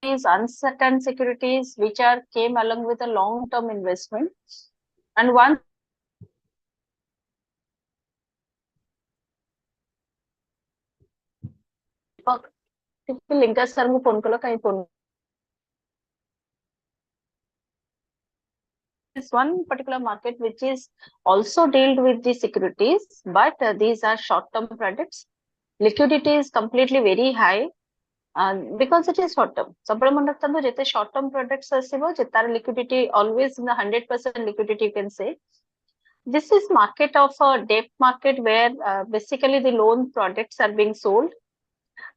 is uncertain securities which are came along with a long-term investment. And once Linka sir phone kalo kai phone is one particular market which is also dealt with the securities, but these are short-term products. Liquidity is completely very high because it is short term. Jete short term products asibo, jetar liquidity always in the 100% liquidity you can say. This is market of a debt market where basically the loan products are being sold.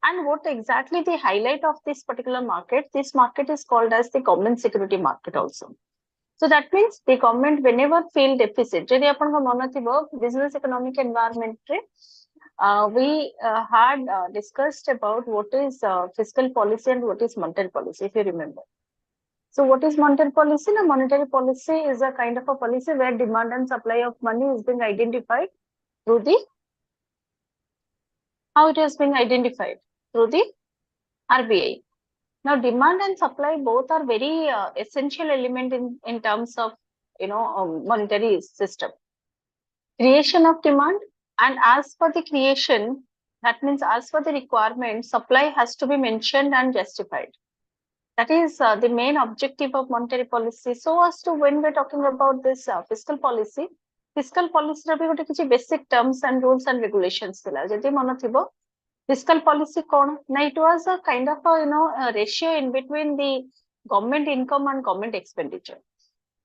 And what exactly the highlight of this particular market? This market is called as the government security market also. So that means the government whenever feel deficit, jodi apanka mona thibo business economic environment re we had discussed about what is fiscal policy and what is monetary policy, if you remember. So what is monetary policy? Now, monetary policy is a kind of a policy where demand and supply of money is being identified through the, how it is being identified? Through the RBI. Now, demand and supply both are very essential element in terms of, monetary system. Creation of demand, and as per the creation, that means as per the requirement, supply has to be mentioned and justified. That is the main objective of monetary policy. So as to when we're talking about this fiscal policy ର ବି ଗୋଟେ କିଛି basic terms and rules and regulations ଥିଲା. ଯଦି ମନେ ଥିବ fiscal policy କ'ଣ ନା it was a kind of a ratio in between the government income and government expenditure.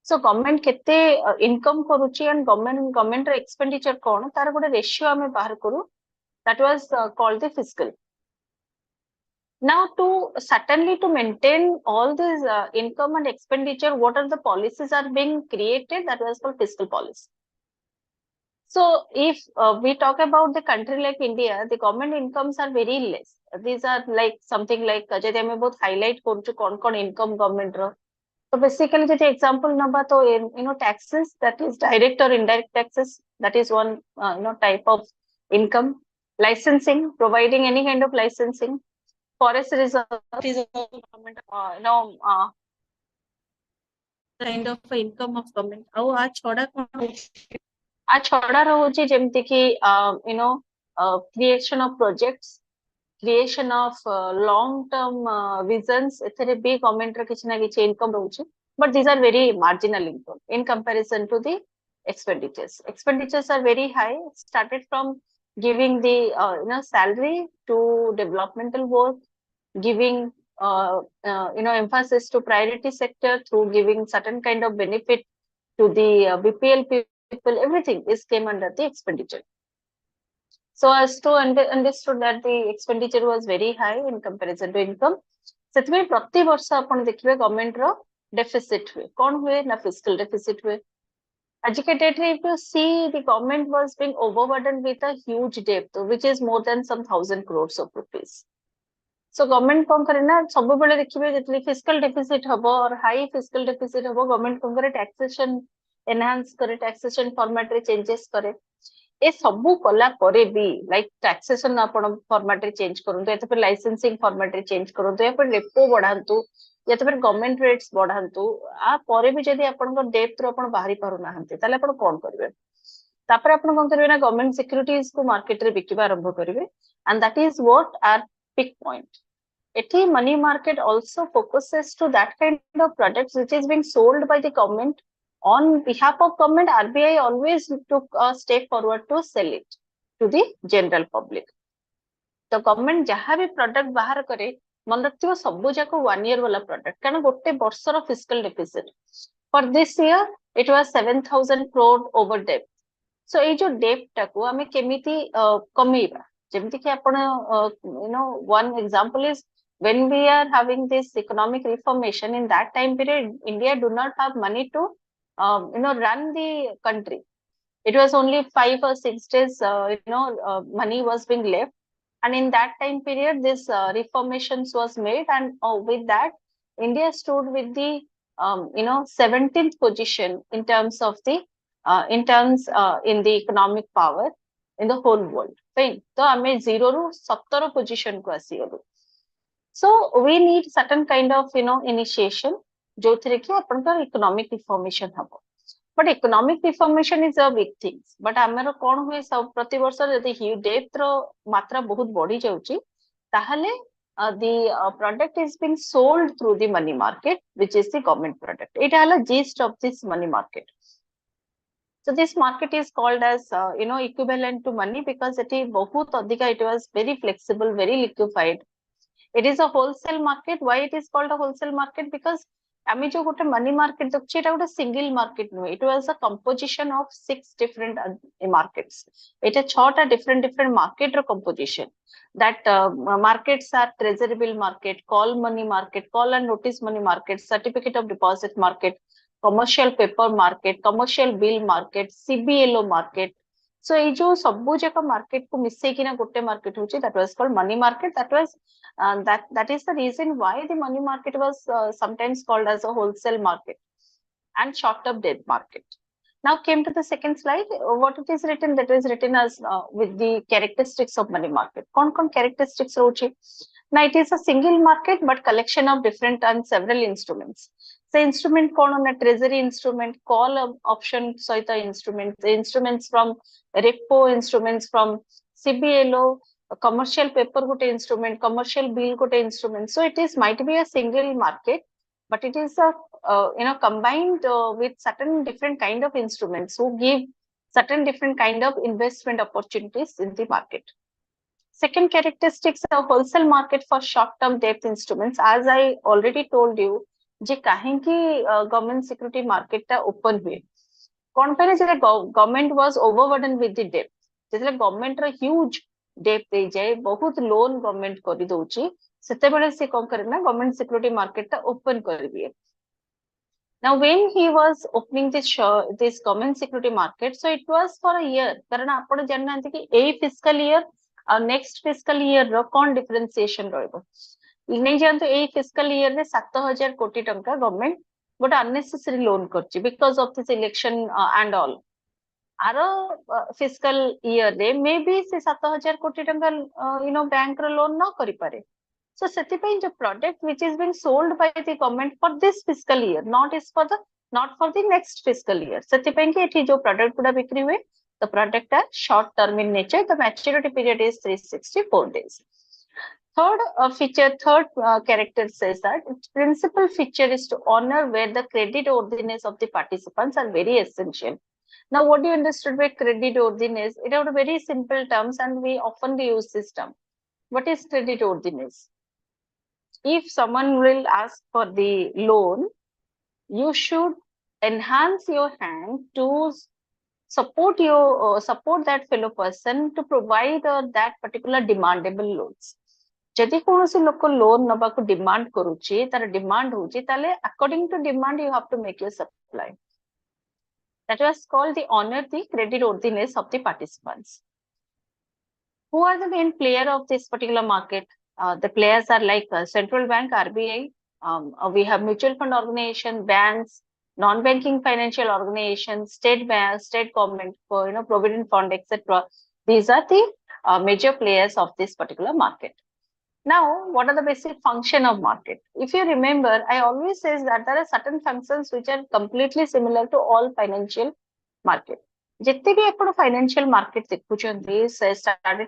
So government କେତେ income କରୁଛି and government ର expenditure କ'ଣ ତାର ଗୋଟେ ratio ଆମେ ବାହାର କରୁ. That was called the fiscal. Now, certainly to maintain all this income and expenditure, what are the policies are being created? That was called fiscal policy. So, if we talk about the country like India, the government incomes are very less. These are like something like jodi ame bahut highlight koruchu kon income government ro. So basically, just example number to taxes, that is direct or indirect taxes. That is one type of income. Licensing, providing any kind of licensing. Forest reserve is a government, kind of income of government. आ छोड़ा रहुची जेमती कि creation of projects, creation of long term visions, एथरे भी government रा किसी ना किसी income रहुची, but these are very marginal income in comparison to the expenditures. Expenditures are very high, started from giving the salary to developmental work, giving emphasis to priority sector through giving certain kind of benefit to the BPL people. Everything is came under the expenditure. So as to understood that the expenditure was very high in comparison to income. ସେଥିପାଇଁ ପ୍ରତି ବର୍ଷ ଆପଣ ଦେଖିବେ government ର deficit ହୁଏ. କ'ଣ ହୁଏ ନା fiscal deficit ହୁଏ. Ajiକା date ରେ if you see the government was being overburdened with a huge debt which is more than some 1,000 crores of rupees. So government कौन करे ना सबुबेले देखिबे जेतली fiscal deficit हबो और high fiscal deficit हबो government कौन करे taxation enhance करे, taxation format रे changes करे. ए सबु कला परे भी like taxation आपण format रे change करंतु या तो licensing format रे change करंतु या फिर repo बढ़ांतु या तो फिर government rates बढ़ांतु आ परे भी जदी आपण debt रो आपण बाहरी पारु नाहंते ताले आपण कोन करबे. तापर आपण कोन करबे ना government securities को market रे बिकिबा आरंभ करिवे, and that is what our big point. Ethi money market also focuses to that kind of products which is being sold by the government on behalf of government. RBI always took a step forward to sell it to the general public. The government jaha bhi product bahar kare मन रखिबो सबु जाको 1 year वाला product कारण गोटे वर्षर fiscal deficit. For this year it was 7,000 crore over debt. So ए जो debt टाको हमें केमिति कमेइबा जेमति कि आपण one example is when we are having this economic reformation, in that time period India do not have money to run the country. It was only 5 or 6 days money was being left, and in that time period this reformations was made, and with that India stood with the 17th position in terms of the in the economic power in the whole world. Fine. So ame 0 ru 17 position को आसी गलु. So we need certain kind of initiation जो थी कि अपन economic information हबो. But economic information is a big thing. But आमर कौन हुए सब प्रति वर्ष यदि डेप्थ रो मात्रा बहुत बढ़ी जाउची ताहले the product is being sold through the money market, which is the government product. It is a gist of this money market. So this market is called as equivalent to money because it is बहुत अधिका, it was very flexible, very liquefied. It is a wholesale market. Why it is called a wholesale market? Because आमी जो गोटे money market देखुची एटा गोटे single market नुहे. It was a composition of 6 different markets. Etah 6टा different market row composition. That markets are treasury bill market, call money market, call and notice money market, certificate of deposit market, commercial paper market, commercial bill market, CBLO market. So ये जो सबू जका market को मिससे कि ना गोटे market होची, that was called money market. That was that is the reason why the money market was sometimes called as a wholesale market and short-term debt market. Now came to the second slide. What it is written? That is written as with the characteristics of money market. Kon characteristics rochi? Now it is a single market but collection of different and several instruments. So instrument kon on a treasury instrument, call option soita instrument, the instruments from repo instruments from CBLO, commercial paper gote instrument, commercial bill gote instrument. So it is might be a single market, but it is a combined with certain different kind of instruments who give certain different kind of investment opportunities in the market. Second characteristics of wholesale market for short-term debt instruments. As I already told you, जे कहीं की government security market टा open हुए. कौन पहले जब government was overburdened with the debt, जैसे government रा huge debt दे जाए, बहुत loan government करी दोची, सेते बड़े से कौन करे ना government security market टा open कर दिए. Now, when he was opening this government security market, so it was for a year. कारण आपण जानते कि a fiscal year और next fiscal year रो कौन differentiation रहेगा. नहीं जानते a fiscal year में 7,000 कोटी टंका government but unnecessary loan करची because of this election and all. आरो fiscal year रे maybe से 7,000 कोटी टंका bank रो loan ना करी पारे. So setipay the product which is being sold by the government for this fiscal year, not for the next fiscal year. Setipay ki ethi jo product guda bikri hue, the product are short term in nature. The maturity period is 364 days. Third character says that its principal feature is to honor where the credit worthiness of the participants are very essential. Now, what do you understood by credit worthiness? It are very simple terms and we often use this term. What is credit worthiness? If someone will ask for the loan, you should enhance your hand to support that fellow person to provide that particular demandable loans. जदि कोनोसी लोक loan नबा को demand करूची तार demand होची ताले according to demand you have to make your supply. That was called the honor the credit worthiness of the participants. Who are the main player of this particular market? The players are like central bank, RBI. We have mutual fund organization, banks, non-banking financial organizations, state bank, state government, provident fund, etc. These are the major players of this particular market. Now, what are the basic function of market? If you remember, I always says that there are certain functions which are completely similar to all financial market. जितने भी आपण financial market देखुचंती started.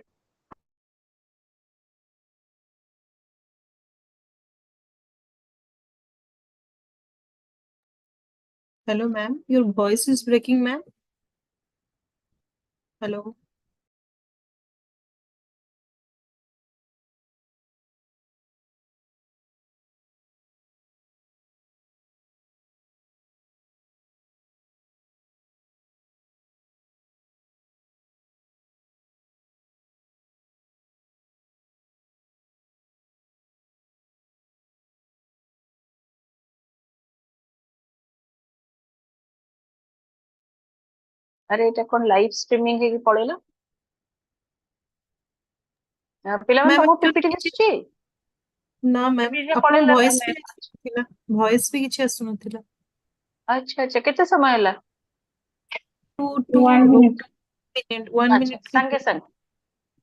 Hello, ma'am. Your voice is breaking, ma'am. Hello. अरे एटा कोन live streaming के पळेला पिला ma'am तमो PPT दिसची ना ma'am PPT अपन पळेला voice भी थिला वॉइस भी किछ आसुनथिला. अच्छा अच्छा केते समय होला 1 minute. 1 अच्छा minute संगे संग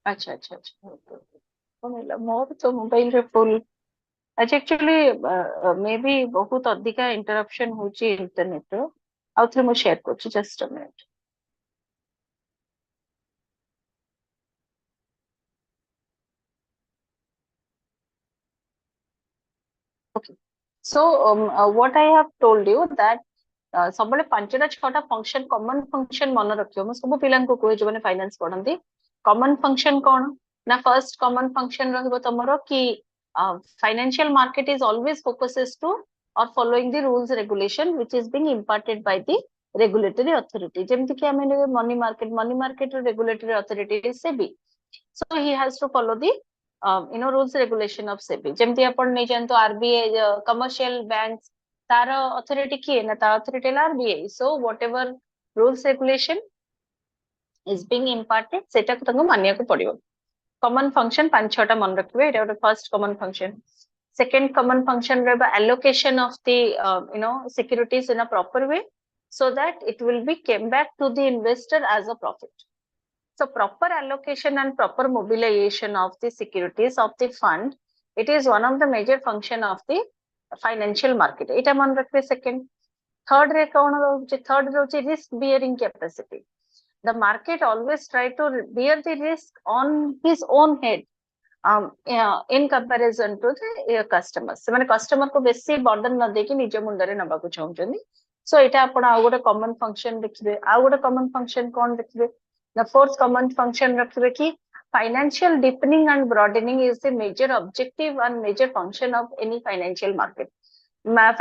अच्छा अच्छा अच्छा कोन होला मोर तो मोबाइल रे फुल आज एक्चुअली मे बी बहुत अधिका इंटरप्शन होची इंटरनेट रो आउ थे मु शेयर करछि just a minute okay so what I have told you that सबले पांचटा छटा फंक्शन कॉमन फंक्शन मन रखियो मु सब पिलान को कोइ जो माने फाइनेंस पढंती कॉमन फंक्शन कोन ना फर्स्ट कॉमन फंक्शन रहबो तमरो कि financial market is always focuses to or following the rules regulation which is being imparted by the regulatory authority ଯେମିତି କି ଆମେ money market ର regulatory authority is SEBI so he has to follow the rules regulation of SEBI ଯେମିତି ଆପଣ ନେଇ ଜାଣନ୍ତୁ RBI commercial banks तार authority किए ना तार authority ହେଲା RBI so whatever rules regulation is being imparted ସେଟାକୁ ତାଙ୍କୁ ମାନିବାକୁ ପଡିବ common function ପାଞ୍ଚ ଛଅଟା ମନେ ରଖିବେ ଏଇଟା ଗୋଟେ first common function second common function ରହିବ allocation of the securities in a proper way so that it will be came back to the investor as a profit so proper allocation and proper mobilization of the securities of the fund it is one of the major function of the financial market ଏଇଟା ମନେ ରଖିବେ second third ରେ କଣ ରହୁଛି third ରହୁଛି risk bearing capacity the market always try to bear the risk on his own head in comparison to the customers ସେମାନେ customer को ବେଶୀ burden ନ ଦେଇକି ନିଜ ମୁଣ୍ଡରେ ନବାକୁ ଚାହୁଁଛନ୍ତି so ଏଇଟା ଆପଣ ଆଉ ଗୋଟେ common function ଦେଖିବେ ଆଉ ଗୋଟେ common function କଣ ଦେଖିବେ the fourth common function ରଖିବେ କି financial deepening and broadening is the major objective and major function of any financial market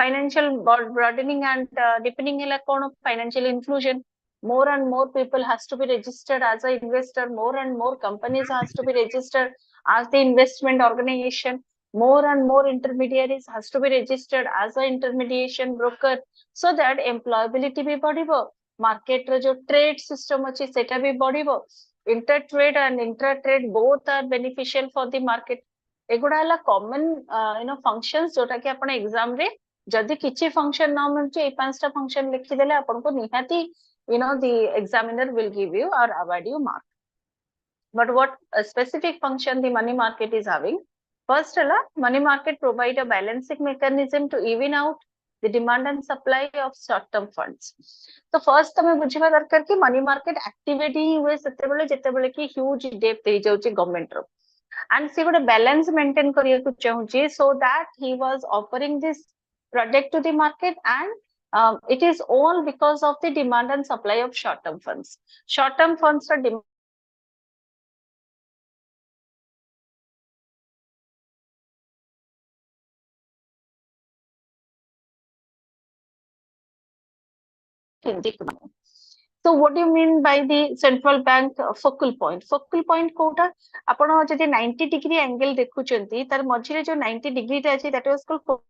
financial broadening and deepening ହେଲା କଣ financial inclusion more and more people has to be registered as an investor more and more companies has to be registered as the investment organization more and more intermediaries has to be registered as an intermediation broker so that employability भी बढ़िबो market रो जो trade system अछि सेटा भी बढ़िबो inter trade and intra trade both are beneficial for the market एगुडा हला common functions जोटा कि आपण एग्जाम रे जदि किछि फंक्शन न मिलचे ए पांचटा फंक्शन लिखि देले आपण को निहाती the examiner will give you or award you mark but what a specific function the money market is having first money market provide a balancing mechanism to even out the demand and supply of short term funds so first तमे बुझिबा दरकार कि money market activity ही हुए सेतेबेले जेतेबेले कि huge debt हे जाउची government row and से गोटे balance maintain करिया चाहूची so that he was offering this product to the market and it is all because of the demand and supply of short term funds short term funds are demand so what do you mean by the central bank focal point Kota आपण जदि 90 degree angle देखुचंती तार मझिरे जो 90 degree ता अछि that was called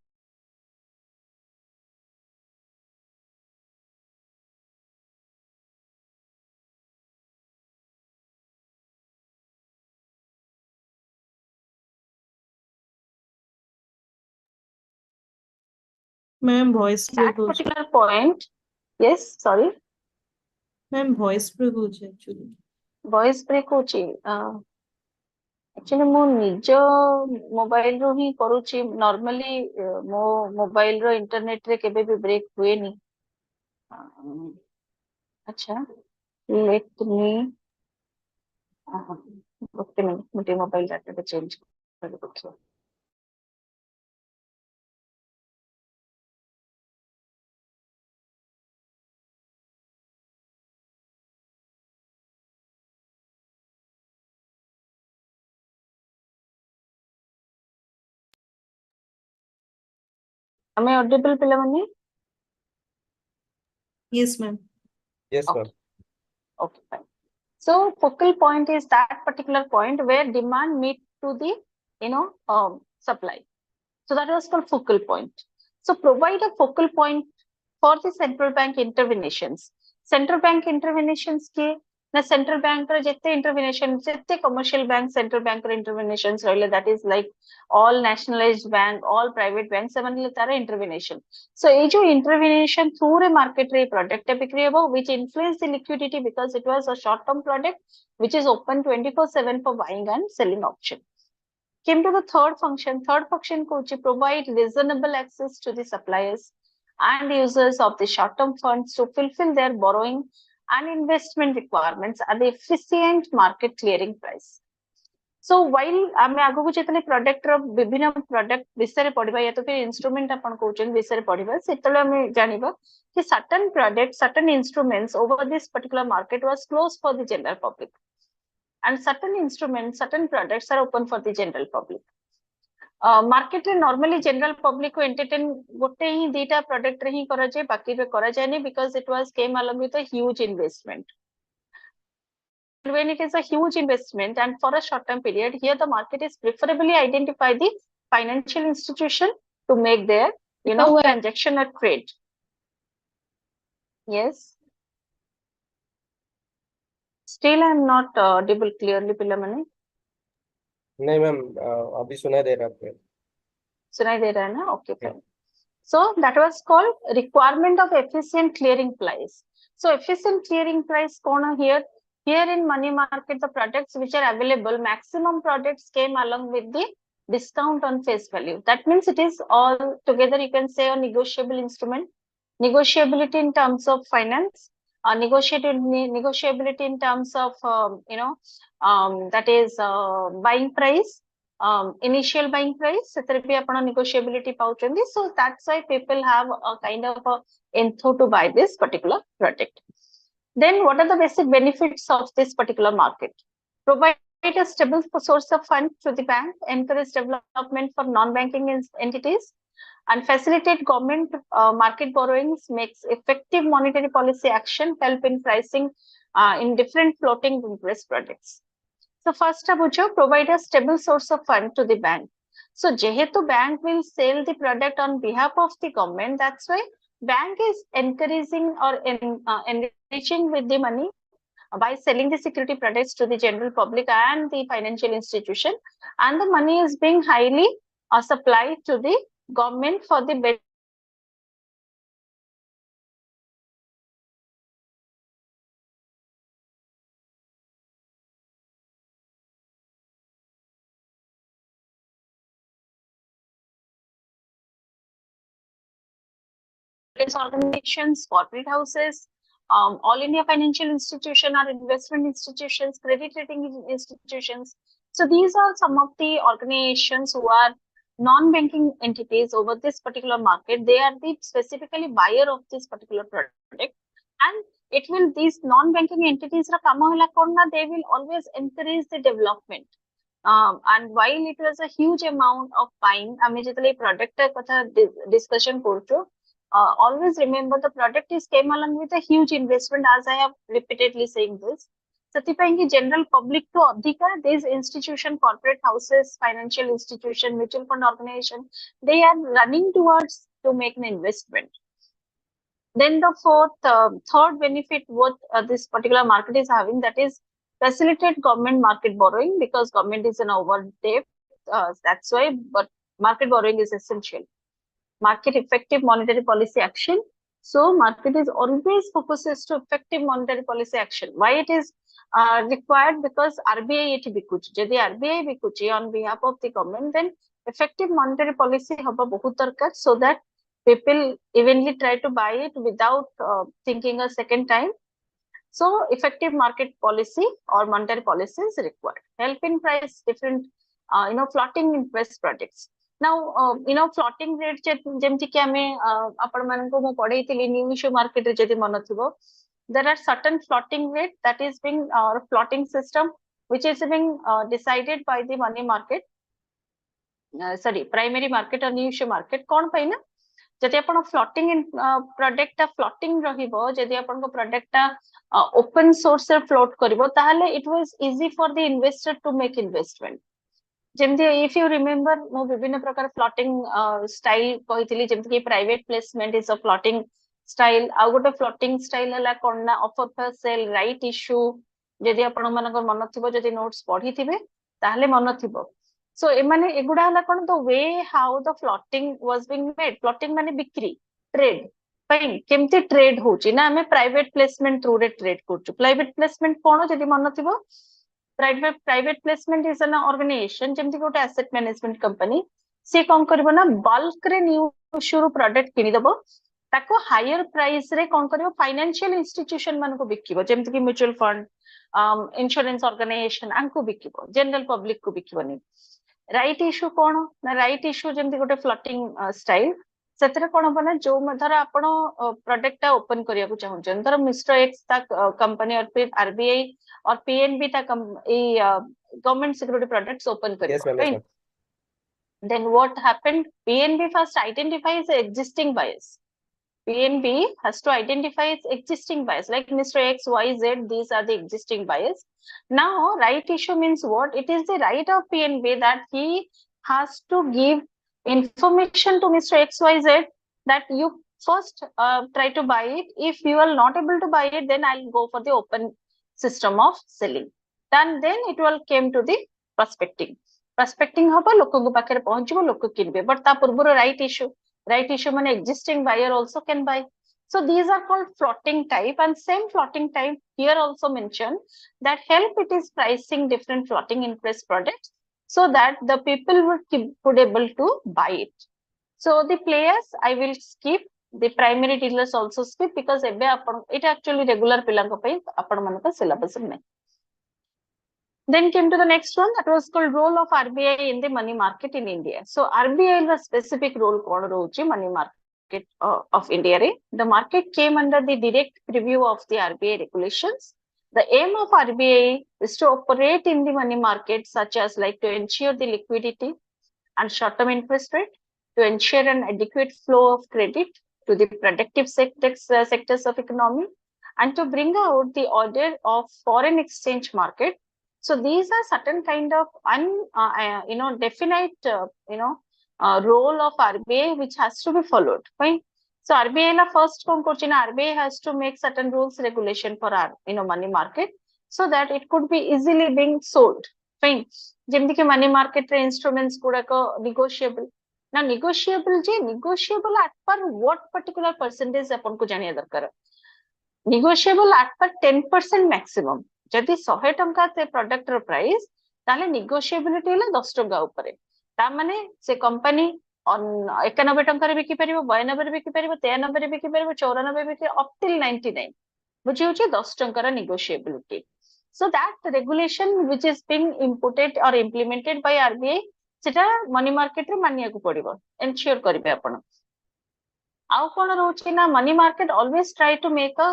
ma'am voice that break हो particular point yes sorry ma'am voice break हो actually voice break होची actually मो निज मोबाइल रो ही करूची नॉर्मली मो मोबाइल रो इंटरनेट रे केबे भी ब्रेक हुए नी अच्छा लेट मी ओके मिनट मुझे मोबाइल डाटा पे चेंज कर दो हमें ऑडिबल पिला माने yes ma'am Yes, sir. okay fine so focal point is that particular point where demand meet to the supply so that was called focal point so provide a focal point for the central bank interventions central bank interventions के ना central bank ର ଯେତେ intervention ଯେତେ commercial bank central bank ର interventions ରହିଲେ that is like all nationalized bank all private banks ସେମାନେ ତାର intervention so ଏଇ जो intervention through रे market रे product ଟା ବିକ୍ରି ହେବ which influence the liquidity because it was a short term product which is open 24/7 for buying and selling option Came to the third function. Third function coach provide reasonable access to the suppliers and users of the short-term funds to fulfill their borrowing and investment requirements at the efficient market clearing price. So while आमे आगो को जेतले product रो विभिन्न product विषय रे पढिबा या तो फिर instrument अपन कोचन विषय रे पढिबा सेतले आमे जानिबा कि certain products, certain instruments over this particular market was closed for the general public, and certain instruments, certain products are open for the general public. Market रे नॉर्मली जनरल पब्लिक को एंटरटेन गोटे ही दीटा product रे ही करा जाय, बाकी रे करा जाय नहीं, because it was came along with a huge investment. When it is a huge investment and for a short term period, here the market is preferably identify the financial institution to make their transaction or trade. Yes, still I am not audible clearly पिला मने. नहीं ma'am, अभी सुनाई दे रहा है. सुनाई दे रहा है ना? Okay, fine. So that was called requirement of efficient clearing price. So efficient clearing price कौन here? Here in money market, the products which are available, maximum products came along with the discount on face value. That means it is all together, you can say, a negotiable instrument. Negotiability in terms of finance, negotiability in terms of that is buying price, initial buying price. Negotiability pauchendi. So that's why people have a kind of a enthu to buy this particular product. Then what are the basic benefits of this particular market? Provide a stable source of funds to the bank, encourage development for non-banking entities, and facilitate government market borrowings, makes effective monetary policy action, help in pricing in different floating interest products. So first provide a stable source of fund to the bank. So jehetu bank will sell the product on behalf of the government, that's why bank is encouraging or enriching with the money by selling the security products to the general public and the financial institution, and the money is being highly supplied to the government for the better organizations, corporate houses, all India financial institution or investment institutions, credit rating institutions. So these are some of the organizations who are non-banking entities over this particular market. They are the specifically buyer of this particular product, and it will, these non-banking entities they will always encourage the development. And while it was a huge amount of buying, product discussion always remember the product is came along with a huge investment, as I have repeatedly saying this. General public to adhika, these institution, corporate houses, financial institution, mutual fund organization, they are running towards to make an investment. Then the third benefit what this particular market is having, that is facilitate government market borrowing, because government is in over debt. That's why, but market borrowing is essential. Market effective monetary policy action. So market is always focuses to effective monetary policy action. Why it is required? Because RBI it bikuchi. Jodi RBI bikuchi on behalf of the government, then effective monetary policy haba bahut darkar, so that people evenly try to buy it without thinking a second time. So effective market policy or monetary policy is required. Help in price different floating interest products. Now floating rate jemti ki ame apan manko mo padheithili new issue market re jodi मन thibo, there are certain floating rate that is being floating system which is being decided by the money market, primary market or new issue market. kon pai na जदि आपण floating product ता floating रहिबो, जदि आपण को product ता open source से float करिवो, ताहले it was easy for the investor to make investment. जेमति इफ यू रिमेंबर मो विभिन्न प्रकार फ्लोटिंग स्टाइल कहितली, जेमति कि private placement is a floating style. आ गोटे फ्लोटिंग स्टाइल हला कोन ना offer for sale, right issue. जदि आपण मानकर मन थिबो, जदि नोट्स पढी थिबे ताहले मन थिबो. So emane eguda hala kon, the way how the floating was being made. Floating mane bikri, trade. Fine, kemti trade hochi na ame private placement through re trade korchu. Private placement kono jodi मन थिबो, private placement is an organization जेमती गोटे asset management company से कौन करिवो ना bulk रे new issue product किनी दबो ताको higher price रे कौन करिवो financial institution मान को बिकिवो जेमती कि mutual fund insurance organization आंको बिकिवो general public को बिकिवो नहीं right issue कौन ना right issue जेमती गोटे floating style ସେଥିରେ କଣ ହବ ନା ଯୋଉ ଧର ଆପଣ ପ୍ରଡକ୍ଟ ଟା ଓପନ କରିବାକୁ ଚାହୁଁଛନ୍ତି ଧର ମିଷ୍ଟର ଏକ୍ସ ତା कंपनी और फिर आरबीआई और पीएनबी ता एई government security products open Yes, करिवो ma'am. Yes, right ma'am. then what happened PNB first identifies the existing buyers PNB has to identify its existing buyers like Mr. X, Y, Z. These are the existing buyers. Now, right issue means what? It is the right of PNB that he has to give information to Mr. X, Y, Z that you first try to buy it. If you are not able to buy it, then I'll go for the open system of selling. Then it will came to the prospecting. Prospecting haba lokko ko pakhare pahunchibo lokko kinbe but ta purburo right issue mean existing buyer also can buy. So these are called floating type and same floating type here also mentioned that help it is pricing different floating interest products so that the people would able to buy it. So the players I will skip the primary dealers also skip because ebe apan it actually regular pilanko pai apan manaka syllabus nahi. Then came to the next one that was called role of RBI in the money market in India. So RBI the specific role kon rochi money market of India re. The market came under the direct preview of the RBI regulations. The aim of RBI is to operate in the money market such as like to ensure the liquidity and short-term interest rate, to ensure an adequate flow of credit to the productive sectors of economy, and to bring out the order of foreign exchange market. So these are certain kind of definite role of RBI which has to be followed. Fine. So RBI la first RBI has to make certain rules regulation for our money market so that it could be easily being sold. Fine. ଯେମିତି କି money market ରେ instruments ଗୁଡାକ negotiable ନା negotiable at per what particular percentage ଆପଣଙ୍କୁ ଜାଣିବା ଦରକାର negotiable at per 10% maximum ଯଦି 100 ଟଙ୍କା ସେ product ର price ତାହେଲେ negotiability ହେଲା 10 ଟଙ୍କା ଉପରେ ତା ମାନେ ସେ company 91 ଟଙ୍କାରେ ବିକି ପାରିବ 92 ରେ ବିକି ପାରିବ 93 ରେ ବିକି ପାରିବ 94 ରେ ବିକି up till 99 ବୁଝି ହଉଛି 10 ଟଙ୍କାର negotiability. So that regulation which is being inputted or implemented by RBI ସେଟା money market ରେ ମାନିବାକୁ ପଡିବ ensure କରିବେ ଆପଣ ଆଉ କଣ ରହୁଛି ନା money market always try to make a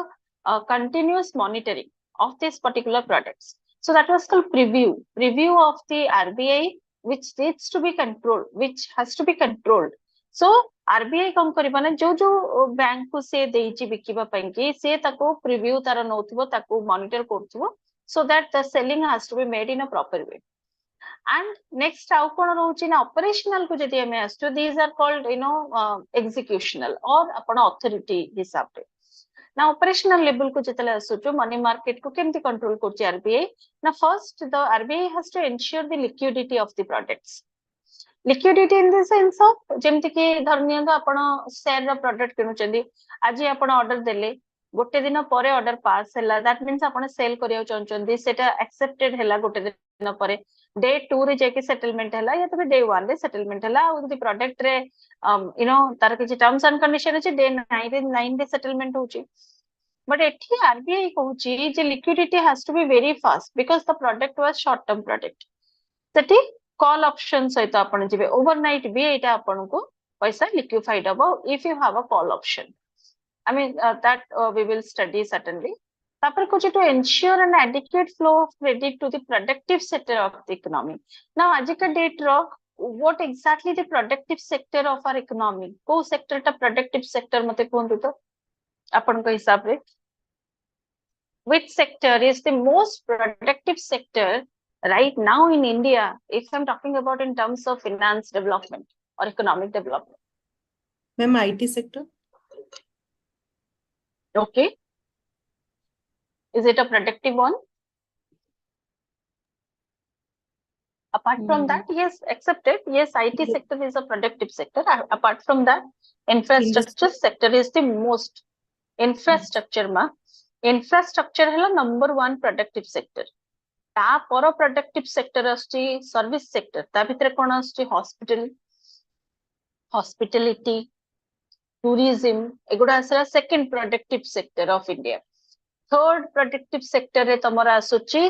continuous monitoring of this particular products. So that was called preview of the RBI which needs to be controlled, which has to be controlled. So RBI कौन करिबा ना जो bank को से देइची बिकिबा ପାଇଁ कि से ताको preview तार नौथिबो ताको monitor करथिबो so that the selling has to be made in a proper way. And next आउ कोन रहउची ना operational को जदी हमें आस्तो these are called executional or upon authority हिसाब रे ना operational level को जतले आसुचो money market को केमती control करची RBI ना first the RBI has to ensure the liquidity of the products. Liquidity in the sense of जेमती कि धरनियंतो आपण शेयर रो प्रोडक्ट किनुचंदी आज आपण ऑर्डर देले गोटे दिन परे ऑर्डर पास हैला दैट मींस आपण सेल करियो चंचंदी सेटा एक्सेप्टेड हैला गोटे दिन परे डे 2 रे जेकी सेटलमेंट हैला या तो डे 1 रे सेटलमेंट हैला और द प्रोडक्ट रे तार किछि टर्म्स एंड कंडीशन अछि डे 9 रे सेटलमेंट होची बट एठी आरबीआई कहूची जे liquidity has to be very fast because the product was short term product सेठी कॉल ऑप्शन सहित आपण जिबे ओवरनाइट भी एटा आपण को पैसा लिक्विफाइड हबो if you have a call option I mean that we will study certainly. Tapar kuch to ensure an adequate flow of credit to the productive sector of the economy. Now ajika date ro what exactly the productive sector of our economy ko sector ta productive sector mate kohuntu to apan ko hisab re which sector is the most productive sector right now in India if I'm talking about in terms of finance development or economic development. Ma'am, IT sector. Okay. Is it a productive one? Apart from that, yes, accepted. Yes, IT sector is a productive sector. Apart from that, infrastructure sector is the most. Infrastructure ma, infrastructure है number one productive sector. ता पर productive sector आछि service sector ता भितर कोन आछि hospital hospitality tourism एगुडा आसरा second productive sector of India third productive sector रे तमरा आसुची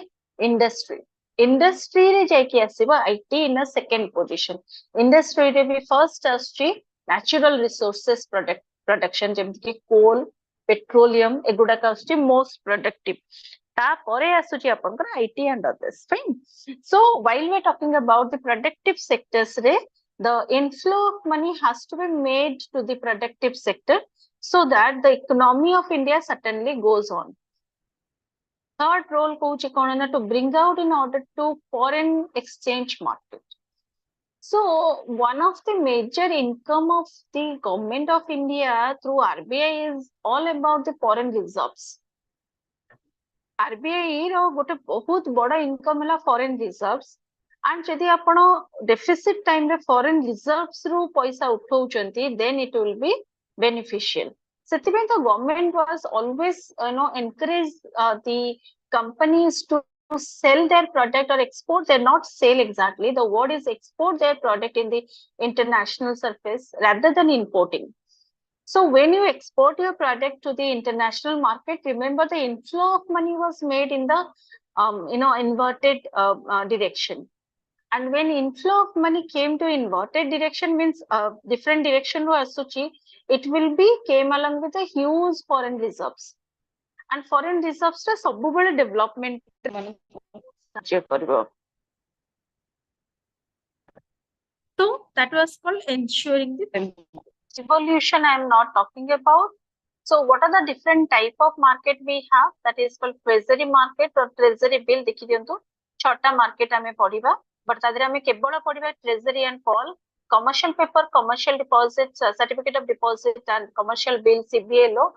इंडस्ट्री इंडस्ट्री रे जायकी आसीबो IT in a second position industry रे भी फर्स्ट आसुची नेचुरल रिसोर्सेस प्रोडक्शन जेमति कि कोल पेट्रोलियम एगुडा का आसुची मोस्ट प्रोडक्टिव ता परे आसुची आपनकर IT and others fine so while we are talking about the productive sectors रे the inflow of money has to be made to the productive sector so that the economy of India certainly goes on. Third role coach economy to bring out in order to foreign exchange market. So one of the major income of the government of India through RBI is all about the foreign reserves. RBI रो गोटे बहुत बड़ा income है foreign reserves. And जदि आपण deficit time रे foreign reserves रू पैसा उठाउचंती then it will be beneficial. Sethipai the government was always encourage the companies to sell their product or export. They're not sell exactly. The word is export their product in the international surface rather than importing. So when you export your product to the international market, remember the inflow of money was made in the inverted direction. And when inflow of money came to inverted direction means different direction ro asuchi it will be came along with a huge foreign reserves and foreign reserves ta sabu bele development sahaଯ୍ୟ karibo. So that was called ensuring the Evolution I am not talking about. So what are the different type of market we have? That is called treasury market or treasury bill. देखि दियंतु छोटा market हमें पढ़िबा but तादरे हमें केवल पढ़िबा treasury and call commercial paper, commercial deposits, certificate of deposit and commercial bill CBLO.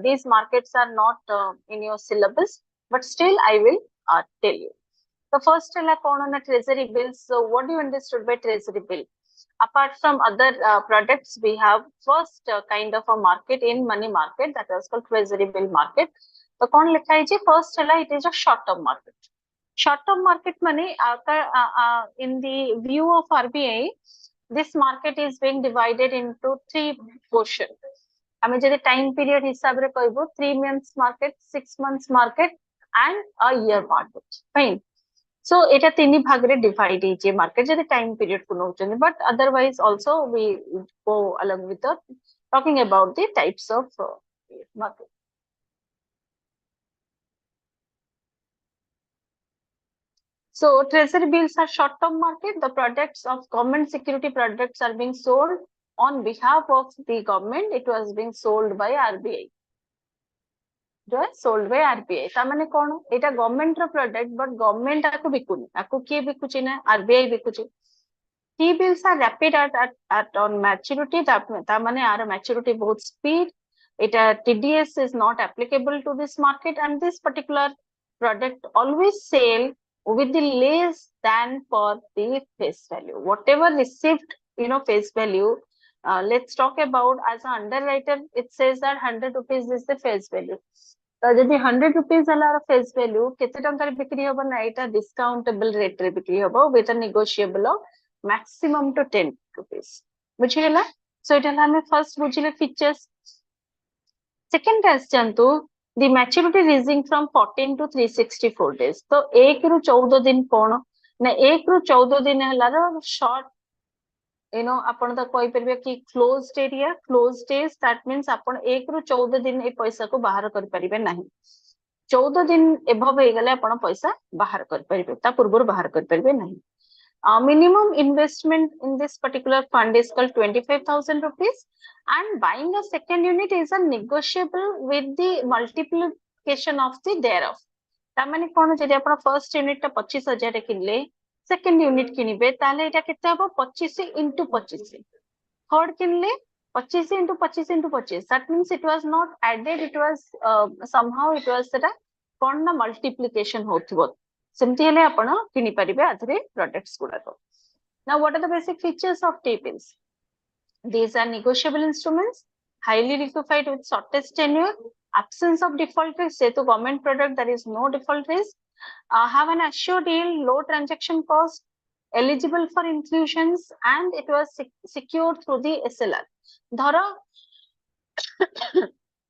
These markets are not in your syllabus, but still I will tell you. The first है कौन है treasury bills. So what do you understood by treasury bill? Apart from other products, we have first kind of a market in money market that is called treasury bill market. So कौन लिखा है जी first है it is a short term market. Short term market money in the view of RBI, this market is being divided into three portions. हमें जैसे time period हिसाब रे कहबो 3 months market, 6 months market and a year market. Fine. So it is tini bhag re divide heje market jodi time period ko nochandi but otherwise also we go along with the talking about the types of market. So treasury bills are short term market. The products of government security products are being sold on behalf of the government. It was being sold by RBI. Sold by RBI. तामने कौन एटा government रो product but government आको बिकुनी आको के बिकुची ना RBI बिकुची. T-bills are rapid at on maturity तामने आर maturity बहुत speed. Eta TDS is not applicable to this market and this particular product always sell with the less than for the face value. Whatever received face value. Let's talk about as an underwriter. It says that 100 rupees is the face value. जदि 100 rupees हलार face value केते टंकार बिक्री होबो ना एटा discountable rate रे बिक्री होबो with a negotiable maximum to 10 rupees बुझियला. सो एटा हमें first बुझिले features. Second आस जंतु the maturity ranging from 14 to 364 days. तो 1 रु 14 दिन कोन ना 1 रु 14 दिन हलार शॉर्ट आपण तो कहि परबे कि closed area closed days that means आपण 1 रु 14 दिन ए पैसा को बाहर कर परिबे नाही. 14 दिन एभव हे गले आपण पैसा बाहर कर परिबे ता पूर्व बाहर कर परिबे नाही. Minimum investment in this particular fund is called 25,000 rupees and buying a second unit is a negotiable with the multiplication of the thereof. तामाने कोन जदि आपण फर्स्ट यूनिट ता 25,000 रे किनले सेकंड यूनिट किनिबे ताले एटा केते हबो 25 into 25. Third Kinley 25 into 25 into 25. That means it was not added, it was somehow it was that कोन ना multiplication होथिबो. Simply हेले आपण किनि परिबे आधरे products गुडाको. Now what are the basic features of T-bills? These are negotiable instruments, highly liquefied with shortest tenure, absence of default risk. Say to government product there is no default risk have an assured yield, low transaction cost, eligible for inclusions, and it was secured through the SLR. Dhara,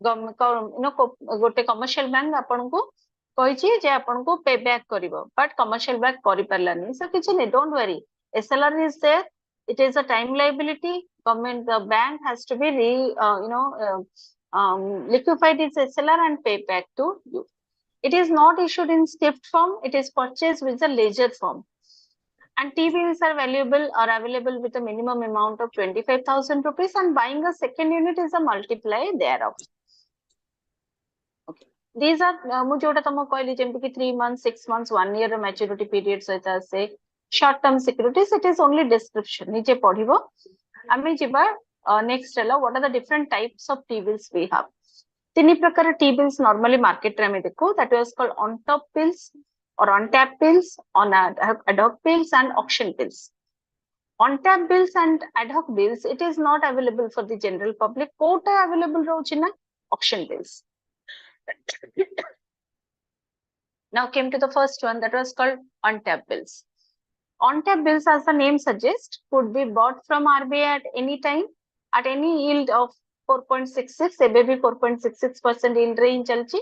गोटे commercial bank आपन को कहिछि जे आपन को पे back करिवो but commercial bank करि परलानी सो किछि नै don't worry SLR is there, it is a time liability, government the bank has to be liquefied its SLR and pay back to you. It is not issued in STIP form, it is purchased with the ledger form. And T-bills are valuable or available with a minimum amount of 25,000 rupees, and buying a second unit is a multiply thereof. Okay. These are mujota tamo koili jemti ki 3 months, 6 months, 1 year maturity period saita ase short term securities. It is only description. Niche padhibo. Ame jiba next hello, what are the different types of T-bills we have? Tini prakara T-bills normally market re ame dekho, that was called on top bills or on tap bills, on ad hoc bills and auction bills. On tap bills and ad hoc bills, it is not available for the general public. Kota available rochi na auction bills. Now came to the first one, that was called on tap bills. On tap bills, as the name suggests, could be bought from RBI at any time at any yield of 4.66, maybe 4.66% yield range chalchi.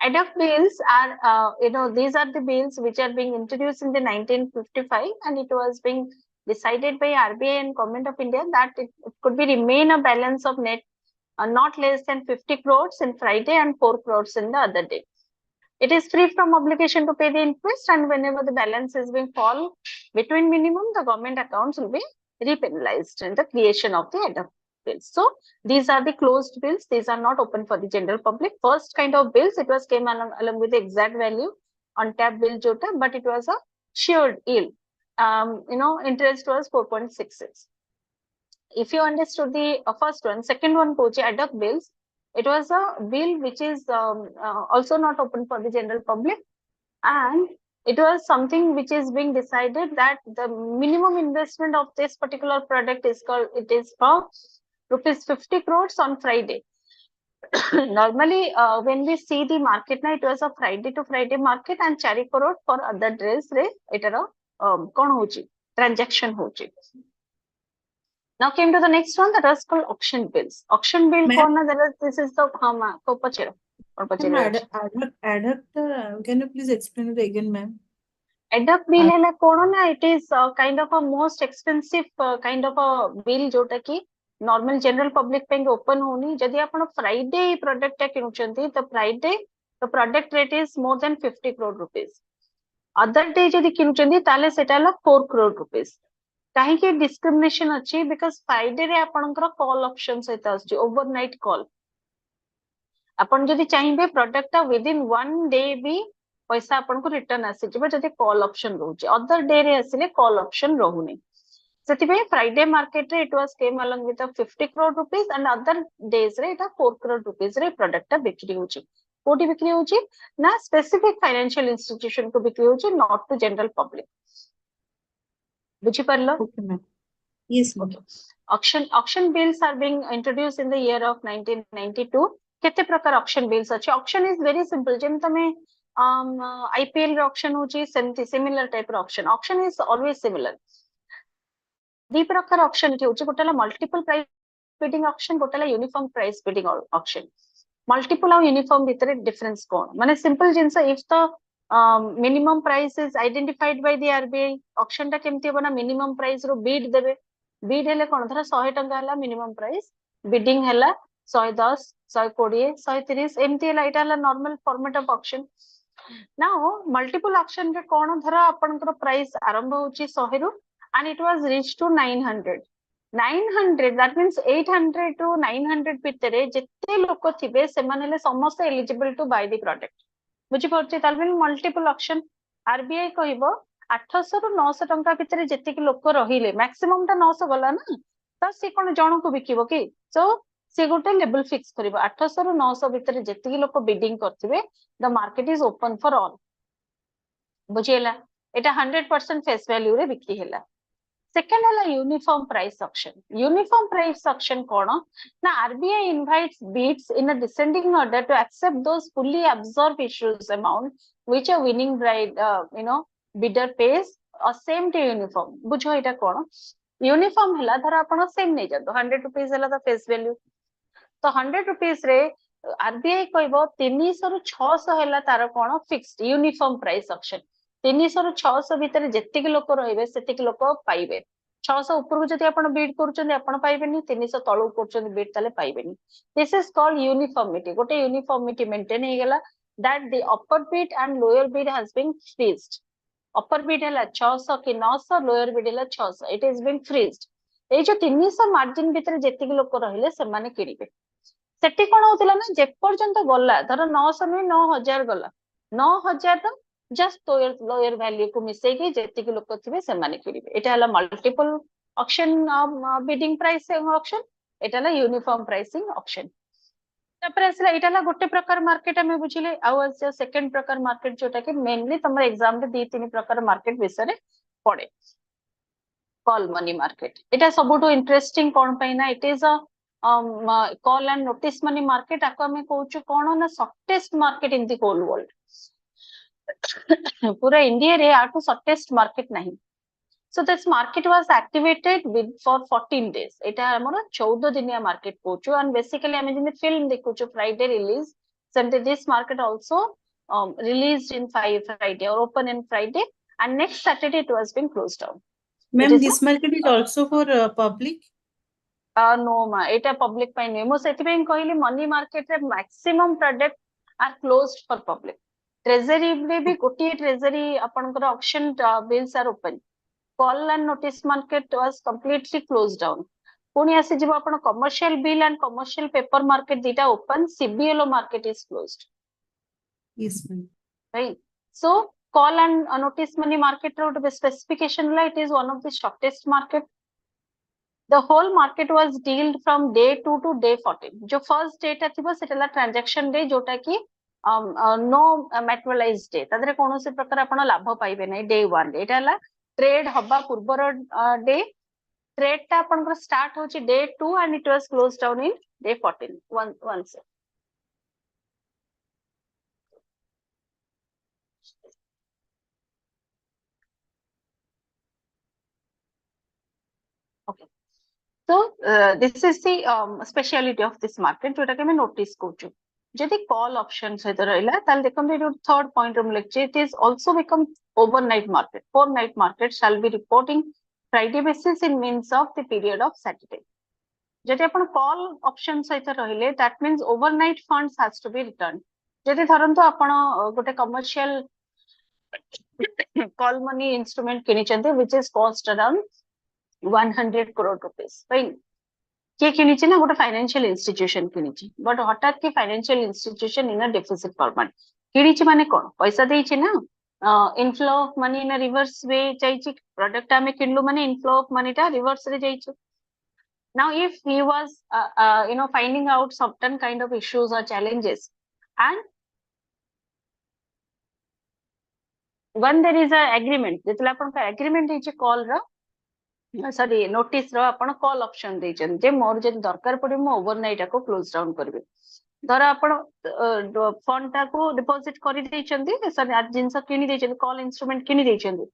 Ad hoc bills are, these are the bills which are being introduced in the 1955, and it was being decided by RBI and Government of India that it could be remain a balance of net not less than 50 crores in Friday and 4 crores in the other day. It is free from obligation to pay the interest, and whenever the balance is being fall between minimum, the government accounts will be repenalized in the creation of the ad hoc bills. So these are the closed bills. These are not open for the general public. First kind of bills, it was came along with the exact value on tap bill jota, but it was a shared yield. Interest was 4.66. If you understood the first one, second one, coach ad hoc bills, it was a bill which is also not open for the general public, and it was something which is being decided that the minimum investment of this particular product is called, it is for rupees 50 crores on Friday. Normally, when we see the market now, it was a Friday to Friday market, and 4 crore for other days re itara kon hochi transaction hochi. Now came to the next one, that was called auction bills. Auction bill, this is the ad hoc, can you please explain it again, ma'am? Ad hoc bill है ना, it is kind of a most expensive kind of a bill जोटा कि normal general public पे open होनी. जदि आपण Friday product टा किनुचंती, the Friday the product rate is more than 50 crore rupees. Other day जदि किनुचंती ताले सेटा ला 4 crore rupees. कहीं के discrimination अच्छी, because Friday रे आपनकर call option सहित आछि, overnight call. आपण जदि चाहिबे product टा within 1 day भी पैसा आपन को रिटर्न आसी जिबे जदि कॉल ऑप्शन रहउची. अदर डे रे आसीले कॉल ऑप्शन रहउनी. सेतिबे फ्राइडे मार्केट रे it was came along with 50 crore rupees, and other days रे इटा 4 crore rupees रे प्रोडक्ट टा बिक्री होची. कोठी बिक्री होची ना स्पेसिफिक फाइनेंशियल इंस्टीट्यूशन को बिक्री होची, नॉट टू जनरल पब्लिक. बुझी परलो? Okay, ma'am. Yes, ma'am. Okay. Auction bills are being introduced in the year of 1992. केते प्रकार ऑक्शन बिल्स अछि? Auction is very simple. जेम तमे IPL auction होची, सेमती सिमिलर टाइप रो auction. Auction is always similar. दी प्रकार ऑक्शन के होची, गोटेला मल्टीपल प्राइस बिडिंग ऑक्शन, गोटेला uniform price bidding auction. Multiple और यूनिफॉर्म भितरे डिफरेंस कोन? माने simple things, if the minimum price is identified by the RBI, auction टा केमती होबना, मिनिमम प्राइस रो बिड देबे. बिड हेले कोन, धरा 100 टंका हला मिनिमम प्राइस, बिडिंग हला 110, 120, 130, एमती हला. इटा हला normal format of auction. Now multiple auction रे कोन, धरा आपनकर प्राइस आरंभ होची 100 रु, and it was reached to 900. 900, that means 800 to 900 भितरे जेते लोक थिबे से मानेले समस्त eligible to buy the product. बुझी परछि? ताल बिन मल्टीपल ऑक्शन. RBI कहिबो 800 रु 900 टंका भितरे जेते कि लोक रहिले, मैक्सिमम ता 900 गला ना, त से कोन जण को बिकिबो कि? सो से गोटे लेवल फिक्स करिबो. 800 रु 900 भितरे जेते कि लोक बिडिंग करथिबे, the market is open for all. बुझिएला? एटा 100% फेस वैल्यू रे बिक्री हैला. Second है uniform price auction. Uniform price auction कौन ना RBI invites bids in a descending order to accept those fully absorbed issues amount which a winning bride bidder pays or same to uniform. बुझो इटा कौन uniform है धर आप same नहीं जात 100 रुपीज है तो फेस वैल्यू तो 100 रुपीज रे आरबीआई कहब 300 रु 600 है तार कौन फिक्स्ड यूनिफॉर्म प्राइस ऑक्शन 300 रु 600 भितर जेतिक लोक रहिबे सेतिक लोक पाइबे 600 ऊपर को जदि आपण बिड करूछन आपण पाइबेनी 300 तळु करूछन बिड ताले पाइबेनी दिस इज कॉल्ड यूनिफॉर्मिटी गोटे यूनिफॉर्मिटी मेंटेन हे गेला that the upper bid and lower bid has been freezed upper bid है 600 कि 900 लोअर बिड है 600 इट इज बीन फ्रीज्ड ए जो 300 मार्जिन भितर जेतिक लोक रहिले से माने किनिबे सेठी कोन होतिला ना जे पर्यंत गला धर 900 नु 9000 गला 9000 जस्ट लोअर वैल्यू को मिसई के जेतिक लोक थिबे से माने किनिबे एटा हला multiple auction bidding price auction एटा हला यूनिफॉर्म प्राइसिंग ऑक्शन तापर असला एटा हला गोटे प्रकार मार्केट हमें बुझिले आ सेकंड प्रकार मार्केट जोटा कि मेनली तमर एग्जाम रे दी तीन प्रकार मार्केट विषय रे पड़े कॉल मनी मार्केट एटा सबुटो इंटरेस्टिंग कोन पैना it is a call and notice money market आको हमें कहूछु कोन ना shortest market in the whole world पूरा इंडिया रे आटू शॉर्टेस्ट मार्केट नहीं so this market was activated with for 14 days eta amara 14 दिनिया मार्केट कहूछु and basically हमें जिन फिल्म देखुछु Friday release so this market also released in Friday or open in Friday and next Saturday it was been closed down. Ma'am, this market is also for public? No ma eta public ପାଇଁ ନୁହେଁ ମୁଁ ସେଥିପାଇଁ କହିଲି money market ରେ maximum product are closed for public. Treasury ରେ ବି ଗୋଟିଏ treasury ଆପଣଙ୍କର auction bills are open. Call and notice market was completely closed down. पुणी आसी जिवो आपण commercial bill and commercial paper market dita open CBLO market is closed. Yes, ma'am. Right. So call and notice money market ro specification la it is one of the shortest market. The whole market was dealt from day 2 to day 14. जो first day टा थिबो सेटला transaction day जोटा कि no materialized day तादरे कोनोसी प्रकार आपण लाभ पाइबे नै day 1 एटा ला ट्रेड हबा पूर्वर डे ट्रेड टा आपनकर स्टार्ट होची day 2 and it was closed down in day 14 once okay so this is the speciality of this market जोटा कि मैं नोटिस कोचु जदि कॉल ऑप्शन सहित रहला ताल देखम जे थर्ड पॉइंट हम लिखचे it is also become overnight market fortnight market shall be reporting Friday basis in means of the period of Saturday जदि आपण कॉल ऑप्शन सहित रहिले that means overnight funds has to be returned जदि धरंतो आपण गोटे commercial call money instrument किनि चंते which is cost around 100 crore rupees right के किनिछि ना गोटे फाइनेंशियल इंस्टीट्यूशन किनिछि बट हठात के financial institution in a deficit format किनिछि माने कोन पैसा देछि ना inflow of money in reverse way जाइछि प्रोडक्ट हमें किनलु माने इनफ्लो ऑफ मनी टा रिवर्स रे जाइछि now if he was finding out certain kind of issues or challenges and when there is a agreement जेतला अपन का एग्रीमेंट हिछि कॉल रो sorry notice रो आपण call option देछन जे मोर जे दरकार पड़े मो ओवरनाइट को क्लोज डाउन करबे धर आपण फंड टा को डिपॉजिट करि देछंती सॉरी आज जिंस किनि देछन कॉल इंस्ट्रूमेंट किनि देछंती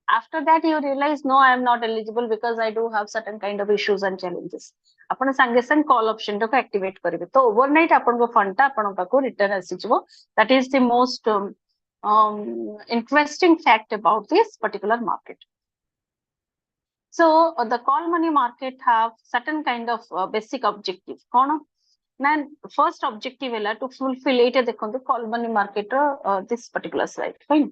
after that you realize no I am not eligible because I do have certain kind of issues and challenges आपण संगे संग कॉल ऑप्शन को एक्टिवेट करबे तो ओवरनाइट आपण को फंड टा आपण को रिटर्न आसीजो that is the most interesting fact about this particular market. So the call money market have certain kind of basic objective kono na first objective hela to fulfill it dekhontu call money market this particular slide fine.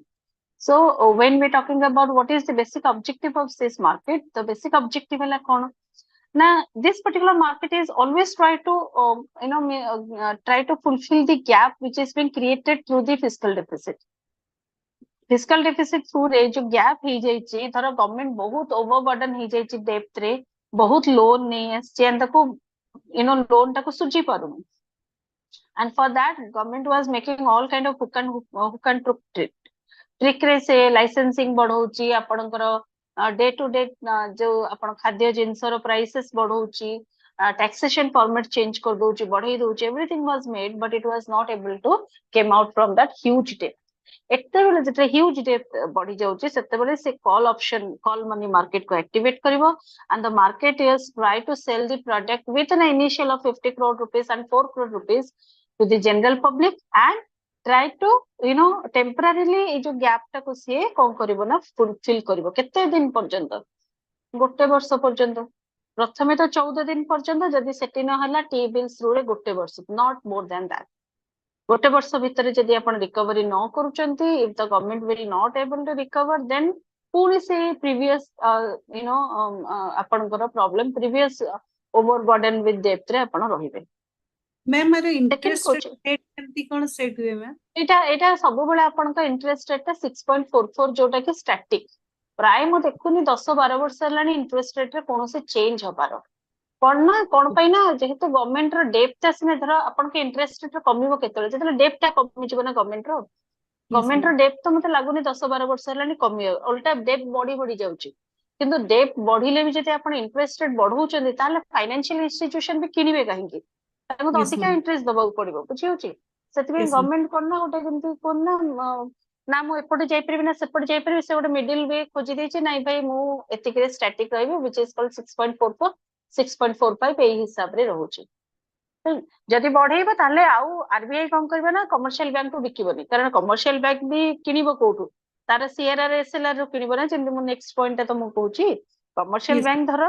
So when we talking about what is the basic objective of this market the basic objective hela kono na this particular market is always try to try to fulfill the gap which is being created through the fiscal deficit. Fiscal deficit through रे जो gap ही जाइछि धर government बहुत overburden ही जाइछि depth रे बहुत loan नहीं आछे एंड ताको लोन ताको सुझी पारुन and for that government was making all kind of hook and trick रे से लाइसेंसिंग बढ़ौछि आपनकर डे टू डे जो आपण खाद्य जिनसर प्राइसेस बढ़ौची taxation format change कर दोची बढ़ाई दोची everything was made but it was not able to came out from that huge debt एतेबेले जेते huge depth बढ़ी जाउची सेतेबेले से call option call money market को activate करिवो and the market is try to sell the product with an initial of 50 crore rupees and 4 crore rupees to the general public and try to temporarily ए जो gap टा को से कोन करिवो ना fulfil करिवो केते दिन पर्यंत गोटे वर्ष पर्यंत प्रथमे तो 14 दिन पर्यंत जदि सेटी न हला टी बिल्स रू रे गोटे वर्ष नॉट मोर देन दैट गोटे वर्ष भितर जदि आपण रिकवरी न करूचंती if the government will not able to recover then पुणी से प्रीवियस आपनकर प्रॉब्लम प्रीवियस ओवरबर्डन विथ डेब्ट रे आपण रहिबे मैम मारे इंटरेस्ट coach. रेट केमती कोन सेट हुए मैम एटा सब बेले आपनका इंटरेस्ट रेट 6.44 जोटा कि स्टैटिक प्राय मो देखुनी 10-12 वर्ष हेलानी इंटरेस्ट रेट रे कोनोसे चेंज हबार कोन ना कोन पई ना जेहेतु गवर्नमेंट रो डेप्थ आसने धर आपन के इंटरेस्ट रेट कमिवो केतले जेतले डेप्थ ता कमी जिवो ना गवर्नमेंट रो डेप्थ तो मते लागुनी 10-12 वर्ष हेलानी कमी उल्टा डेप्थ बढ़ी जाउची किंतु डेप्थ बढ़िले भी जते आपण इंटरेस्ट रेट बढ़ौचंदी ताले फाइनेंशियल इंस्टीट्यूशन भी किनिबे काहेकि ताको तो Yes, अधिका ma'am. इंटरेस्ट दबाउ पड़िबो बुझी होची सेतबे Yes, ma'am. गवर्नमेंट कोन ना गोटे जेंति कोन ना मु एपटे जाई परबे ना सेपटे जाई परबे से गोटे मिडिल वे खोजी देछि नाही भाई मु एतिकरे स्टैटिक रहबे व्हिच इज कॉल्ड 6.44 6.45 एही हिसाब रे रहउची जदि बढ़ेबो ताले आउ आरबीआई कोन करबे ना कमर्शियल बैंक को बिकिबोनी कारण कमर्शियल बैंक भी किनिबो कोठु तार सीआरआर एसएलआर रो किनिबो ना जेंति मु नेक्स्ट पॉइंट तो मु कहूची कमर्शियल Yes. बैंक धर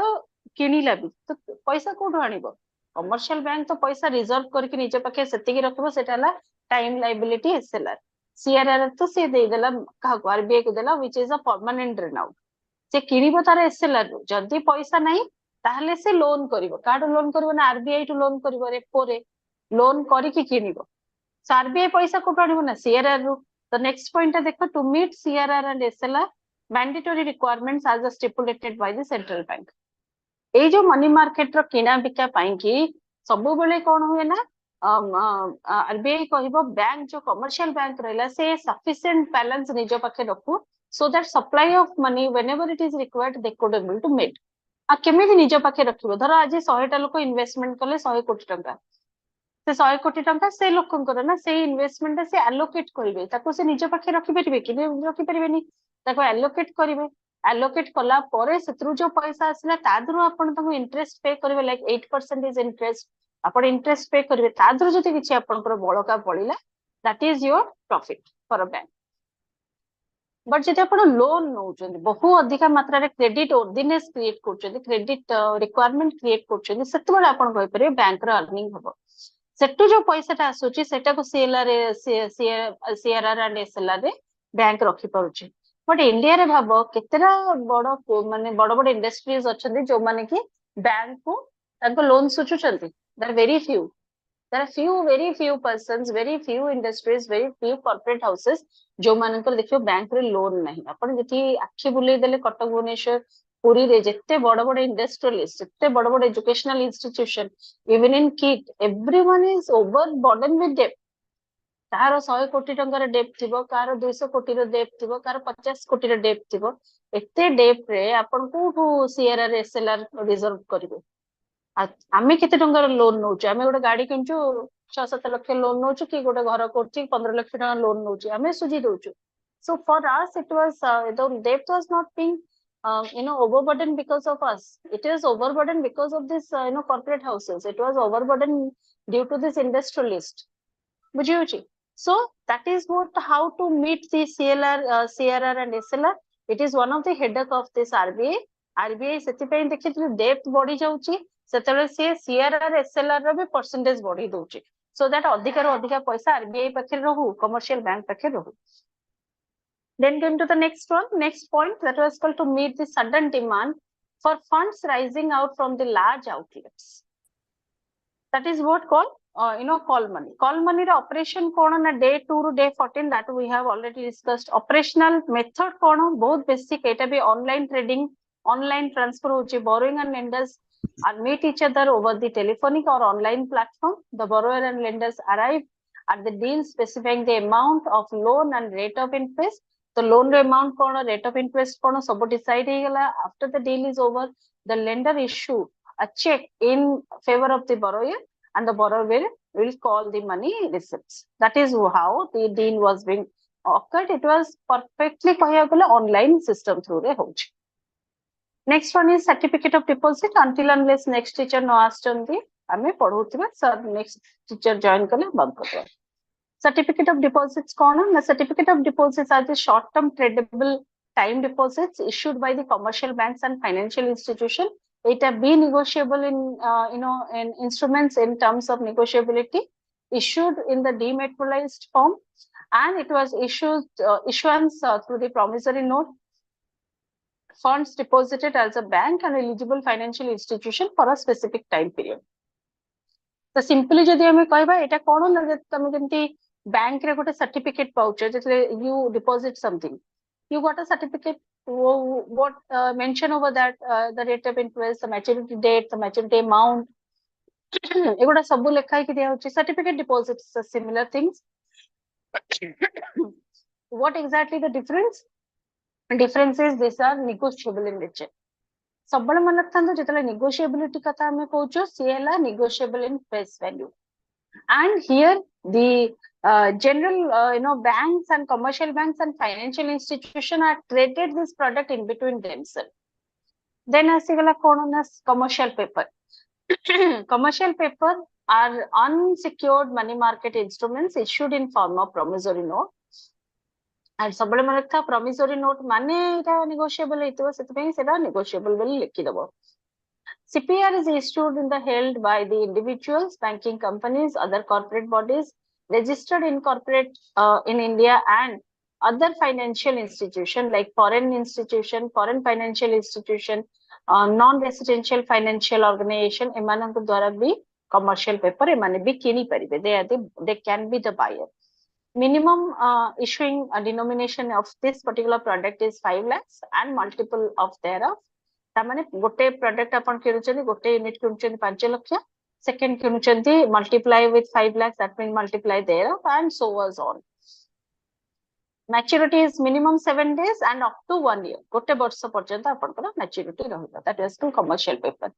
किनिला भी तो पैसा कोठु आनिबो कमर्शियल बैंक तो पैसा रिजर्व करके निजे पाखे सेतिकी रखबो सेटाला टाइम लायबिलिटी एसएलआर सीआरआर तो से दे देला का आरबीआई को देला which is a permanent run out से किनिबो तार एसएलआर रो जदि पैसा नाही ताहले से लोन करिवो काडो लोन करिवो ना आरबीआई टू लोन करिवो रेपो रे लोन करिकि किनिबो सो आरबीआई पैसा कोठु आनिबो ना सीआरआर रो द नेक्स्ट पॉइंट देखो to meet CRR and SLR mandatory requirements as stipulated by the central bank ए जो मनी मार्केट रो किना बिका पाई कि सबु बेले कोन हुए ना आरबीआई कहबो बैंक जो कमर्शियल बैंक रहला से सफिशिएंट बैलेंस निजो पाखे रखु so that supply of money whenever it is required they could able to meet आ केमिति निजो पाखे रखिबो धर आज 100 टा लोक इन्वेस्टमेंट कले 100 कोटी टंका से 100 कोटी टंका से लोकंकर ना से इन्वेस्टमेंट से एलोकेट करिवे ताको से निजो पाखे रखि परिबे कि रखि परिबेनी ताको एलोकेट करिवे एलोकेट कला परे सेत्रु जो पैसा आसला तादरु आपण तको इंटरेस्ट पे करिवे लाइक 8% इज इंटरेस्ट आपण इंटरेस्ट पे करिवे तादरु जति किछि आपनकर बळका पडिला that is your profit for a bank but जति आपण लोन नउचंदी बहु अधिक मात्रा रे क्रेडिट ऑर्डिनेंस क्रिएट करचंदी क्रेडिट रिक्वायरमेंट क्रिएट करचंदी सेतबेले आपण कहि परिबे बैंक रो अर्निंग हबो सेटु जो पैसाटा आसुची सेटा को सीएलआर सीआरआर एंड एसएलआर रे बैंक रखि परुची बट इंडिया रे भाबो केतेरा बड़ माने बड़ इंडस्ट्रीज अछंदी जो माने कि बैंक को ताको लोन सुचुचंदी there are very few there are very few persons very few industries very few corporate houses जो मानकर देखियो बैंक रे लोन नहीं अपन जति आखि बुले देले कटक भुवनेश्वर पुरी रे जत्ते बड़ इंडस्ट्रियलिस्ट जत्ते बड़ educational institution even in kit everyone is overburden with डेब्ट कार 100 कोटी टंकार डेब्ट थिबो कार 200 कोटी रो डेब्ट थिबो कार 50 कोटी रो डेब्ट थिबो एते डेब्ट रे अपन कोठु सीआरआर एसएलआर रिजर्व करिवे आमे केते टंकार लोन नउछु आमे गोटे गाड़ी किनछु 6-7 लाख लोन नउछु कि गोटे घर करछि 15 लाख टका लोन नउछु आमे सुजी दोछु so for us it was the डेब्ट was not being overburdened because of us it is overburdened because of this corporate houses it was overburdened due to this industrialist बुझी होची so that is what how to meet the CRR and SLR it is one of the headache of this RBI सेति पे देखि डेब्ट बढ़ी जाउची सेतेले से CRR SLR रो भी परसेंटेज बढ़ी दोची सो दैट अधिक रो अधिक पैसा आरबीआई पाखे रहू कमर्शियल बैंक पाखे रहू then going to the next point that was called to meet the sudden demand for funds rising out from the large outlets that is what called call money ro operation कोन ना day 2 ru day 14 that we have already discussed operational method कोन बहुत basic एटा भी online trading online transfer होची borrowing and lenders and meet each other over the telephonic or online platform the borrower and lenders arrive at the deal specifying the amount of loan and rate of interest The loan amount kono, rate of interest kono, सब decide ହେଇଗଲା. After the deal is over, the lender issue a check in favor of the borrower, and the borrower will call the money receipts. That is how the deal was being occurred. It was perfectly କହିବାକୁ ଗଲେ online system through ରେ ହଉଛି. Next one is certificate of deposit. Until unless next teacher no ଆସୁଛନ୍ତି ଆମେ ପଢଉଥିବା, sir next teacher join କଲେ ବନ୍ଦ କରିଦେବା. Certificate of deposits kona? The certificate of deposits are the short-term tradable time deposits issued by the commercial banks and financial institution. It be negotiable in in instruments in terms of negotiability, issued in the dematerialized form, and it was issuance through the promissory note. Funds deposited as a bank and eligible financial institution for a specific time period. So simply जदि हमें कहबा एटा कोन ना जे तमे जेंति bank रे गोटे certificate पाउच जेतले you deposit something, you got a certificate what mention over that the rate of interest, the maturity date, the maturity amount, एगुडा सब लेखा कि दिया होची. Certificate deposits are similar things. What exactly the difference? Difference is these are negotiable in nature. सबबळे मन रखथांतो जेतले negotiability कथा हमें कहउचो सी हैला negotiable in face value. And here the general banks and commercial banks and financial institution are traded this product in between themselves. Then asigala kono na commercial paper. Commercial paper are unsecured money market instruments issued in form of promissory note. And सबबळे मन रखता promissory note माने एटा negotiable हेतु सेतपई सेटा negotiable बोली लिखि दबो. CPR is issued in the held by the individuals, banking companies, other corporate bodies, registered incorporate in India, and other financial institution like foreign institution, foreign financial institution, non-residential financial organization. एमानक द्वारा भी commercial paper एमाने भी किनी परिबे. They can be the buyer. Minimum issuing denomination of this particular product is 5 lakhs and multiple of thereof. तामाने गोटे product अपन किनुचंदी गोटे यूनिट किनुचंदी 5 लाख, सेकंड किनुचंदी multiply with 5 lakh, that mean multiply there and so was on. Maturity is minimum 7 days and up to 1 year. गोटे वर्ष पर्यंत अपन को मैच्योरिटी रहबा. That is to commercial paper.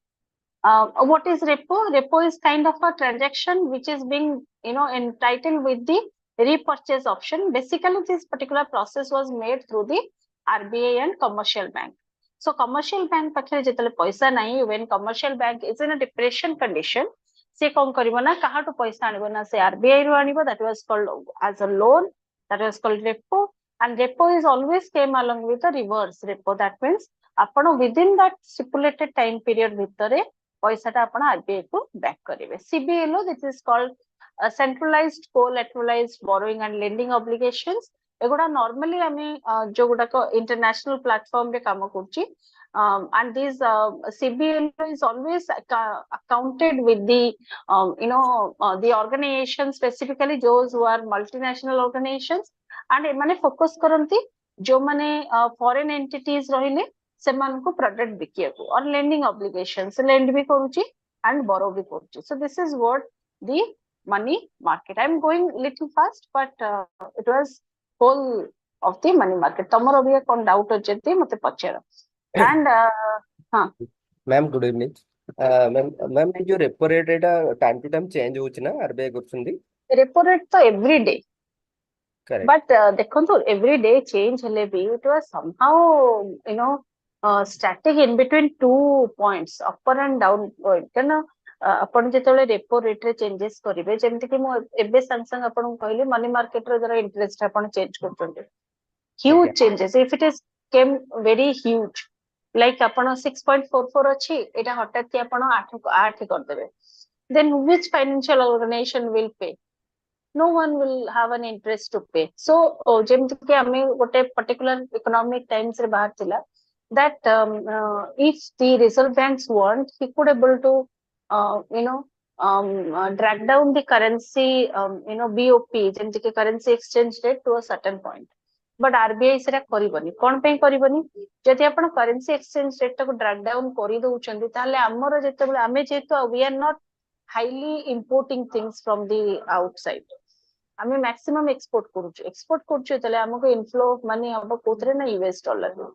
What is repo? Repo is kind of a transaction which is being entitled with the repurchase option. Basically this particular process was made through the RBI and commercial bank. So commercial bank पाखे जेतले पैसा नाही, when commercial bank is in a depression condition, से कोन करिवो ना काहाटो पैसा आनिबो ना से RBI row आनिबो. That was called as a loan, that was called repo, and repo is always came along with the reverse repo. That means आपण within that stipulated time period भितरे पैसा ता आपण RBI को back करिवे. CBLO, this is called a centralized collateralized borrowing and lending obligations. एगुडा normally हमें जो गुडा को इंटरनेशनल प्लेटफॉर्म रे काम करछि, and this CBLO is always accounted with the the organization, specifically those who are multinational organizations, and एमाने focus करंती जो माने फॉरेन एंटिटीज रहिले सेमान को प्रोडक्ट बिकिया को, और लेंडिंग ऑब्लिगेशंस लेंड भी करूछि and borrow भी करूछि. So this is what the money market. I am going little fast, but it was whole of the money market. तमरो भी कोन डाउट होचेती मते पचेरा. And हां मैम गुड इवनिंग. मैम ये जो repo rate Etah time to time change होउछ ना RBI करछंदी? Repo rate तो every day, correct. but देखो every day change हेले भी it was somehow static in between 2 points, upper and down point. kana अपन जेतले repo rate रे changes करिवे, जेमति कि मो एबे संग संग अपन कहले मनी मार्केट रे जरा इंटरेस्ट अपन चेंज करछन्ते, huge changes. If it is came very huge, like अपन 6.44 अछि, एटा हटात कि अपन 8 कर देबे, then which financial organization will pay? No one will have an interest to pay. So जेमति कि हमें गोटे पर्टिकुलर इकोनॉमिक टाइम्स रे बाहर थिला that if the reserve banks want, he could able to drag down the currency, BOP, जेमति कि currency exchange rate to a certain point. But RBI सेरा करिवनी. कोन पे करिवनी? जदि आपण currency exchange rate को drag down करि दउचंदी ताले हमर जेतेबेले हमें जेतो we are not highly importing things from the outside. ଆମେ maximum export କରୁଛୁ ଯେତେବେଳେ ଆମକୁ inflow of money ହବ କୋଉଥିରେ ନା US ଡଲାର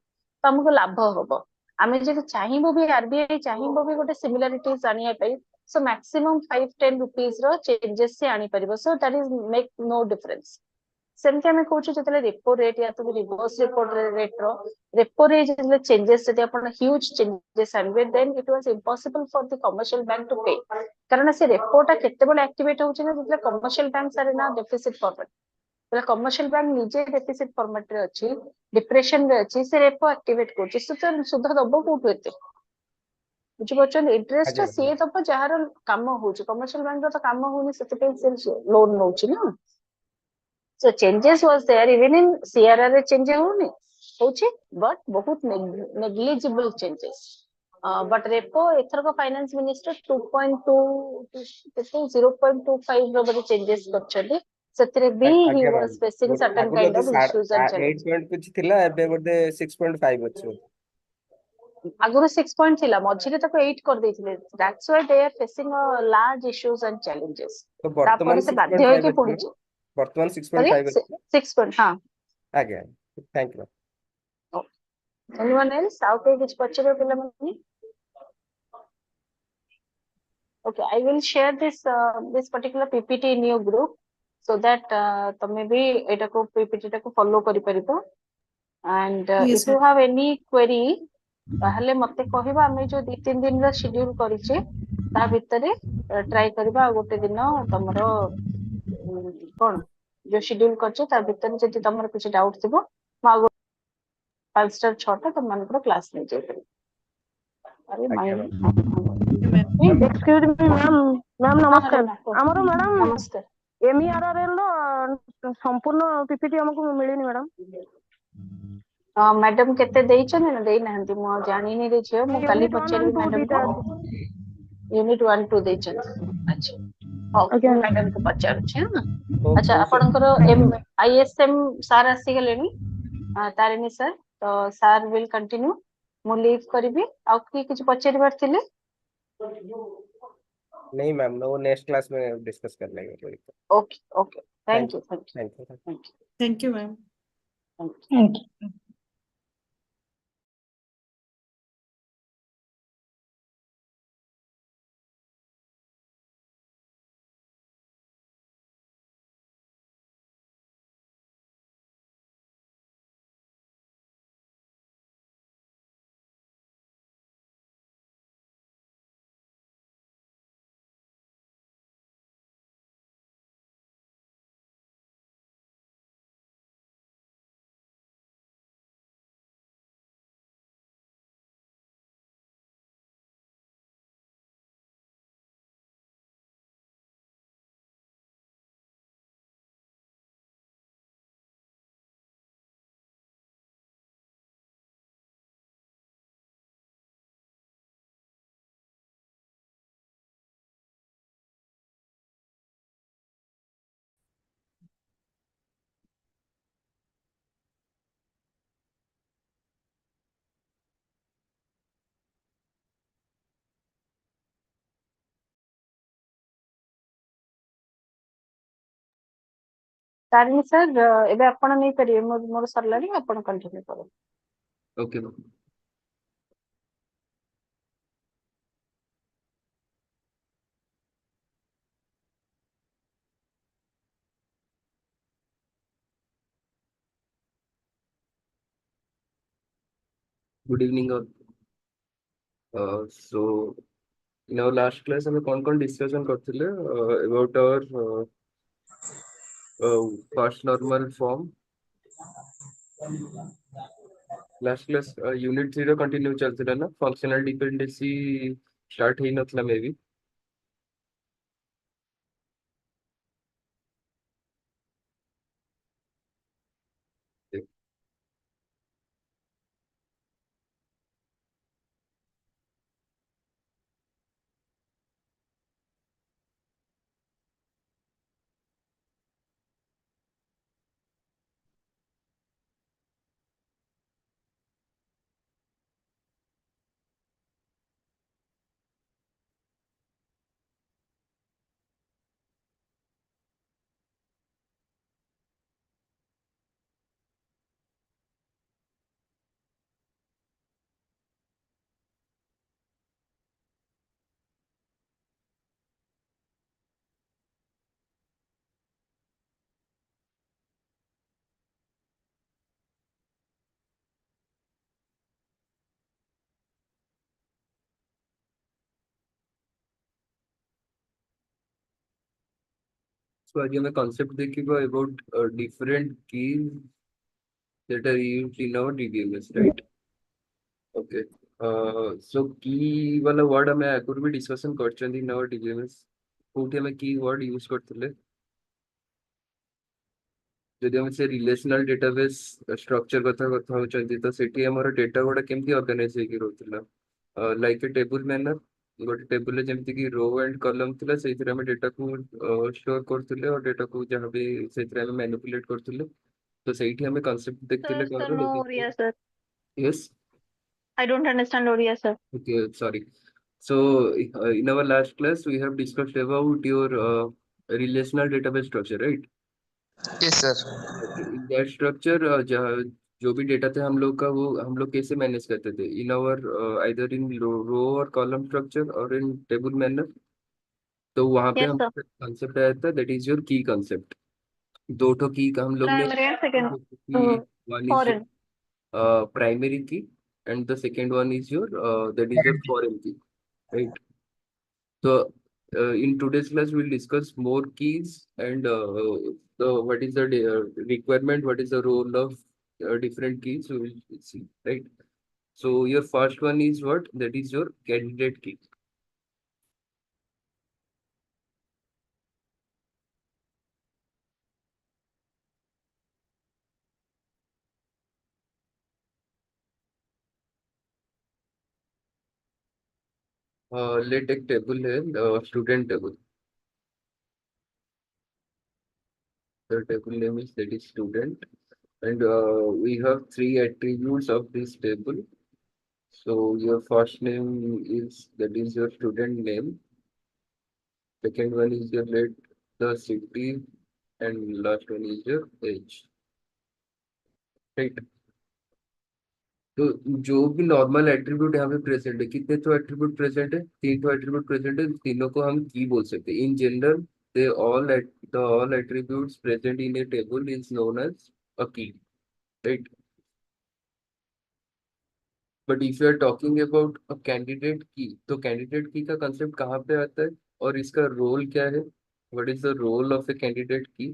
ତ ଆମକୁ ଲାଭ ହବ। ଆମେ ଯଦି ଚାହିଁବୁ ବି RBI ଚାହିଁବ ବି ଗୋଟେ similarities ଆଣିବା ପାଇଁ so maximum 5-10 rupees ର changes ସେ ଆଣିପାରିବ so that is make no difference। ସେମିତି ଆମେ କହୁଛୁ ଯେତେବେଳେ repo rate या तो reverse repo rate ର repo rate ଯେତେବେଳେ changes ଯଦି ଆପଣ huge changes ଆଣିବେ then it was impossible for the commercial bank to pay କାରଣ ସେ repo ଟା କେତେବେଳେ activate ହଉଛି ନା ଯେତେବେଳେ commercial banks are in a deficit format ଯେତେବେଳେ commercial bank ନିଜେ deficit format ରେ ଅଛି depression ରେ ଅଛି ସେ repo activate କରୁଛି ସୁଧ ଦବ କୋଉଠୁ ଏତେ ବୁଝିପାରୁଛନ୍ତି ଇଣ୍ଟରେଷ୍ଟ ଟା ଆଜ୍ଞା ସିଏ ଦବ ଯାହାର କାମ ହଉଛି କମର୍ସିଆଲ ବ୍ୟାଙ୍କ ର ତ କାମ ହଉନି ସେଥିପାଇଁ ସେ ଲୋନ ନଉଛି ନା so changes was there even in CRR ରେ change ହଉଛି but ବହୁତ negligible changes but repo ଏଥରକ finance minister 2.2 କେତେ 0.25 ର ବୋଧେ changes କରିଛନ୍ତି ସେଥିରେ ବି he ଆଜ୍ଞା was ମ୍ୟାମ୍ facing certain ଆଗରୁ kind ବୋଧେ of issues and 8 challenges point କିଛି ଥିଲା ଏବେ ବୋଧେ 6.5 ଅଛି ବୋଧେ। ଆଗରୁ 6 ପଏଣ୍ଟ ଥିଲା ମଝିରେ ତାକୁ 8 କରିଦେଇଥିଲେ that's why they are facing a large issues and challenges ତ ବର୍ତ୍ତମାନ ତାପରେ ସେ ବାଧ୍ୟ 6.5 ହେଇକି ଅଛି ପୁଣି ମ୍ୟାମ୍ ବର୍ତ୍ତମାନ sorry 6.5 ଅଛି 6 ପଏଣ୍ଟ ହଁ ଆଜ୍ଞା ଥ୍ୟାଙ୍କ ୟୁ। anyone else ଆଉ କେହି କିଛି ପଚାରିବେ ପିଲାମାନେ okay I will share this particular PPT in your group so that ତମେ ବି ଏଟାକୁ PPT ଟାକୁ follow କରିପାରିବ and Yes, if you have any query ତାହେଲେ ମତେ କହିବା ଆମେ ଯୋଉ 2-3 ଦିନର schedule କରିଛେ ତା ଭିତରେ ଟ୍ରାଇ କରିବା ଆଉ ଗୋଟେ ଦିନ ତମର କଣ ଯୋଉ schedule କରିଛେ ତା ଭିତରେ ଯଦି ତମର କିଛି ଡାଉଟ ଥିବ ମୁଁ ଆଉ 5ଟା 6ଟା ତମମାନଙ୍କର କ୍ଲାସ ନେଇଯାଇପାରିବି ଆରେ ଆଜ୍ଞା ମାଇଣ୍ଡ ମ୍ୟାମ୍ ma'am. ଏକ୍ସକ୍ୟୁଜ ମି ମ୍ୟାମ୍ ମ୍ୟାମ୍ ନମସ୍କାର ଆମର ମ୍ୟାଡ଼ାମ ନମସ୍କାର MERRL ର ସମ୍ପୂର୍ଣ୍ଣ PPT ଆମକୁ ମିଳିନି ମ୍ୟାଡ଼ାମ ମ୍ୟାଡାମ କେତେ ଦେଇଛନ୍ତି ନା ଦେଇନାହାନ୍ତି ମୁଁ ଆଉ ଜାଣିନି ରେ ଝିଅ ମୁଁ କାଲି ୟୁନିଟ୍ 1 ପଚାରିବି and 2 ଦିଟା ମ୍ୟାଡାମକୁ ଅଛି ୟୁନିଟ୍ 1-2 ଦେଇଛନ୍ତି ଆଚ୍ଛା ହଉ ଆଜ୍ଞା ମୁଁ ମ୍ୟାଡାମକୁ ପଚାରୁଛି ହଁ ଆଚ୍ଛା କୋଉ ଆପଣଙ୍କର ISM ସାର୍ ଆସିଗଲେଣି ତାରିଣୀ ସାର୍ ତ ସାର୍ ୱିଲ୍ କଣ୍ଟିନ୍ୟୁ ମୁଁ ଲିଭ୍ କରିବି ଆଉ କିଏ କିଛି ପଚାରିବାର ଥିଲେ नहीं मैम वो नेक्स्ट क्लास में डिस्कस कर लेंगे कोई तो। Okay okay thank thank you thank thank you. You thank Thank you, ma'am. You Tarini sir ଏବେ ଆପଣ ନେଇପାରିବେ ମୋର ସରିଲାଣି ଆପଣ କଣ୍ଟିନ୍ୟୁ କରନ୍ତୁ Okay. Good evening. So in our last class, we कौन discussion करते थे about our first normal form. Last class unit 0 continue चलते रहा ना functional dependency start ही नथला maybe. So आज हमें concept देखेगा about different keys that are used in our DBMS, right? Okay. So key वाला word हमें आगुरी भी discussion करचंदी in our DBMS. कोठी हमें key word use करते ଯଦି ଆମେ ସେ ରିଲେସନାଲ ଡେଟାବେସ୍ ଷ୍ଟ୍ରକ୍ଚର କଥା ହଉଛନ୍ତି ତ ସେଠି ଆମର ଡେଟା ଗୁଡା କେମିତି ଅର୍ଗାନାଇଜ ହେଇକି ରହୁଥିଲା ଲାଇକ୍ ଏ ଟେବୁଲ ମ୍ୟାନର ଗୋଟେ ଟେବୁଲରେ ଯେମିତି କି ରୋ ଆଣ୍ଡ କଲମ ଥିଲା ସେଇଥିରେ ଆମେ ଡେଟାକୁ ଷ୍ଟୋର କରୁଥିଲେ ଆଉ ଡେଟାକୁ ଯାହାବି ସେଇଥିରେ ଆମେ ମ୍ୟାନିପୁଲେଟ କରୁଥିଲେ ତ ସେଇଠି ଆମେ କନସେପ୍ଟ ଦେଖିଥିଲେ Sir, କଣ no Oriya, sir. Yes I don't understand Oriya, sir. okay sorry so in our last class we have discussed about your relational database structure right. Yes, sir. Okay in that structure जो भी data थे हम लोग का वो हम लोग कैसे मैनेज करते थे इन आवर आइदर इन रो और कॉलम स्ट्रक्चर और इन टेबल मैनर तो वहाँ पे Yes, हम sir. कंसेप्ट आया था दैट इज योर की कंसेप्ट दो ठो की का हम लोग ने Primary and second. की one is Foreign. Primary key and the second one is your that is your foreign की right. So, in today's class, we'll discuss more keys and what is the requirement, what is the role of different keys. We will see, right? So, your first one is what? That is your candidate key. Let take table है student table. The table name is that is student, and we have three attributes of this table. So your first name is that is your student name. Second one is your let the city, and last one is your age. Right. तो जो भी normal attribute यहाँ पे present है कितने तो attribute present है तीन तो एट्रीब्यूट प्रेजेंट है तीनों को हम की बोल सकते हैं in general they all attributes present in a table is known as a key right. But if you are talking about a candidate key तो कैंडिडेट की का कंसेप्ट कहाँ पे आता है और इसका रोल क्या है. What is the role of a candidate key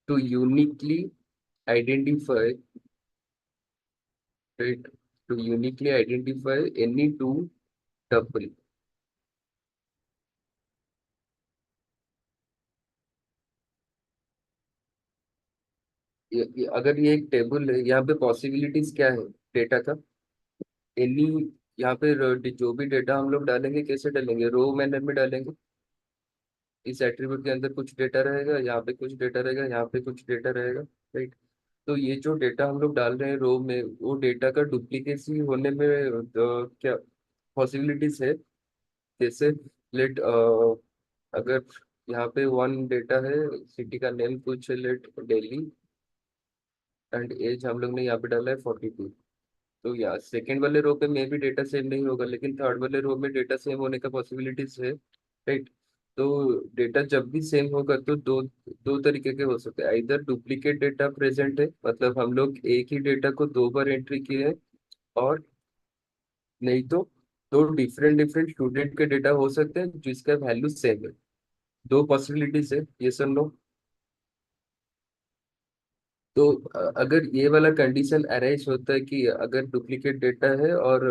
to uniquely identify right to uniquely identify any two tuple. अगर ये एक टेबल है यहाँ पे पॉसिबिलिटीज क्या है डेटा का एनी यहाँ पे जो भी डेटा हम लोग डालेंगे कैसे डालेंगे रो मैनर में डालेंगे. इस एट्रीब्यूट के अंदर कुछ डेटा रहेगा यहाँ पे कुछ डेटा रहेगा यहाँ पे कुछ डेटा रहेगा राइट. तो ये जो डेटा हम लोग डाल रहे हैं रो में वो डेटा का डुप्लीकेसी होने में क्या पॉसिबिलिटीज है. जैसे लेट अगर यहाँ पे वन डेटा है सिटी का नेम कुछ लेट दिल्ली एंड एज हम लोग ने यहाँ पे डाला है 42. तो यहाँ सेकंड वाले रो पे में भी डेटा सेम नहीं होगा लेकिन थर्ड वाले रो में डेटा सेम होने का पॉसिबिलिटीज है राइट. तो डेटा जब भी सेम होगा तो दो दो तरीके के हो सकते हैं इधर डुप्लीकेट डेटा प्रेजेंट है मतलब हम लोग एक ही डेटा को दो बार एंट्री किए हैं और नहीं तो दो डिफरेंट डिफरेंट स्टूडेंट के डेटा हो सकते हैं जिसका वैल्यू सेम है. दो पॉसिबिलिटीज है ये सब लो. तो अगर ये वाला कंडीशन अराइज होता है कि अगर डुप्लीकेट डेटा है और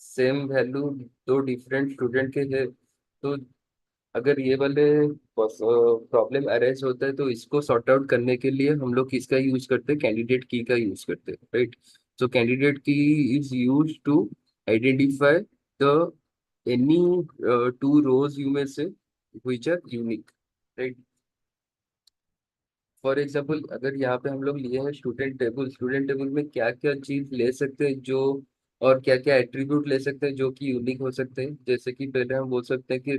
सेम वैल्यू दो डिफरेंट स्टूडेंट के है तो अगर ये वाले प्रॉब्लम अराइज होता है तो इसको सॉर्ट आउट करने के लिए हम लोग किसका यूज करते हैं कैंडिडेट की का यूज करते हैं right. So candidate key is use to identify the any two rows you में से which are unique right. For example अगर यहाँ पे हम लोग लिए हैं स्टूडेंट टेबल में क्या क्या चीज ले सकते हैं जो और क्या क्या एट्रीब्यूट ले सकते हैं जो कि यूनिक हो सकते हैं. जैसे कि पहले हम बोल सकते हैं कि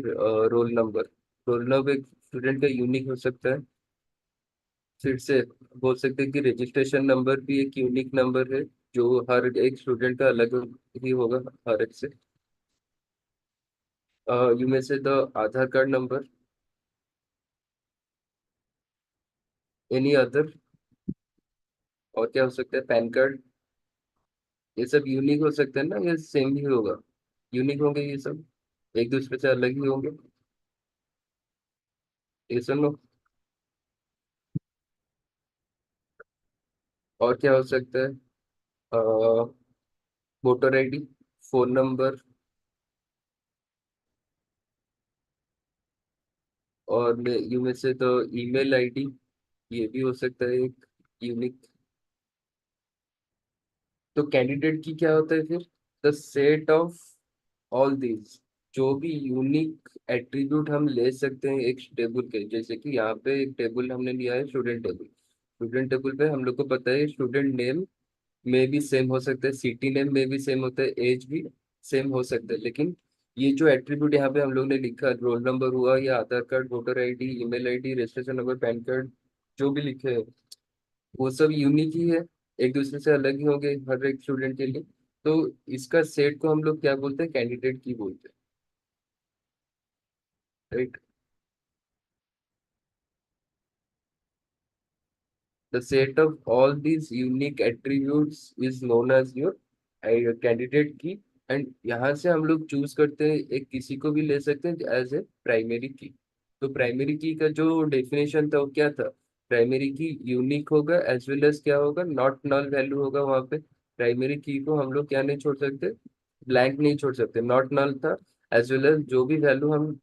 रोल नंबर एक स्टूडेंट का यूनिक हो सकता है. फिर से बोल सकते हैं कि रजिस्ट्रेशन नंबर भी एक यूनिक नंबर है जो हर एक स्टूडेंट का अलग ही होगा हर एक से. यू में से the Aadhaar card number any other और क्या हो सकता है पैन कार्ड. ये सब यूनिक हो सकते हैं ना ये सेम ही होगा यूनिक होंगे ये सब एक दूसरे से अलग ही होंगे. yes or no? और क्या हो सकता है? वोटर आईडी, फोन नंबर, और यू में से तो ईमेल आईडी, ये भी हो सकता है एक यूनिक। तो कैंडिडेट की क्या होता है फिर? The set of all these, जो भी यूनिक एट्रीब्यूट हम ले सकते हैं एक टेबल के। जैसे कि यहाँ पे एक टेबल हमने लिया है, स्टूडेंट टेबल। स्टूडेंट टेबल पे हम लोग को पता है स्टूडेंट नेम में भी सेम हो सकता है, सिटी नेम में भी सेम होता है, एज भी सेम हो सकता है। लेकिन ये जो एट्रीब्यूट यहाँ पे हम लोग ने लिखा, रोल नंबर हुआ या Aadhaar card, voter ID, email ID, registration number, PAN card, जो भी लिखे हैं वो सब यूनिक ही है, एक दूसरे से अलग ही होंगे हर एक स्टूडेंट के लिए। तो इसका सेट को हम लोग क्या बोलते हैं? कैंडिडेट की बोलते हैं, right. The set of all these unique attributes is known as your candidate key। And यहाँ से हम लोग चूज करते हैं, एक किसी को भी ले सकते हैं एज ए प्राइमरी की। तो प्राइमरी की का जो डेफिनेशन था वो क्या था? प्राइमरी की यूनिक होगा एज वेल एज क्या होगा, नॉट नल वैल्यू होगा वहाँ पे। प्राइमरी की को हम लोग क्या नहीं छोड़ सकते? ब्लैंक नहीं छोड़ सकते। नॉट नल था, एज वेल एज जो भी वैल्यू हम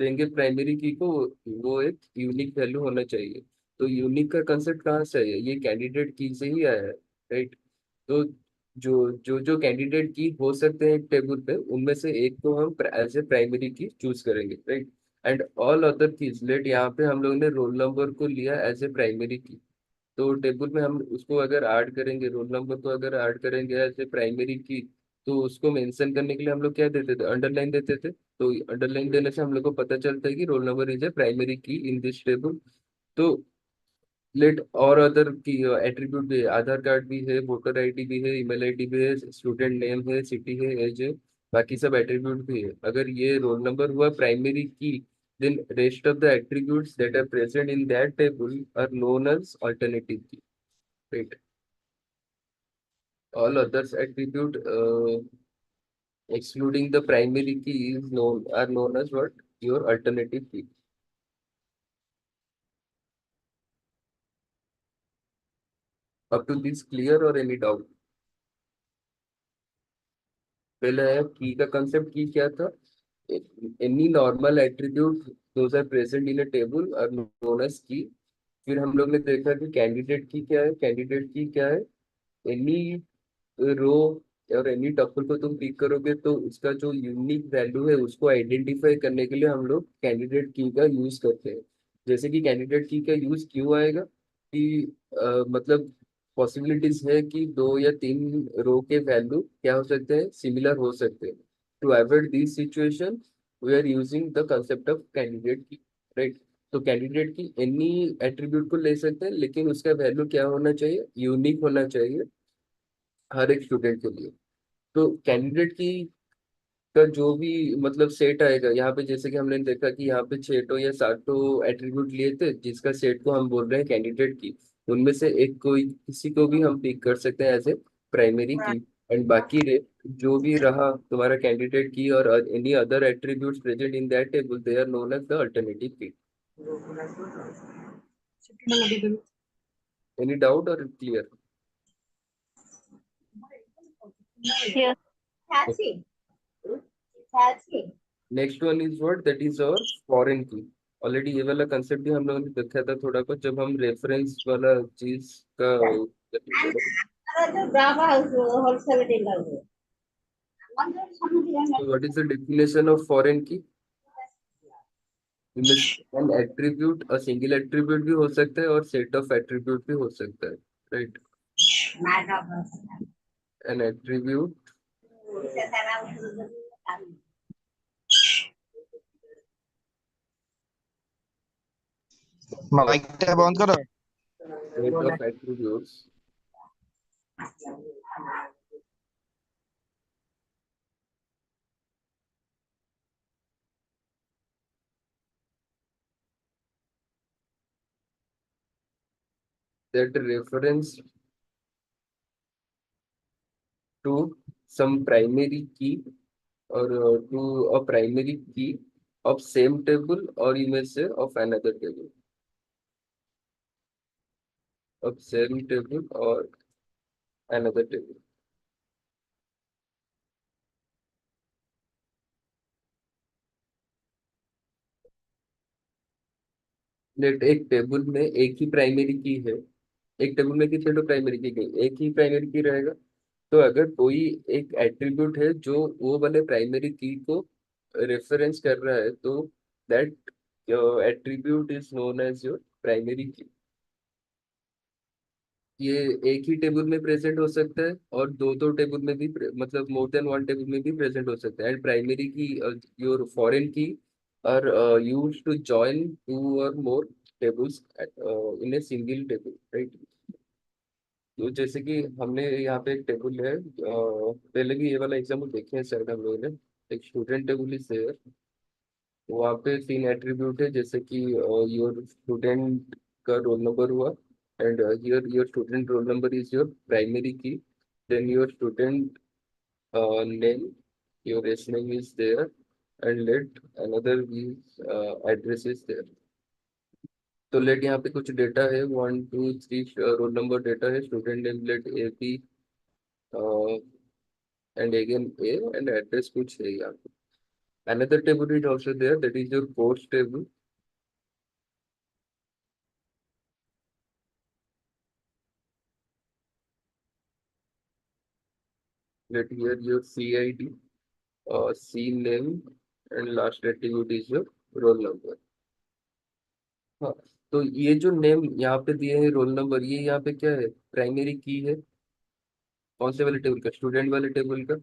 देंगे प्राइमरी की को, वो एक यूनिक वैल्यू होना चाहिए। तो यूनिक का कंसेप्ट कहाँ से है? ये कैंडिडेट की से ही आया है, राइट। तो जो कैंडिडेट की हो सकते हैं टेबल पे, उनमें से एक को हम as a primary key choose करेंगे, right. And all other keys, let यहाँ पे हम लोग ने रोल नंबर को लिया एज ए प्राइमरी की। तो टेबल में हम उसको अगर ऐड करेंगे, रोल नंबर को अगर ऐड करेंगे एज ए प्राइमरी की, तो उसको मेंशन करने के लिए हम लोग क्या देते थे? अंडरलाइन देते थे। तो अंडरलाइन देने से हम लोग को पता चलता है कि role number is a primary की इन दिस टेबल। तो लेट और अदर की एट्रीब्यूट भी है, आधार कार्ड भी है, वोटर आईडी भी है, ईमेल आईडी भी है, स्टूडेंट नेम है, सिटी है, एज है, बाकी सब एट्रीब्यूट भी है। अगर ये रोल नंबर हुआ प्राइमरी की, then rest of the attributes that are present in that table are known as alternative key, right? All others attribute excluding the primary key is known as what? Your alternative key. Up to this clear or any doubt? पहले है की का concept, key क्या था? Any normal attribute those are present in a table are known as key. फिर हम लोग ने देखा कि कैंडिडेट की क्या है? कैंडिडेट की क्या है? एनी रो और एनी टपल को तुम पिक करोगे तो उसका जो यूनिक वैल्यू है उसको आइडेंटिफाई करने के लिए हम लोग कैंडिडेट की का यूज करते हैं। जैसे कि कैंडिडेट की का यूज क्यों आएगा कि मतलब पॉसिबिलिटीज है कि दो या तीन रो के वैल्यू क्या हो सकते हैं? सिमिलर हो सकते हैं। To avoid this situation we are using the concept of candidate key, right. तो कैंडिडेट की एनी एट्रीब्यूट को ले सकते हैं, लेकिन उसका वैल्यू क्या होना चाहिए? यूनिक होना चाहिए हर एक स्टूडेंट के लिए। तो कैंडिडेट की का जो भी मतलब सेट आएगा यहाँ पे, जैसे कि हमने देखा कि यहाँ पे 6 या 7 एट्रीब्यूट लिए थे जिसका सेट को हम बोल रहे हैं कैंडिडेट की। उनमें से एक कोई किसी को भी हम पिक कर सकते हैं as a primary key. And बाकी जो भी रहा तुम्हारा कैंडिडेट की और any other attributes present in that table, they are known as the alternative key. Any doubt और clear? Yes. Next one is what? That is our foreign key. Already ये वाला concept भी हम लोगों ने देखा था थोड़ा बहुत जब हम रेफरेंस वाला चीज का। So what is the definition of foreign key? N attribute, a single attribute भी हो सकता है और सेट ऑफ एट्रीब्यूट भी हो सकता है, राइट। एन एट्रीब्यूट মাইকটা বন্ধ করো। Set of attributes that reference to some primary key or to a primary key of same table, or you may say of another table, of same table or another table. Let एक table में एक ही primary की है, एक table में कितने तो primary की गई, एक ही प्राइमरी की रहेगा। तो अगर कोई एक एट्रीब्यूट है जो वो वाले प्राइमरी की को रेफरेंस कर रहा है, तो that attribute is known as your primary key. ये एक ही टेबल में प्रेजेंट हो सकता है और दो दो टेबल में भी मतलब मोर देन वन टेबल में भी प्रेजेंट हो सकता है। And primary key your foreign key are used to join two और more tables in a single table, right. तो जैसे कि हमने यहाँ पे एक टेबल है, पहले भी ये वाला एग्जाम्पल देखे हैं शायद हम लोगों ने। एक स्टूडेंट टेबल इज देयर, वहाँ पे तीन एट्रीब्यूट है, जैसे कि योर स्टूडेंट का रोल नंबर हुआ, and here your student roll number is your primary key, then your student name, your S name is there, and let another is address is there. तो let यहाँ पे कुछ data है, 1 2 3 roll number data है, student name let A P and again A, and address कुछ है यहाँ पे। Another table is also there, that is your course table. Let here your CID, C name, and last attribute is your roll number. हाँ, तो ये जो name यहाँ पे दिए हैं, रोल नंबर, ये यहाँ पे क्या है, प्राइमरी की है। कौन से वाले टेबल का, स्टूडेंट वाले टेबल का।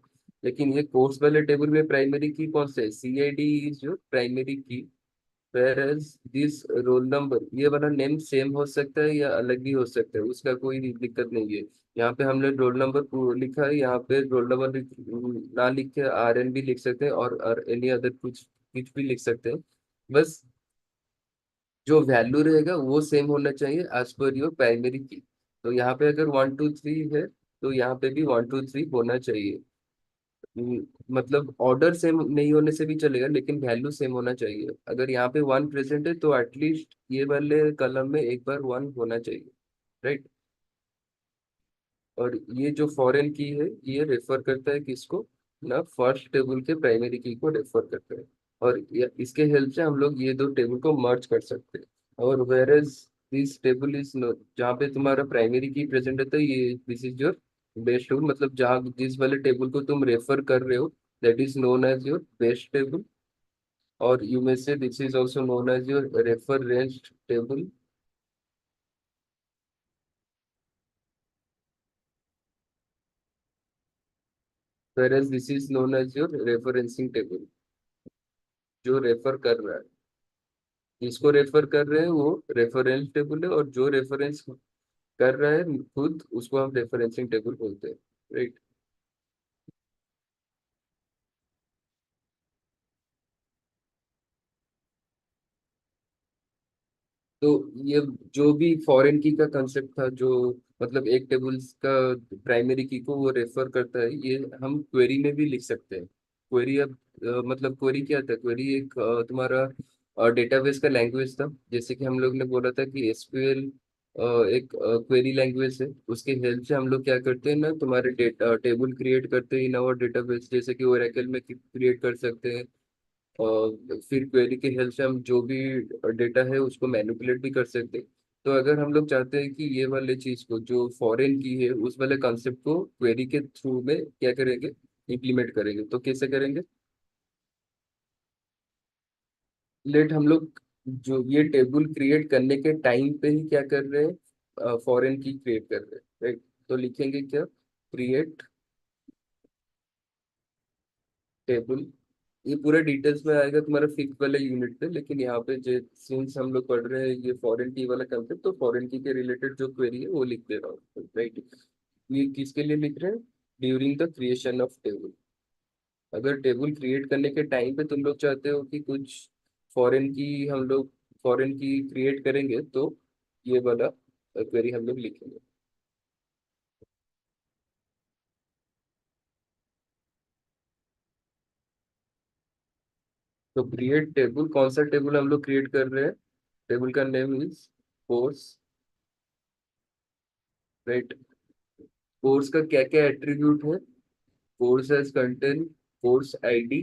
लेकिन ये कोर्स वाले टेबल में प्राइमरी की कौन से है, CID इज योर प्राइमरी की, whereas दिस रोल नंबर, ये वाला नेम सेम हो सकता है या अलग भी हो सकता है, उसका कोई दिक्कत नहीं है। यहाँ पे हमने रोल नंबर लिखा है, यहाँ पे रोल नंबर ना लिख के RN भी लिख सकते हैं, और एनी अदर कुछ भी लिख सकते हैं। बस जो वैल्यू रहेगा वो सेम होना चाहिए एज पर योर प्राइमरी की। तो यहाँ पे अगर 1 2 3 है, तो यहाँ पे भी 1 2 3 होना चाहिए। मतलब ऑर्डर सेम नहीं होने से भी चलेगा, लेकिन वैल्यू सेम होना चाहिए। अगर यहाँ पे 1 प्रेजेंट है, तो एटलीस्ट ये वाले कलम में एक बार 1 होना चाहिए, राइट। और ये जो फॉरेन की है, ये रेफर करता है किसको, ना फर्स्ट टेबल के प्राइमरी की को रेफर करता है। और इसके हेल्प से हम लोग ये दो टेबल को मर्ज कर सकते हैं। और where as this table is, जहाँ पे तुम्हारा प्राइमरी की प्रेजेंट है, तो ये this is your best table, मतलब जहाँ जिस वाले टेबल को तुम रेफर कर रहे हो, that is known as your best table. और you may say this is also known as your reference table, where as this is known as your referencing table, जो रेफर कर रहा है। जिसको रेफर कर रहे हैं वो रेफरेंस टेबल है, और जो रेफरेंस कर रहा है खुद, उसको हम रेफरेंसिंग टेबल बोलते हैं, राइट। तो ये जो भी फॉरेन की का कंसेप्ट था, जो मतलब एक टेबल का प्राइमरी की को वो रेफर करता है, ये हम क्वेरी में भी लिख सकते हैं। क्वेरी अब मतलब क्वेरी क्या था, क्वेरी एक तुम्हारा डेटाबेस का लैंग्वेज था। जैसे कि हम लोग ने बोला था कि SQL एक क्वेरी लैंग्वेज है, उसके हेल्प से हम लोग क्या करते हैं ना, तुम्हारे डेटा टेबल क्रिएट करते हैं इन आवर डेटाबेस, जैसे कि ओरेकल में क्रिएट कर सकते हैं। और फिर क्वेरी के हेल्प से हम जो भी डेटा है उसको मैनिपुलेट भी कर सकते हैं। तो अगर हम लोग चाहते हैं कि ये वाले चीज को, जो फॉरेन की है, उस वाले कॉन्सेप्ट को क्वेरी के थ्रू में क्या करेंगे, इम्प्लीमेंट करेंगे, तो कैसे करेंगे। लेट हम लोग जो ये टेबल क्रिएट करने के टाइम पे ही क्या कर रहे हैं, फॉरेन की क्रिएट कर रहे हैं, राइट। तो लिखेंगे क्या, क्रिएट टेबल। ये पूरा डिटेल्स में आएगा तुम्हारा फिफ्थ वाले यूनिट पे, लेकिन यहाँ पे जो सिंस हम लोग पढ़ रहे हैं ये फॉरेन की वाला कंसेप्ट, तो फॉरेन की के रिलेटेड जो क्वेरी है वो लिख दे रहा हूँ, राइट। ये किसके लिए लिख रहे हैं, during the creation of table. अगर टेबल क्रिएट करने के टाइम पे तुम लोग चाहते हो कि कुछ फॉरेन की हम लोग फॉरेन की क्रिएट करेंगे, तो ये वाला क्वेरी हम लोग लिखेंगे। तो क्रिएट टेबल, कौन सा टेबल हम लोग क्रिएट कर रहे हैं? टेबल का name is course, right. Course का क्या क्या एट्रीब्यूट है? Course as content, course ID,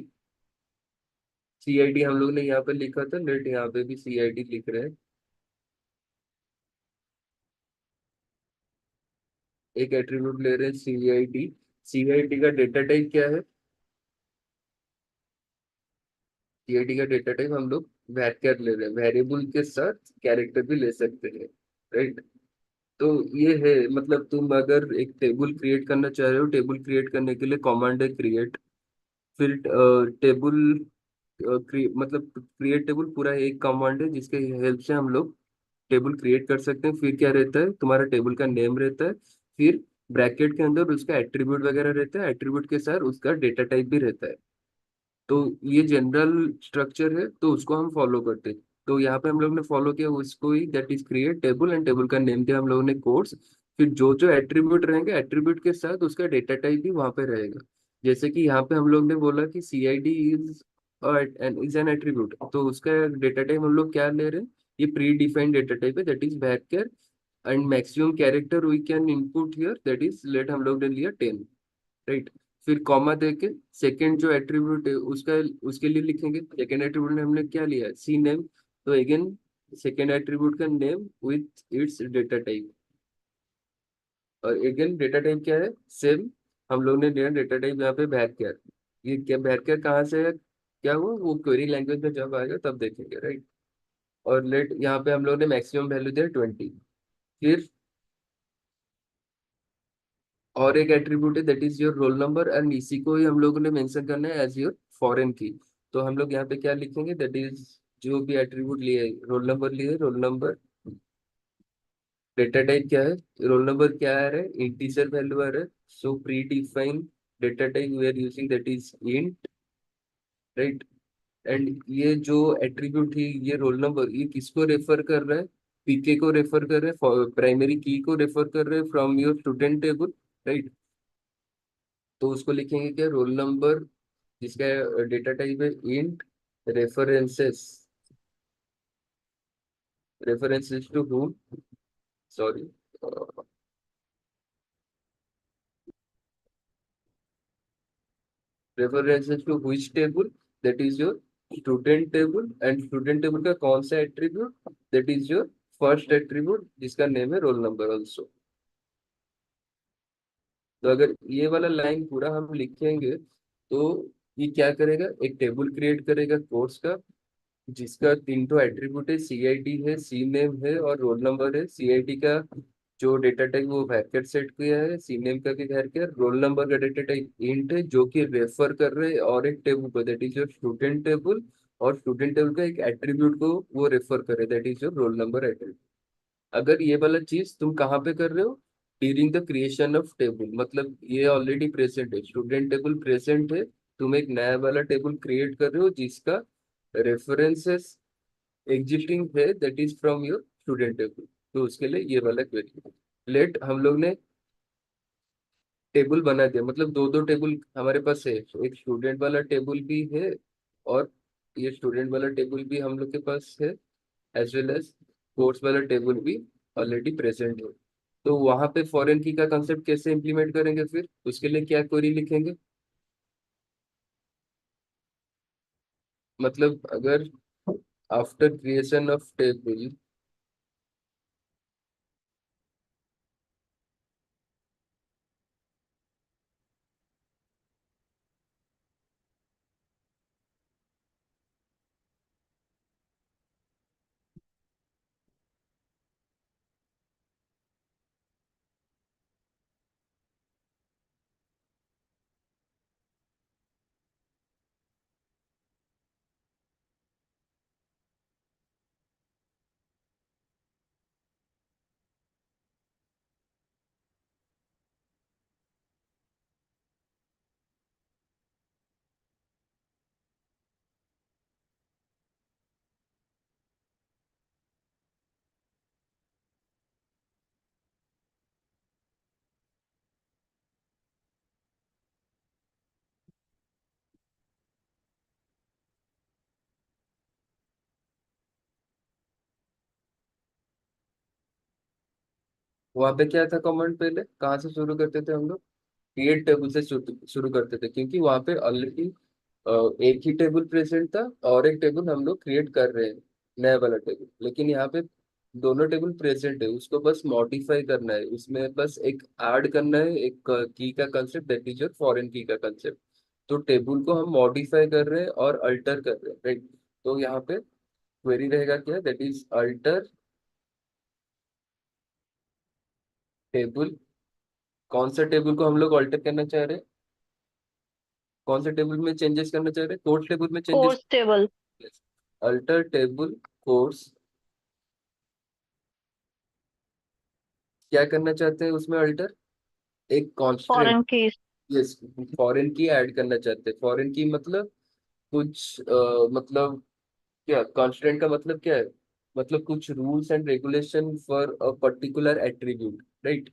CID हम लोग ने यहाँ पे लिखा था, लेट यहाँ पे भी सीआईडी लिख रहे हैं। एक एट्रीब्यूट ले रहे हैं सीआईडी। सीआईडी का डेटा टाइप क्या है? सीआईडी का डेटा टाइप हम लोग वैर ले रहे हैं, वेरिएबल के साथ कैरेक्टर भी ले सकते हैं, राइट। तो ये है, मतलब तुम अगर एक टेबल क्रिएट करना चाह रहे हो, टेबल क्रिएट करने के लिए कमांड है क्रिएट, फिर टेबल मतलब क्रिएट टेबल पूरा एक कमांड है जिसके हेल्प से हम लोग टेबल क्रिएट कर सकते हैं। फिर क्या रहता है, तुम्हारा टेबल का नेम रहता है, फिर ब्रैकेट के अंदर उसका एट्रीब्यूट वगैरह रहता है, एट्रीब्यूट के साथ उसका डेटा टाइप भी रहता है। तो ये जनरल स्ट्रक्चर है, तो उसको हम फॉलो करते हैं। तो यहाँ पे हम लोग ने फॉलो किया उसको ही, that is create table, and table का नेम दिया हम लोगों ने कोर्स। फिर जो जो एट्रीब्यूट रहेंगे, एट्रीब्यूट के साथ उसका डेटा टाइप भी वहाँ पे रहेगा। जैसे कि यहाँ पे हम लोग ने बोला कि C I D is an attribute, तो उसका डेटा टाइप हम लोग क्या ले रहे हैं? ये प्री डिफाइंड डेटा टाइप है, that is vector, and maximum character we can input here, that is let हम लोग ने लिया 10, राइट। फिर कॉमा देके सेकंड जो एट्रीब्यूट है उसका, उसके लिए लिखेंगे। सेकंड एट्रीब्यूट में हमने क्या लिया? सी नेम, तो अगेन सेकंड एट्रीब्यूट का name with its data type, और अगेन डेटा टाइप क्या है? सेम। हम लोग ने लिया डेटा टाइप यहाँ पे वैरचर। ये क्या वैरचर कहाँ से है, क्या हुआ वो क्वेरी लैंग्वेज में जब आएगा तब देखेंगे, राइट। और लेट यहाँ पे हम लोग ने मैक्सिमम वैल्यू दिया 20। फिर और एक एट्रीब्यूट है that is your roll number, and इसी को ही हम लोगों ने मेंशन करना है एज योर फॉरेन की। तो हम लोग यहाँ पे क्या लिखेंगे? दैट इज जो भी एट्रीब्यूट लिए, रोल नंबर लिए, रोल नंबर, डेटा टाइप क्या है? रोल नंबर क्या आ रहा है? इंटीजर वैल्यू आ रहा है, so predefine data type we are using, that is int, right. And ये जो एट्रीब्यूट है, ये रोल नंबर, ये किसको रेफर कर रहा है? पीके को रेफर कर रहा है, प्राइमरी की को रेफर कर रहे हैं from your student table, right. तो उसको लिखेंगे क्या? रोल नंबर, जिसका डेटा टाइप है int, references, references to whom, sorry, references to which table? That is your student table, and student table का कौन सा attribute? That is your first attribute जिसका नेम है रोल नंबर ऑल्सो। तो अगर ये वाला लाइन पूरा हम लिखेंगे तो ये क्या करेगा? एक टेबल क्रिएट करेगा कोर्स का, जिसका तीन तो एट्रीब्यूट है, सीआईडी है, सी नेम है और रोल नंबर है। सीआईडी का जो डेटा टाइप वो वैकेट सेट किया है, सी नेम का भी वैकेट, रोल नंबर का डेटा टाइप इंट है जो कि रेफर कर रहे हैं और एक टेबल पर, that is your student table, और स्टूडेंट टेबल का एक एट्रीब्यूट को वो रेफर करे, that is your roll number attribute. अगर ये वाला चीज तुम कहाँ पे कर रहे हो? During the creation of table, मतलब ये ऑलरेडी प्रेजेंट है, स्टूडेंट टेबल प्रेजेंट है, तुम एक नया वाला टेबल क्रिएट कर रहे हो जिसका रेफरेंसेस एग्जिस्टिंग है, that is from your student table. तो उसके लिए ये वाला क्वेरी, लेट हम लोग ने टेबल बना दिया, मतलब दो दो टेबल हमारे पास है, तो एक स्टूडेंट वाला टेबल भी है और ये स्टूडेंट वाला टेबल भी हम लोग के पास है, एज वेल एज कोर्स वाला टेबल भी ऑलरेडी प्रेजेंट है। तो वहां पे फॉरेन की का कंसेप्ट कैसे इंप्लीमेंट करेंगे? फिर उसके लिए क्या क्वेरी लिखेंगे? मतलब अगर आफ्टर क्रिएशन ऑफ टेबल, वहां पे क्या था कमांड, पहले कहाँ से शुरू करते थे हम लोग? क्रिएट टेबल से शुरू करते थे, क्योंकि वहां पे ऑलरेडी एक ही टेबल प्रेजेंट था और एक टेबल हम लोग क्रिएट कर रहे हैं, नया वाला टेबल। लेकिन यहाँ पे दोनों टेबल प्रेजेंट है, उसको बस मॉडिफाई करना है, उसमें बस एक ऐड करना है एक की का concept, that is your foreign की का कंसेप्ट। तो टेबल को हम मॉडिफाई कर रहे हैं और अल्टर कर रहे हैं, राइट। तो यहाँ पे क्वेरी रहेगा क्या, दैट इज अल्टर टेबल। कौन सा टेबल को हम लोग अल्टर करना चाह रहे हैं, कौन से टेबल में चेंजेस करना चाह रहे हैं? कोर्स टेबल में changes. Course table alter table course, क्या करना चाहते हैं उसमें अल्टर? एक कांस्टेंट। फॉरेन की यस, फॉरेन की ऐड करना चाहते हैं। फॉरेन की मतलब कुछ मतलब क्या, कांस्टेंट का मतलब क्या है? मतलब कुछ rules and regulation for a particular attribute, right.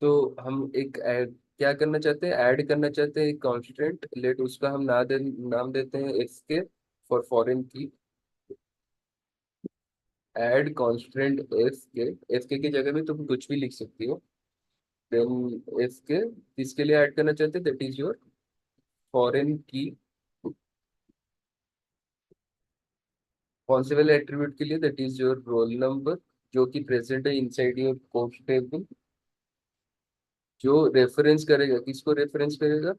तो हम क्या करना चाहते हैं, ऐड करना चाहते हैं एक कांस्टेंट, लेट उसका हम नाम देते हैं एक्स के फॉर फॉरेन की। ऐड कांस्टेंट एफ के की जगह में तुम कुछ भी लिख सकती हो। देन एफ के किसके लिए ऐड करना चाहते हैं, दैट इज योर फॉरेन की। कौन से वाले एट्रीब्यूट के लिए, that is your roll number, जो कि प्रेजेंट है इनसाइड योर कोर्स टेबल। जो रेफरेंस करेगा, किसको रेफरेंस करेगा?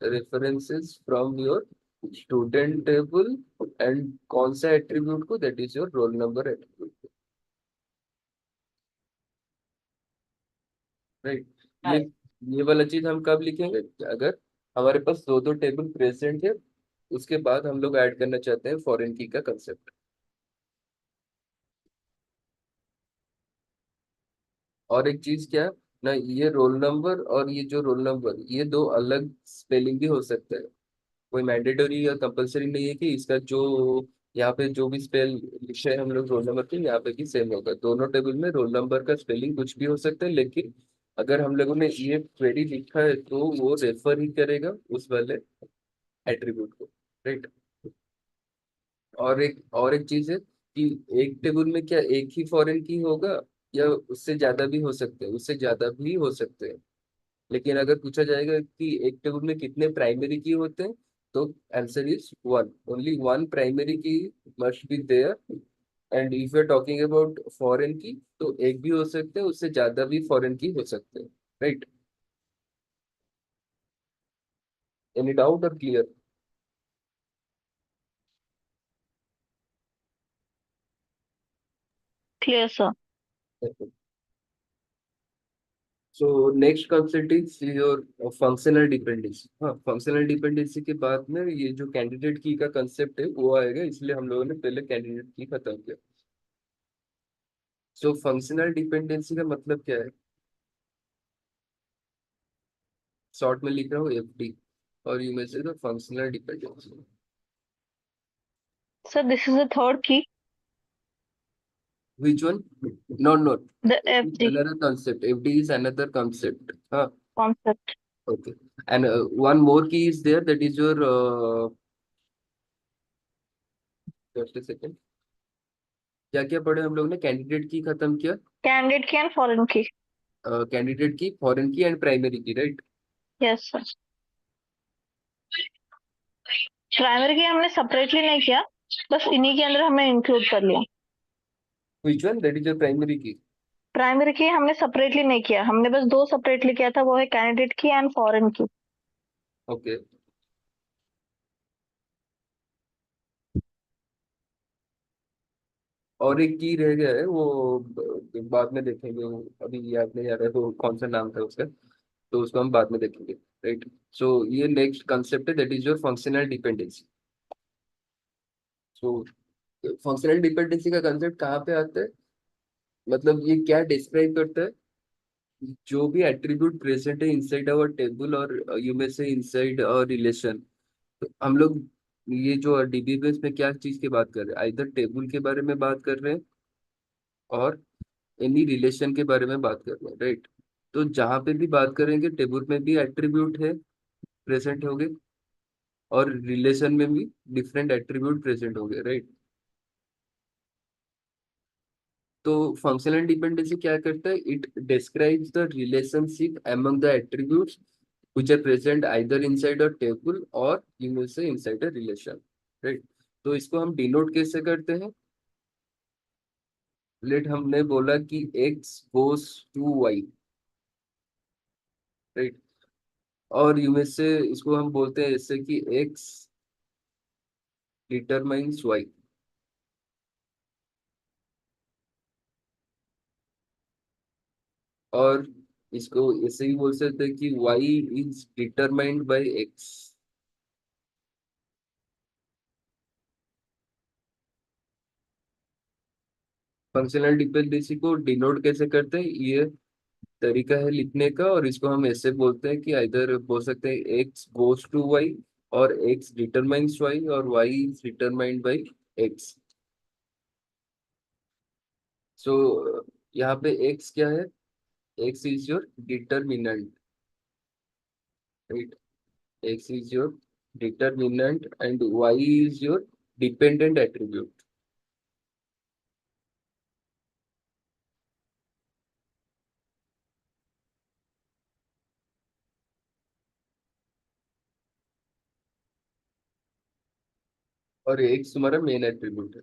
References from your student table. And कौन सा एट्रीब्यूट को, that is your roll number attribute, right. ये ये वाला चीज हम कब लिखेंगे, अगर हमारे पास दो दो टेबल प्रेजेंट है, उसके बाद हम लोग ऐड करना चाहते हैं फॉरेन की का कंसेप्ट। और एक चीज क्या ना, ये रोल नंबर और ये जो रोल नंबर, ये दो अलग स्पेलिंग भी हो सकता है। कोई मैंडेटरी या कंपलसरी नहीं है कि इसका जो यहाँ पे जो भी स्पेल लिखे हैं हम लोग रोल नंबर के, यहाँ पे भी सेम होगा। दोनों टेबल में रोल नंबर का स्पेलिंग कुछ भी हो सकता है, लेकिन अगर हम लोगों ने ये क्वेरी लिखा है तो वो रेफर ही करेगा उस वाले एट्रीब्यूट को, राइट। और एक चीज है कि एक टेबल में क्या एक ही फॉरेन की होगा, या उससे ज्यादा भी हो सकते हैं, उससे ज्यादा भी हो सकते हैं। लेकिन अगर पूछा जाएगा कि एक टेबल में कितने प्राइमरी की होते हैं, तो answer is one, only one primary key must be there. And if you are talking about foreign key, तो एक भी हो सकते हैं, उससे ज्यादा भी फॉरेन की हो सकते हैं, राइट। एनी डाउट और clear? Clear sir. So next concept is your functional dependency. हाँ, फंक्शनल डिपेंडेंसी के बाद में ये जो कैंडिडेट की का कंसेप्ट है वो आएगा, इसलिए हम लोगों ने पहले कैंडिडेट की खत्म किया। सो फंक्शनल डिपेंडेंसी का मतलब क्या है, शॉर्ट में लिख रहा हूँ एफडी, और यू में से the functional dependency. Sir this is the third की Which one? Not. The F D Another concept. FD is another concept. Huh. Concept. Okay. And one more key is there. That is your. Just a second. क्या क्या पढ़े हम लोग ने? Candidate की खत्म किया, कैंडिडेट की एंड फॉरेन की। कैंडिडेट की, फॉरेन की एंड प्राइमरी की, राइट। Yes sir. प्राइमरी की हमने सेपरेटली नहीं किया, बस इन्हीं के अंदर हमने इंक्लूड कर लिया। Which one? That is your primary की। प्राइमरी की हमने सेपरेटली नहीं किया, हमने बस दो सेपरेटली किया था, वो है कैंडिडेट की एंड फॉरेन की। ओके। और एक की रह गया है, वो बाद में देखेंगे, वो अभी याद नहीं आ रहा है वो कौन सा नाम था उसका, तो उसको हम बाद में देखेंगे, राइट। सो ये नेक्स्ट कंसेप्ट है, that is your functional dependency. So functional dependency का कंसेप्ट कहाँ पे आता है, मतलब ये क्या डिस्क्राइब करता है? जो भी एट्रीब्यूट प्रेजेंट है इनसाइड आवर टेबल, और यू में से इनसाइड आवर रिलेशन। तो हम लोग ये जो डीबीबीएस में क्या चीज की बात कर रहे हैं, इधर टेबल के बारे में बात कर रहे हैं और एनी रिलेशन के बारे में बात कर रहे हैं, राइट। तो जहाँ पे भी बात करेंगे, टेबल में भी एट्रीब्यूट है प्रेजेंट होंगे, और रिलेशन में भी डिफरेंट एट्रीब्यूट प्रेजेंट होंगे, राइट। तो फंक्शनल डिपेंडेंसी क्या करता है, it describes the relationship among the attributes which are present either inside a table or you may say inside a relation, right? तो इसको हम डिनोट कैसे करते हैं, लेट हमने बोला कि x goes to y, right, और यू में से इसको हम बोलते हैं ऐसे कि x डिटरमाइंस y, और इसको ऐसे ही बोल सकते हैं कि y is determined by x। Functional dependency को डिनोट कैसे करते हैं, ये तरीका है लिखने का, और इसको हम ऐसे बोलते हैं कि इधर बोल सकते हैं x गोज टू y, और x डिटरमाइंस y, और y is determined by x। सो यहाँ पे x क्या है, x is your determinant, right, x is your determinant and y is your dependent attribute. और x तुम्हारा मेन एट्रीब्यूट है।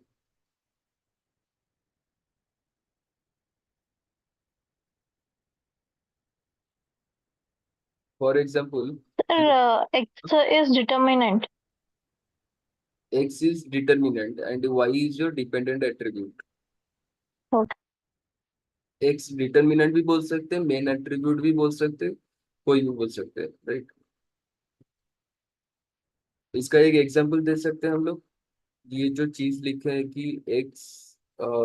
For example Sir, X is determinant. x is determinant and y is your dependent attribute। Okay. x determinant भी बोल सकते हैं, main attribute भी बोल सकते हैं, कोई भी बोल सकते हैं, राइट। इसका एक एग्जांपल दे सकते हैं हम लोग, ये जो चीज लिखे है कि x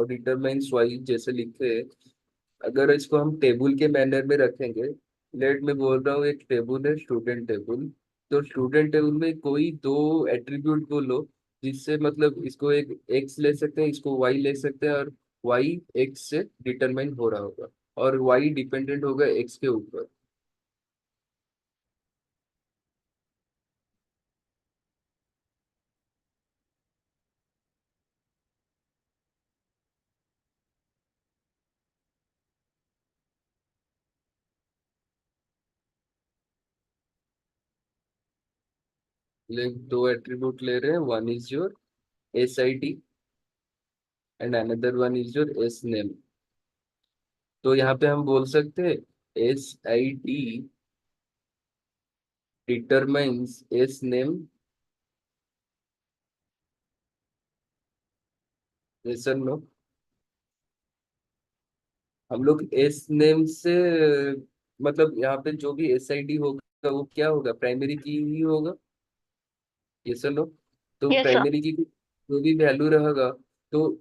डिटरमाइंस y जैसे लिखे है, अगर इसको हम टेबल के मैनर में रखेंगे, लेट मैं बोल रहा हूँ एक टेबल है स्टूडेंट टेबल, तो स्टूडेंट टेबल में कोई दो एट्रीब्यूट बोलो, जिससे मतलब इसको एक x ले सकते हैं, इसको y ले सकते हैं, और y x से डिटरमाइन हो रहा होगा, और y डिपेंडेंट होगा x के ऊपर। ले दो एट्रीब्यूट ले रहे हैं, one is your S I T and another one is your S name. तो यहाँ पे हम बोल सकते हैं S I T determines S name, sir no, हम लोग एस नेम से मतलब यहाँ पे जो भी एस आई डी होगा वो क्या होगा, प्राइमरी की ही होगा, ये सर नो। तो Yes, sir. प्राइमरी की जो भी वैल्यू रहेगा, तो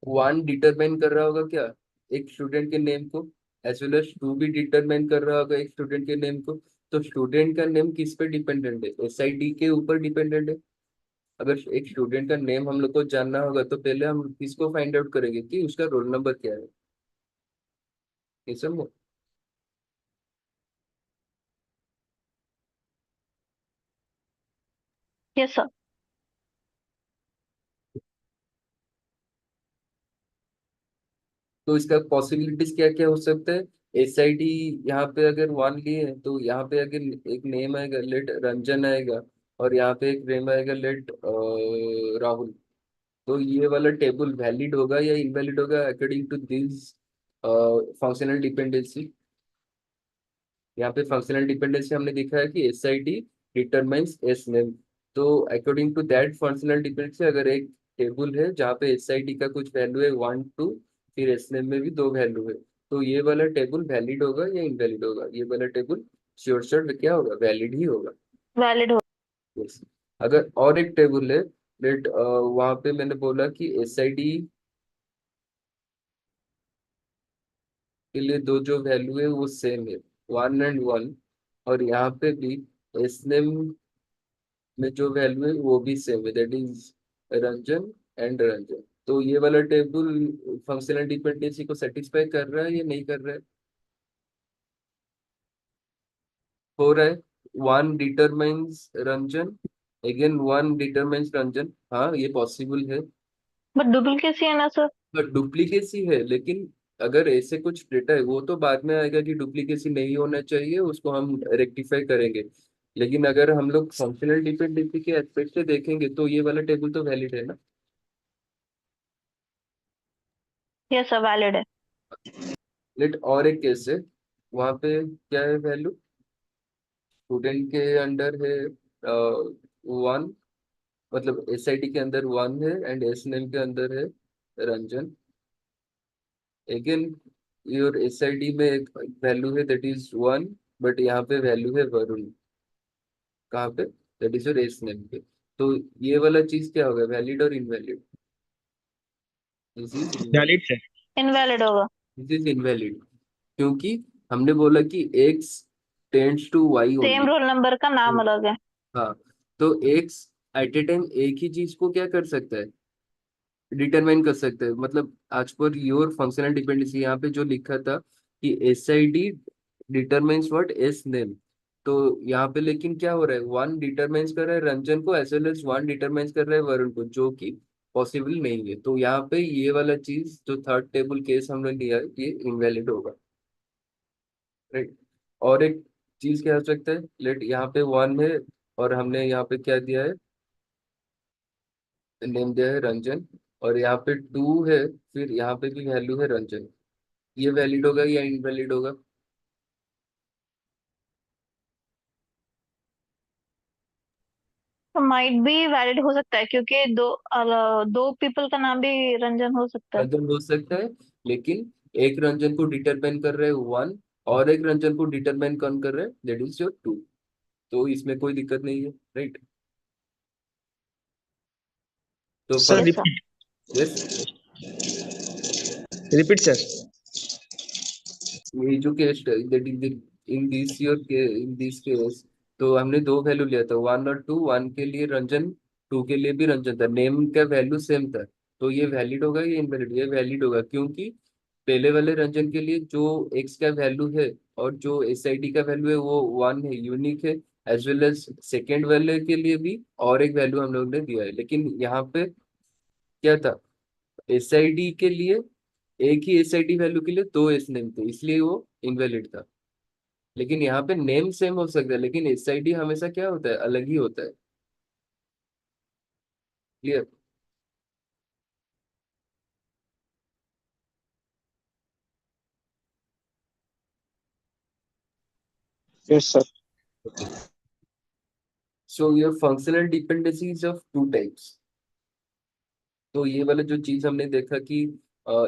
वन डिटरमाइन कर रहा होगा क्या, एक स्टूडेंट के नेम को, एज वेल एज टू भी डिटरमाइन कर रहा होगा एक स्टूडेंट के नेम को। तो स्टूडेंट का नेम किस पे डिपेंडेंट है, एस आई डी के ऊपर डिपेंडेंट है। अगर एक स्टूडेंट का नेम हम लोग को जानना होगा, तो पहले हम किसको फाइंड आउट करेंगे कि उसका रोल नंबर क्या है, ये सब। Yes, sir. तो इसका पॉसिबिलिटीज क्या क्या हो सकता है, एस आई डी यहाँ पे अगर वन लिए हैं, तो यहाँ पे अगर एक नेम आएगा लेट रंजन आएगा, और यहाँ पे एक नेम आएगा लेट राहुल, तो ये वाला टेबल वैलिड होगा या इनवैलिड होगा according to this functional dependency. यहाँ पे फंक्शनल डिपेंडेंसी हमने देखा है कि S I D determines S name, तो according to that functional dependency अगर एक टेबल है जहाँ पे एस आई डी का कुछ वैल्यू है 1 2, फिर एस नेम में भी दो वैल्यू है, तो ये वाला टेबल वैलिड होगा या इनवैलिड होगा, ये वाला टेबल श्योर शॉर्ट क्या होगा, वैलिड ही होगा। Valid. Yes. अगर और एक टेबल है लेट वहां पे मैंने बोला कि एस आई डी के लिए दो जो वैल्यू है वो सेम है 1 and 1, और यहाँ पे भी एस नेम में जो वैल्यू है वो भी सेम है, that is Ranjan and Ranjan. तो ये वाला टेबल फंक्शनल डिपेंडेंसी को सेटिस्फाई कर रहा है या नहीं कर रहा है, हो रहा है। One determines Ranjan, again one determines Ranjan, हाँ ये पॉसिबल है। But duplicate है ना, sir? डुप्लीकेसी है, लेकिन अगर ऐसे कुछ डेटा है वो तो बाद में आएगा कि डुप्लीकेसी नहीं होना चाहिए, उसको हम रेक्टिफाई करेंगे। लेकिन अगर हम लोग फंक्शनल डिपेंडेंसी के एस्पेक्ट से देखेंगे तो ये वाला टेबल तो वैलिड है ना। यस सर, वैलिड है। लेट और एक केस है, वहां पे क्या है वैल्यू, स्टूडेंट के अंडर है 1, मतलब SID के अंदर 1 है एंड SNM के अंदर है रंजन। अगेन योर SID में एक वैल्यू है दैट इज 1, बट यहाँ पे वैल्यू है वरुण, कहाँ पे, दैट इज योर SNM पे। तो ये वाला चीज क्या होगा, वैलिड और invalid? This is invalid. Valid sir. Invalid होगा। दिस इज इनवैलिड, क्योंकि हमने बोला कि X tends to Y same only. Roll number का नाम अलग है। हाँ, तो X एट ए टाइम एक ही चीज को क्या कर सकता है, डिटरमाइन कर सकते हैं। मतलब आज पर योर फंक्शनल डिपेंडेंसी यहाँ पे जो लिखा था कि SID determines what, S name. तो यहाँ पे लेकिन क्या हो रहा है, 1 डिटरमाइंस कर रहा है रंजन को एज वेल एज 1 डिटरमाइंस कर रहा है वरुण को, जो कि पॉसिबल नहीं है। तो यहाँ पे ये वाला चीज जो थर्ड टेबल केस हमने लिया है ये इनवैलिड होगा, राइट। और एक चीज क्या हो सकता है, लेट यहाँ पे 1 है और हमने यहाँ पे क्या दिया है, नेम दिया है रंजन, और यहाँ पे 2 है, फिर यहाँ पे भी वैल्यू है रंजन। ये वैलिड होगा या इनवैलिड होगा? तो माइट भी वैलिड हो सकता है, क्योंकि दो पीपल का नाम भी रंजन हो सकता है। रंजन हो सकता है, लेकिन एक रंजन को डिटरमाइन कर रहे हैं 1, और एक रंजन को डिटरमाइन कौन कर रहे हैं, दैट इज योर 2। तो इसमें कोई दिक्कत नहीं है, राइट। तो sir yes sir. Repeat, yes, repeat sir. ये जो case that is in this your in this case, तो हमने दो वैल्यू लिया था 1 और 2, 1 के लिए रंजन, 2 के लिए भी रंजन था, नेम का वैल्यू सेम था। तो ये वैलिड होगा या इनवैलिड, ये वैलिड होगा, क्योंकि पहले वाले रंजन के लिए जो एक्स का वैल्यू है और जो SID का वैल्यू है वो 1 है, यूनिक है, एज वेल एज सेकेंड वाले के लिए भी और एक वैल्यू हम लोग ने दिया है। लेकिन यहाँ पे क्या था, SID के लिए एक ही SID वैल्यू के लिए 2 एस नेम थे, इसलिए वो इनवैलिड था। लेकिन यहाँ पे नेम सेम हो सकता है, लेकिन SID हमेशा क्या होता है, अलग ही होता है। Clear? Yes sir. Okay, so your functional dependencies of 2 types. तो ये वाला जो चीज हमने देखा कि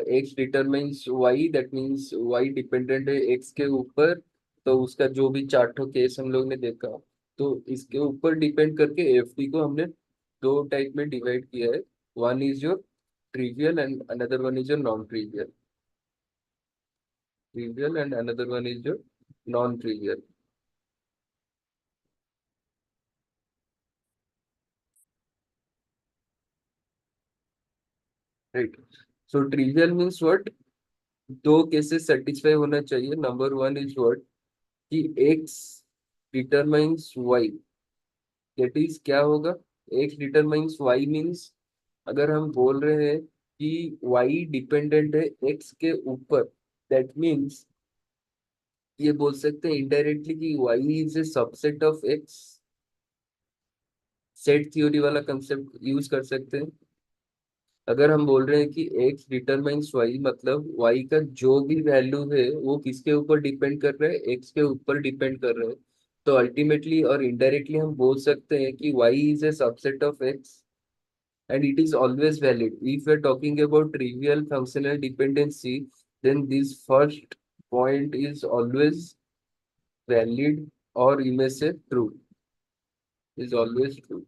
X determines Y, that means Y dependent है एक्स के ऊपर। तो उसका जो भी चार्टो केस हम लोग ने देखा, तो इसके ऊपर डिपेंड करके FD को हमने दो टाइप में डिवाइड किया है। One is your trivial and another one is your non trivial, trivial and another one is your non trivial, right. So trivial means what, दो केसेस सेटिस्फाई होना चाहिए। नंबर 1 इज व्हाट, कि X determines Y, that is क्या होगा, x determines Y means अगर हम बोल रहे हैं कि वाई डिपेंडेंट है एक्स के ऊपर, दैट मीन्स ये बोल सकते हैं इनडायरेक्टली कि Y is a subset of X. Set theory वाला कंसेप्ट यूज कर सकते हैं। अगर हम बोल रहे हैं कि एक्स डिटरमाइंस वाई, मतलब वाई का जो भी वैल्यू है वो किसके ऊपर डिपेंड कर रहा है, एक्स के ऊपर डिपेंड कर रहे हैं। तो अल्टीमेटली और इनडायरेक्टली हम बोल सकते हैं कि Y is a subset of X and it is always valid. If we are talking about trivial functional dependency, then this first point is always valid, or you may say true, is always true.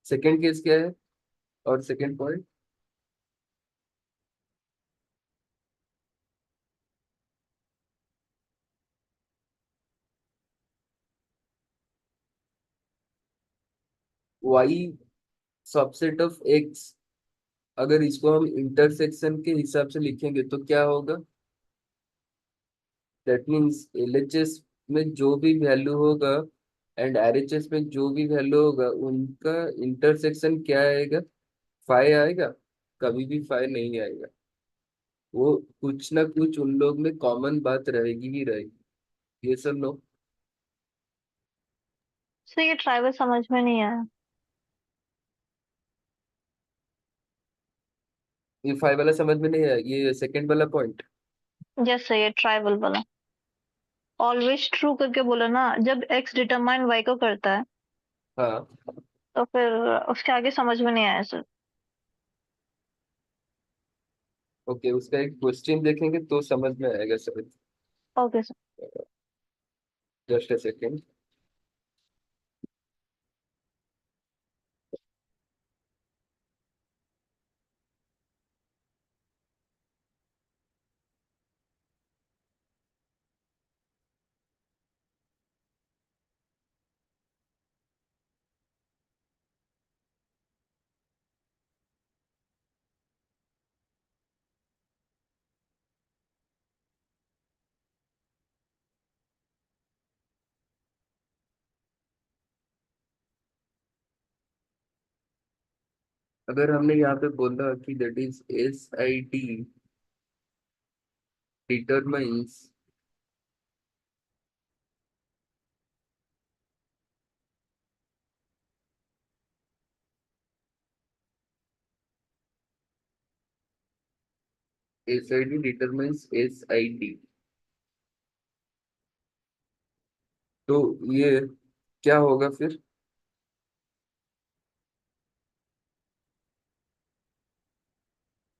Second case क्या है, और second point, y subset of x, अगर इसको हम intersection के हिसाब से लिखेंगे तो क्या होगा, दैट मीन्स LHS में जो भी वैल्यू होगा एंड RHS में जो भी वैल्यू होगा उनका इंटरसेक्शन क्या आएगा, फाइव आएगा, कभी भी फाइव नहीं आएगा। वो कुछ ना कुछ उन लोग में कॉमन बात रहेगी ही रहेगी। ये सब लोग, सो ये ट्राइबल समझ में नहीं आया। ये फाइव वाला समझ में नहीं आया, ये सेकंड वाला पॉइंट। जैसे ये ट्राइबल वाला ऑलवेज ट्रू करके बोला ना, जब एक्स डिटरमाइन वाई को करता है हाँ तो फिर उसके आगे समझ में नहीं आया सर। ओके, उसका एक क्वेश्चन देखेंगे तो समझ में आएगा sir. Okay sir. Just a second. अगर हमने यहाँ पे बोला कि that is SID determines SID determines SID, तो ये क्या होगा फिर?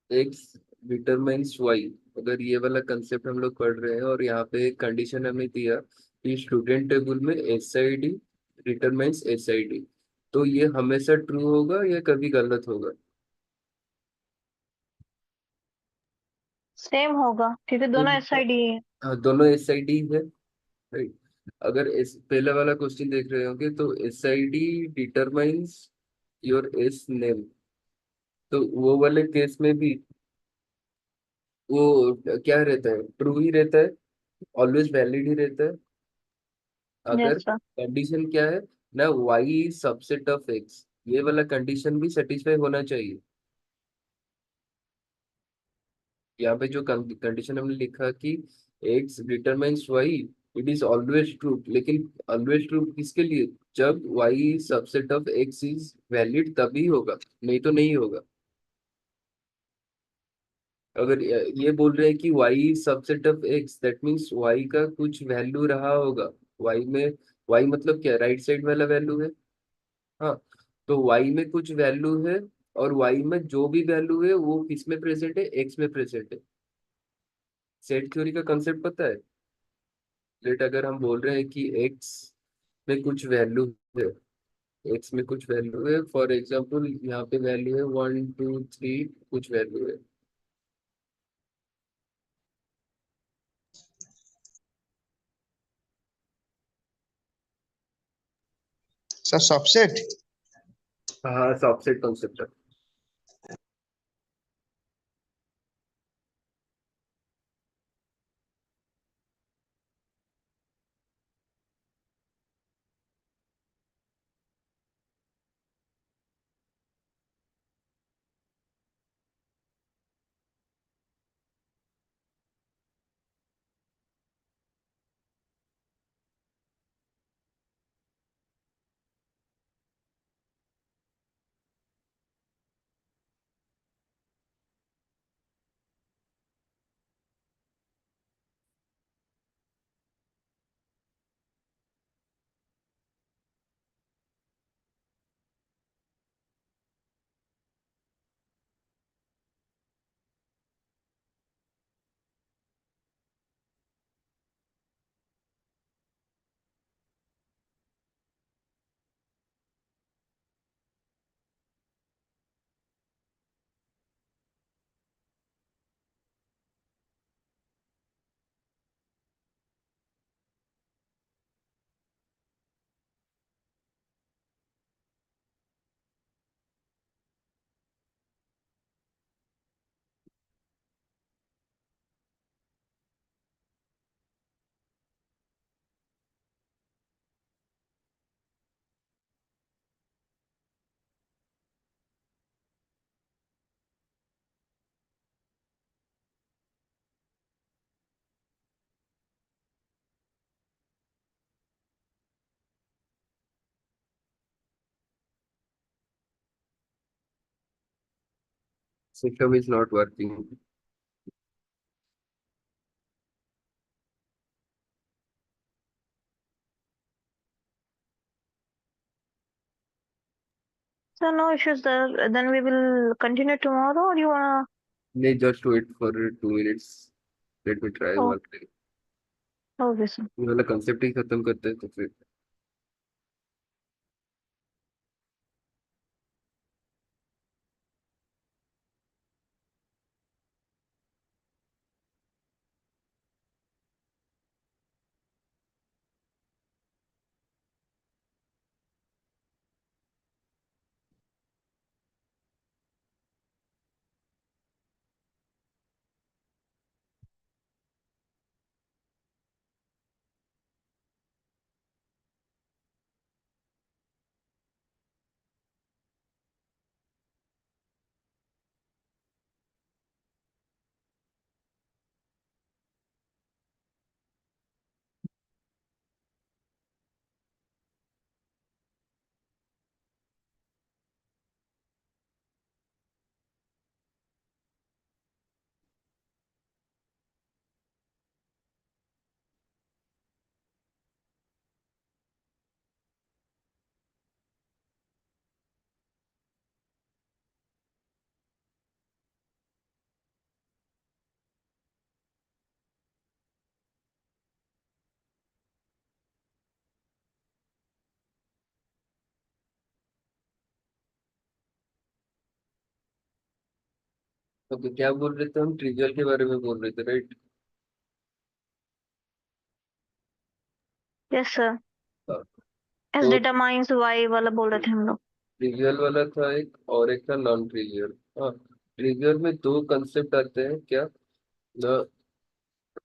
X determines Y। अगर ये वाला कंसेप्ट हम लोग पढ़ रहे हैं और यहाँ पे एक कंडीशन हमें दिया कि स्टूडेंट टेबल में SID डिटरमाइंस SID, तो ये हमेशा ट्रू होगा या कभी गलत होगा? सेम होगा क्योंकि दोनों एस आई डी है। हाँ, दोनों SID है, राइट। अगर इस पहले वाला क्वेश्चन देख रहे होंगे तो SID determines your S name, तो वो वाले केस में भी वो क्या रहता है, ट्रू ही रहता है, ऑलवेज वैलिड ही रहता है। अगर यस सर। कंडीशन क्या है ना, वाई सबसेट ऑफ एक्स, ये वाला कंडीशन भी सेटिस्फाई होना चाहिए। यहाँ पे जो कंडीशन हमने लिखा कि X determines Y, it is always true, लेकिन ऑलवेज ट्रू किसके लिए? जब Y subset of X is valid तभी होगा, नहीं तो नहीं होगा। अगर ये बोल रहे हैं कि y subset of x, that means y का कुछ वैल्यू रहा होगा y में। y मतलब क्या, राइट साइड वाला वैल्यू है। हाँ, तो y में कुछ वैल्यू है, और y में जो भी वैल्यू है वो किस में प्रेजेंट है, x में प्रेजेंट है। सेट थ्योरी का कंसेप्ट पता है? लेट अगर हम बोल रहे हैं कि x में कुछ वैल्यू है, x में कुछ वैल्यू है, फॉर एग्जाम्पल यहाँ पे वैल्यू है 1 2 3, कुछ वैल्यू है। Sir subset. हाँ, सबसेट कॉन्सेप्ट है। System is not working. So no issues there. Then we will continue tomorrow, or you wanna? नहीं, just wait for 2 minutes, let me try Oh, one thing. okay, sir. ये वाला concept ही खत्म करते हैं तो फिर। Okay, क्या बोल रहे थे हम? ट्रिवियल के बारे में बोल रहे थे, राइट? Yes, sir. S तो determines Y वाला बोल रहे थे हम लोग. ट्रिवियल वाला था एक, और एक था नॉन ट्रिवियल। हाँ, ट्रिवियल में दो कंसेप्ट आते हैं क्या ना।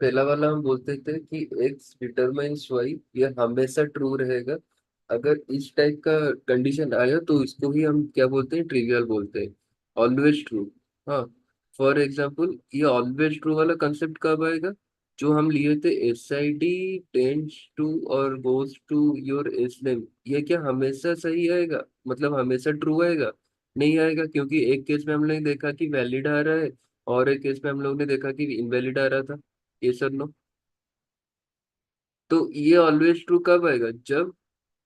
पहला वाला हम बोलते थे कि एक्स डिटरमाइंस वाई, ये हमेशा ट्रू रहेगा। अगर इस टाइप का कंडीशन आया तो इसको ही हम क्या बोलते हैं? ट्रिवियल बोलते हैं, ऑलवेज ट्रू। हाँ, फॉर एग्जाम्पल ये ऑलवेज ट्रू वाला कंसेप्ट कब आएगा? जो हम लिए थे S I D tends to और goes to your S name, ये क्या हमेशा सही आएगा? मतलब हमेशा ट्रू आएगा? नहीं आएगा, क्योंकि एक केस में हमने देखा कि वैलिड आ रहा है, और एक केस में हम लोग ने देखा कि इनवैलिड आ रहा था। ये सर नो। तो ये ऑलवेज ट्रू कब आएगा? जब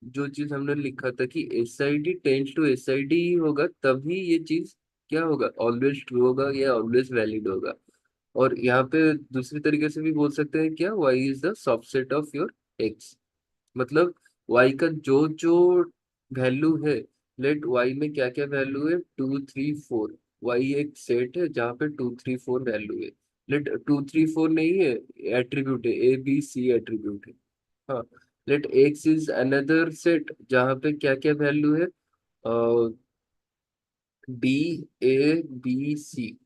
जो चीज हमने लिखा था कि S I D tends to S I D ही होगा, तभी ये चीज क्या होगा? ऑलवेज ट्रू होगा या ऑलवेज वैलिड होगा। और यहाँ पे दूसरी तरीके से भी बोल सकते हैं क्या, Y is the subset of your X. मतलब वाई का जो जो वैल्यू है, लेट वाई में क्या क्या वैल्यू है, 2 3 4। वाई एक सेट है जहाँ पे 2 3 4 वैल्यू है। लेट 2 3 4 नहीं है, एट्रीब्यूट है, ए बी सी एट्रीब्यूट है। हाँ, let X is another set जहाँ पे क्या क्या वैल्यू है, बी ए बी सी।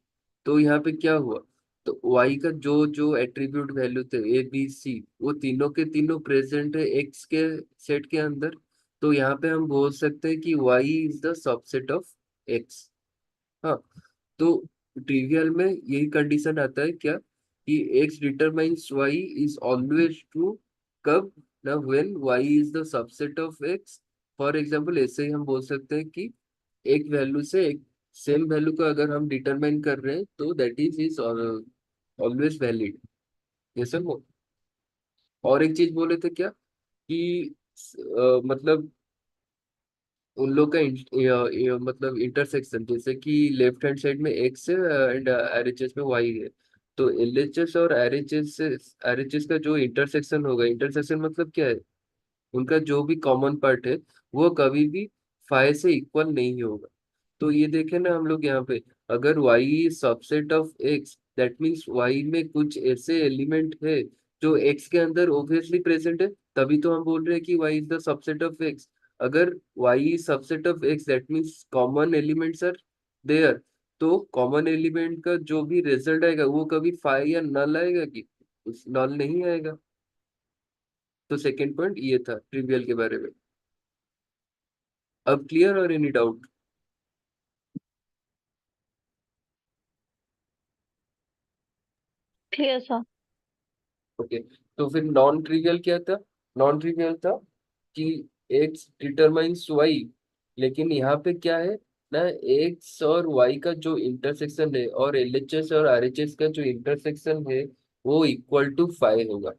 तो यहाँ पे क्या हुआ? तो y का जो जो एट्रीब्यूट वैल्यू थे ए बी सी, वो तीनों के तीनों प्रेजेंट है x के सेट के अंदर। तो यहाँ पे हम बोल सकते हैं कि y इज द सबसेट ऑफ x। हाँ, तो ट्रिवियल में यही कंडीशन आता है क्या, कि x determines y is always true. कब ना? व्हेन y इज the subset of x। For example ऐसे ही हम बोल सकते हैं कि एक वैल्यू से एक सेम वैल्यू को अगर हम डिटरमाइन कर रहे हैं तो दैट इज ऑलवेज वैलिड। ये सब हो। और एक चीज बोले थे क्या कि मतलब उन लोग का मतलब इंटरसेक्शन, जैसे कि लेफ्ट हैंड साइड में एक्स है एंड आरएचएस में वाई है। तो एलएचएस और आरएचएस, आरएचएस का जो इंटरसेक्शन होगा, इंटरसेक्शन मतलब क्या है? उनका जो भी कॉमन पार्ट है वो कभी भी फाइव से इक्वल नहीं होगा। तो ये देखें ना हम लोग यहाँ पे, अगर y subset of x, that means y में कुछ ऐसे एलिमेंट है जो x के अंदर ऑब्वियसली प्रेजेंट है, तभी तो हम बोल रहे हैं कि y इज द सबसेट ऑफ x। अगर y subset of x, that means common elements are there. तो कॉमन एलिमेंट का जो भी रिजल्ट आएगा वो कभी फाइव या नल आएगा? कि नल नहीं आएगा। तो सेकेंड पॉइंट ये था ट्रिवियल के बारे में। अब क्लियर और any doubt? Clear, sir. Okay, तो फिर नॉन ट्रिवियल क्या था? नॉन ट्रिवियल था कि एक्स डिटरमाइंस वाई, लेकिन यहाँ पे क्या है ना एक्स और वाई का जो इंटरसेक्शन है और एलएचएस और आरएचएस का जो इंटरसेक्शन है वो इक्वल टू 5 होगा।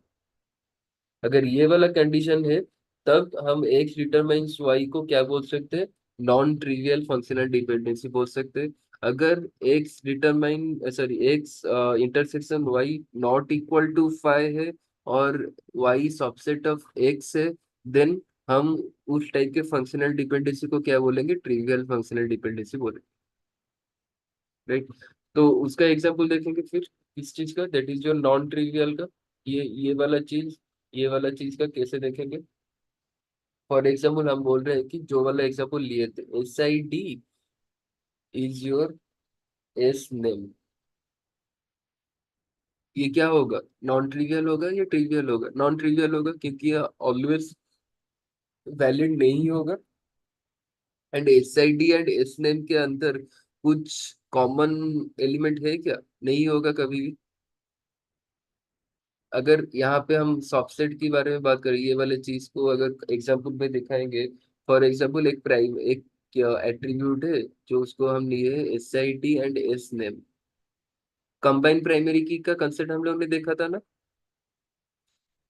अगर ये वाला कंडीशन है तब हम एक्स डिटरमाइंस वाई को क्या बोल सकते हैं, नॉन ट्रिवियल फंक्शनल डिपेंडेंसी बोल सकते हैं। अगर X determine sorry X intersection Y not equal to 5 है और वाई सबसेट ऑफ एक्स है, देन हम उस टाइप के फंक्शनल डिपेंडेंसी को क्या बोलेंगे, ट्रिवियल फंक्शनल डिपेंडेंसी बोलेंगे, राइट। तो उसका एग्जांपल देखेंगे फिर इस चीज का, that is your non trivial का। ये वाला चीज, ये वाला चीज का कैसे देखेंगे। फॉर एग्जाम्पल हम बोल रहे हैं कि जो वाला एग्जाम्पल लिए थे, SID is your S name, ये क्या होगा, नॉन ट्रिवियल होगा या ट्रिवियल होगा, नॉन ट्रिवियल होगा क्योंकि ये ऑलवेज वैलिड नहीं होगा। And SID and S name के अंदर कुछ कॉमन एलिमेंट है क्या, नहीं होगा कभी भी। अगर यहाँ पे हम सबसेट के बारे में बात करें, ये वाले चीज को अगर एग्जाम्पल में दिखाएंगे, फॉर एग्जाम्पल एक प्राइम एक एट्रीब्यूट है जो उसको हम लिए SID and S name. Combine primary की का कंसेप्ट हम लोग ने देखा था ना,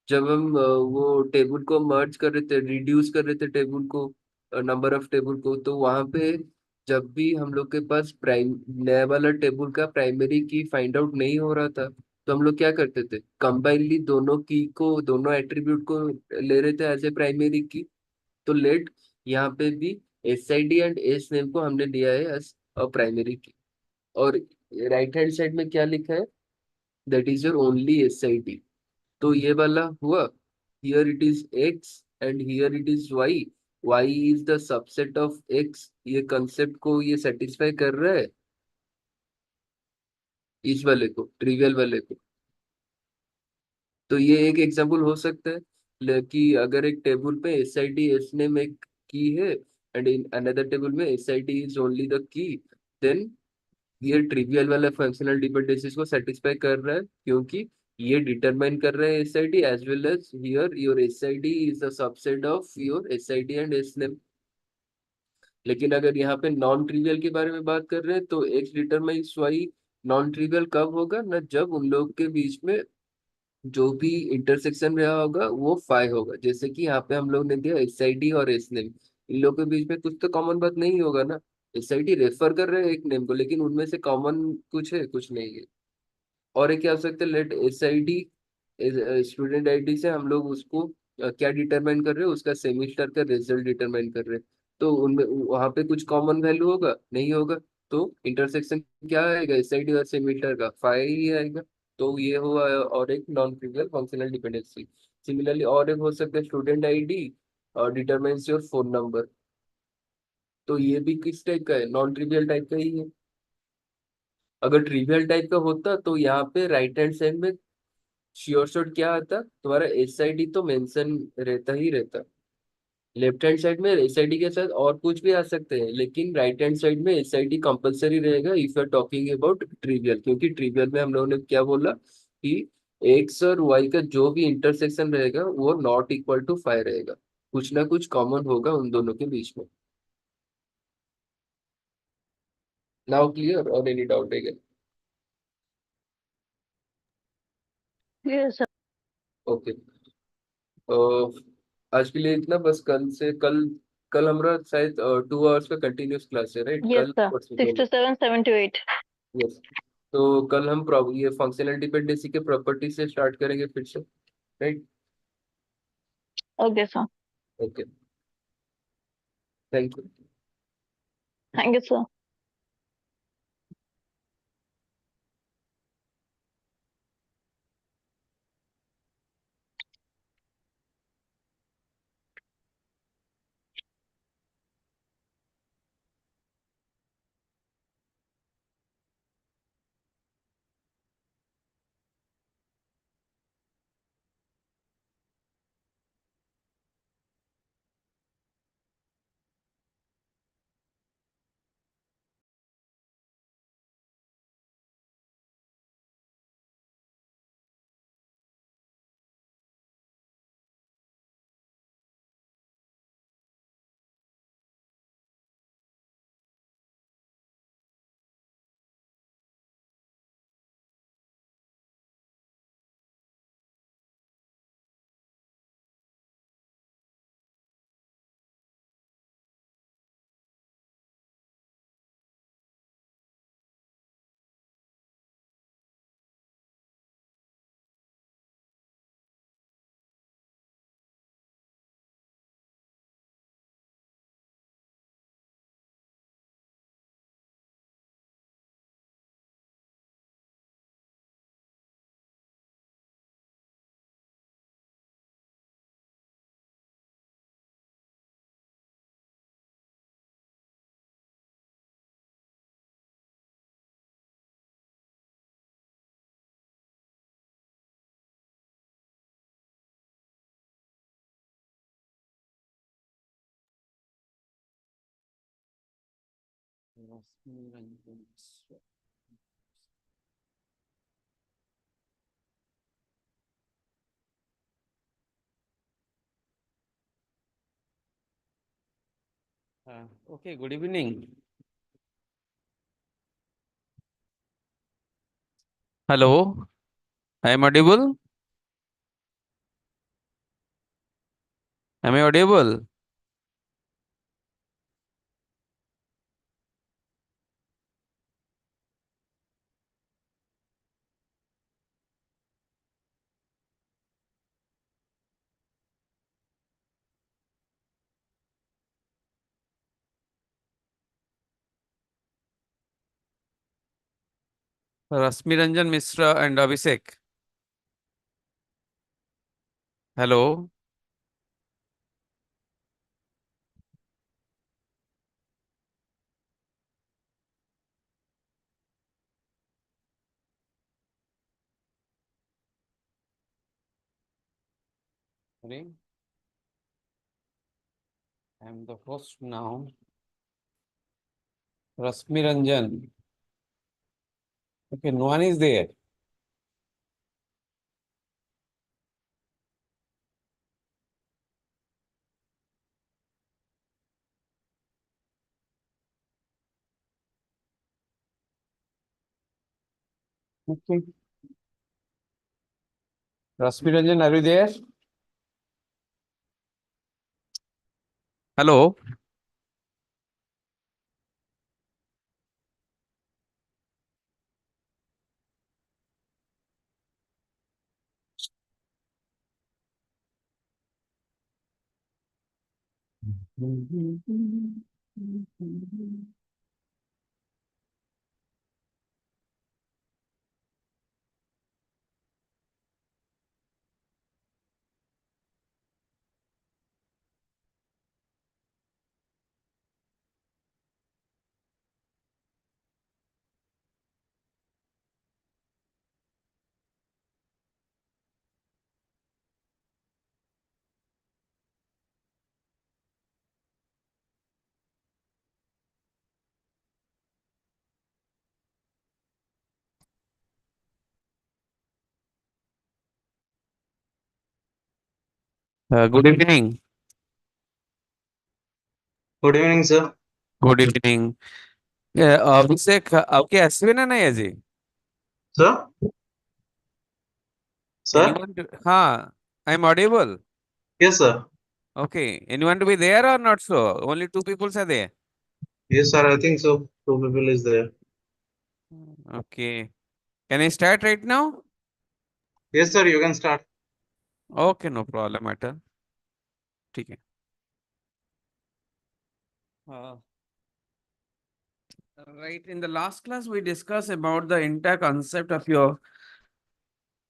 जब हम वो टेबल को मर्ज कर रहे थे, रिड्यूस कर रहे थे टेबल को, नंबर ऑफ टेबल को, तो वहां पे जब भी हम लोग के पास प्राइम नया वाला टेबल का प्राइमरी की फाइंड आउट नहीं हो रहा था, तो हम लोग क्या करते थे, कंबाइनली दोनों की को, दोनों एट्रीब्यूट को ले रहे थे एज ए प्राइमरी की। तो लेट यहाँ पे भी SID एंड एस नेम को हमने लिया है एज अ प्राइमरी की। और राइट हैंड साइड में क्या लिखा है, that is your only SID। तो ये वाला हुआ, here it is x and here it is y, y इज द सबसेट ऑफ x, ये कंसेप्ट को ये सेटिस्फाई कर रहा है इस वाले को, ट्रिवियल वाले को। तो ये एक एग्जांपल हो सकता है कि अगर एक टेबल पे SID एस नेम एक की है एंड इन अनदर टेबल में SID is only the key, then ये ट्रिवियल वाला फंक्शनल डिपेंडेंसीज को सेटिस्फाई कर रहा है, क्योंकि ये डिटरमाइन कर रहा है SID as well as here your SID is the subset of your SID and S name. लेकिन अगर यहाँ पे नॉन ट्रिवियल के बारे में बात कर रहे हैं तो x determines y non trivial कब होगा ना, जब उन लोग के बीच में जो भी इंटरसेक्शन रहा होगा वो 5 होगा। जैसे कि यहाँ पे हम लोग ने दिया SID और एस नेम, इन लोग के बीच में कुछ तो कॉमन बात नहीं होगा ना। SID रेफर कर रहे हैं एक नेम को, लेकिन उनमें से कॉमन कुछ है, कुछ नहीं है। और एक क्या हो सकता है, लेट SID स्टूडेंट आईडी से हम लोग उसको क्या डिटरमाइन कर रहे हैं, उसका सेमिस्टर का रिजल्ट डिटरमाइन कर रहे हैं। तो उनमें वहां पे कुछ कॉमन वैल्यू होगा, नहीं होगा। तो इंटरसेक्शन क्या आएगा, SID और सेमिस्टर का 5 ही आएगा। तो ये हुआ और एक non trivial functional dependency. Similarly और एक हो सकता है स्टूडेंट आईडी और डिटरमाइंस योर फोन नंबर। तो ये भी किस टाइप का है, नॉन ट्रिवियल टाइप का ही है। अगर ट्रिवियल टाइप का होता तो यहाँ पे राइट हैंड साइड में श्योर शॉट क्या आता, तुम्हारा SID तो मेंशन रहता ही रहता। लेफ्ट हैंड साइड में SID के साथ और कुछ भी आ सकते हैं, लेकिन राइट हैंड साइड में SID कंपलसरी रहेगा if you are talking about trivial, क्योंकि ट्रिवियल में हम लोगों ने क्या बोला कि एक्स और वाई का जो भी इंटरसेक्शन रहेगा वो नॉट इक्वल टू 5 रहेगा, कुछ ना कुछ कॉमन होगा उन दोनों के बीच में। नाउ क्लियर और एनी डाउट है? Yes, sir. ओके, तो आज के लिए इतना बस। कल से कल कल हमारा शायद 2 आवर्स का कंटिन्यूस क्लास है, राइट? Yes, कल sir. परसों 6 दोनों। to 7, 7 to 8. यस। तो कल हम ये फंक्शनल डिपेंडेंसी के प्रॉपर्टी से स्टार्ट करेंगे फिर से, right? Okay, sir. Okay, thank you. Thank you, sir. Okay, good evening. Hello, I am audible? Am I audible? Rasmi Ranjan Mishra and Abhishek. Hello. Sorry. I am the host now. Rasmi Ranjan. Okay, no one is there. Okay. Rasmi Ranjan, are you there? Hello. Good evening. Good evening sir Good evening. Abhishek, okay, असवी ना नाही Ajay. Sir sir Anyone to, I am audible. Yes sir Okay, anyone to be there or not so? Only two people are there. Yes sir I think so two people is there Okay. Can I start right now? Yes sir you can start Okay, no problem at all. ठीक है. Right, in the last class, we discussed about the entire concept of your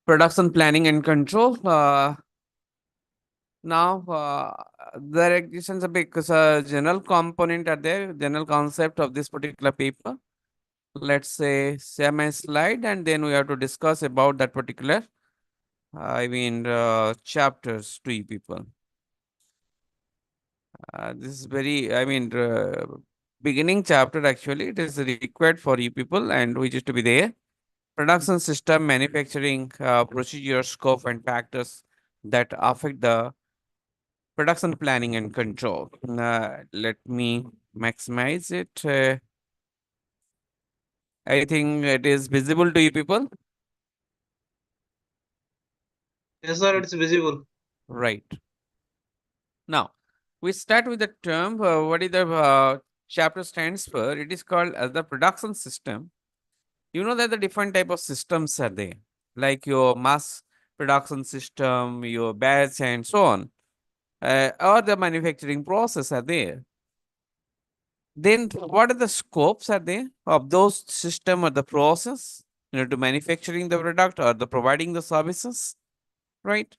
production planning and control. Now, there exists a big general component are there, general concept of this particular paper. Let's say, share my slide, and then we have to discuss about that particular, chapters to you people. This is very, beginning chapter actually, it is required for you people and which is to be there. Production system, manufacturing, procedure, scope and factors that affect the production planning and control. Let me maximize it. I think it is visible to you people. Yes sir it's visible Right. Now, we start with the term, what is the chapter stands for? It is called as the production system. You know that the different type of systems are there, like your mass production system, your batch and so on, or the manufacturing process are there. Then what are the scopes are there of those system or the process, to manufacturing the product or the providing the services, right?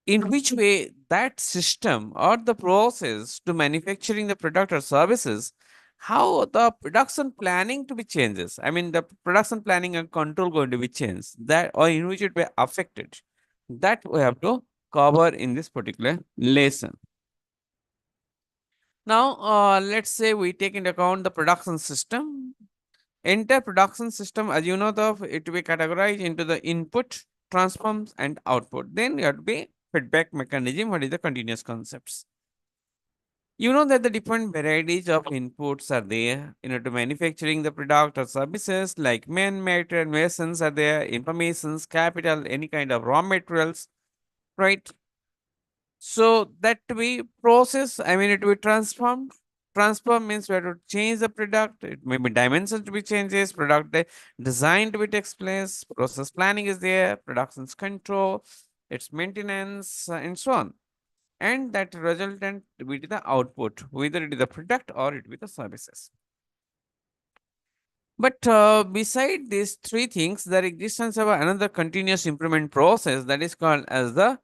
In which way that system or the process to manufacturing the product or services, how the production planning to be changes. I mean, the production planning and control going to be changed, that or in which it be affected. That we have to cover in this particular lesson. Now, let's say we take into account the production system. Entire production system, as you know, it will be categorized into the input, transforms, and output. Then you have to be feedback mechanism. What is the continuous concepts? You know that the different varieties of inputs are there, to manufacturing the product or services like man material, investments are there, informations, capital, any kind of raw materials, right? So that we process, it will be transformed. Transform means we have to change the product. It may be dimensions to be changes, design to be takes place, process planning is there, productions control, its maintenance, and so on. And that resultant will be the output, whether it is the product or it be the services. But beside these three things, there existence of another continuous improvement process that is called as the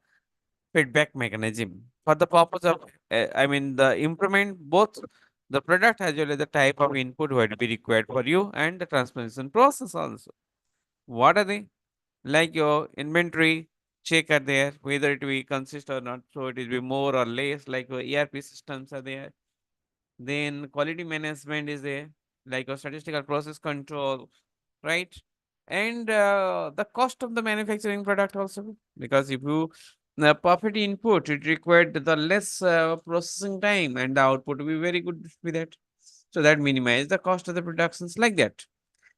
feedback mechanism for the purpose of, the improvement both the product as well as the type of input would be required for you and the transformation process also. What are they? Like your inventory check are there, whether it will consist or not. So it will be more or less, like your ERP systems are there. Then quality management is there, like your statistical process control, right? And the cost of the manufacturing product also, because if you the perfect input, it required the less processing time and the output will be very good with that. So that minimize the cost of the productions like that.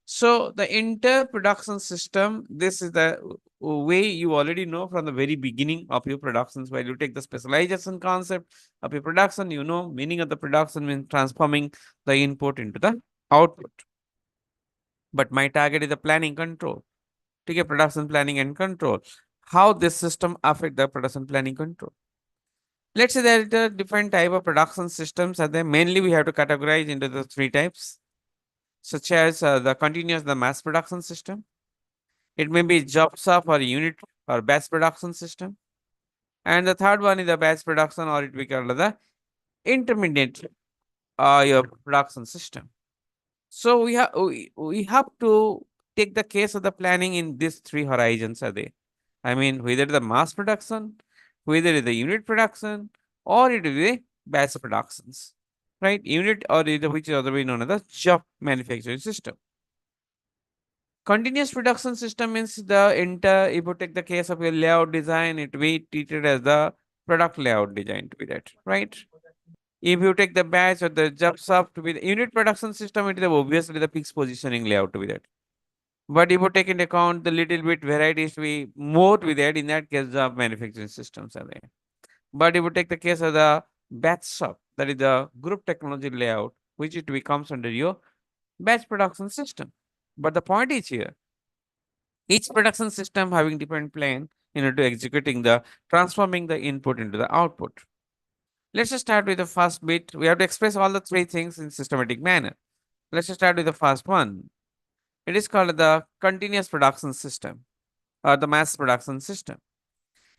So the entire production system, this is the way you already know from the very beginning of your productions, where you take the specialization concept of your production, meaning of the production means transforming the input into the output. But my target is the planning control. Take a production planning and control. How this system affect the production planning control. Let's say there are different type of production systems are there. Mainly we have to categorize into the three types, such as the continuous, the mass production system. It may be job shop or unit or batch production system. And the third one is the batch production, or it we call the intermediate your production system. So we have to take the case of the planning in these three horizons are there. Whether the mass production, whether it is the unit production, or it is the batch productions, right? Unit or either which is otherwise known as the job manufacturing system. Continuous production system means if you take the case of a layout design, it will be treated as the product layout design to be that, right? If you take the batch or the job shop to be the unit production system, it is obviously the fixed positioning layout to be that. But if you take into account the little bit varieties to be more to be that, in that case, job manufacturing systems are there. But if you take the case of the batch shop, that is the group technology layout, which it becomes under your batch production system. But the point is here, each production system having different plan, to executing the transforming the input into the output. Let's just start with the first bit. We have to express all the three things in systematic manner. Let's just start with the first one. It is called the continuous production system or the mass production system.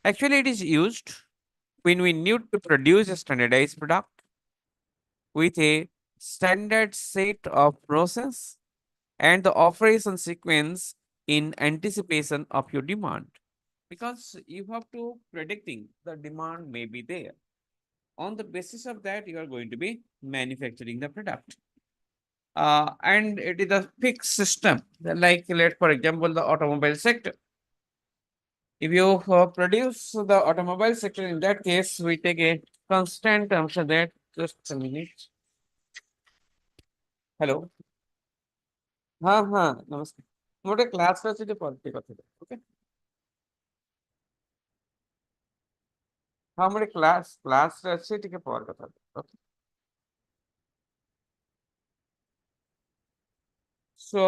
Actually, it is used when we need to produce a standardized product with a standard set of process and the operation sequence in anticipation of your demand. Because you have to predicting the demand may be there. On the basis of that, you are going to be manufacturing the product. And it is a fixed system, like let for example, the automobile sector. If you produce the automobile sector, in that case, we take a constant term so that just a minute. Hello. Namaste. What a class was it? Okay. How many class আছে এটিকে পড়ার কথা okay. So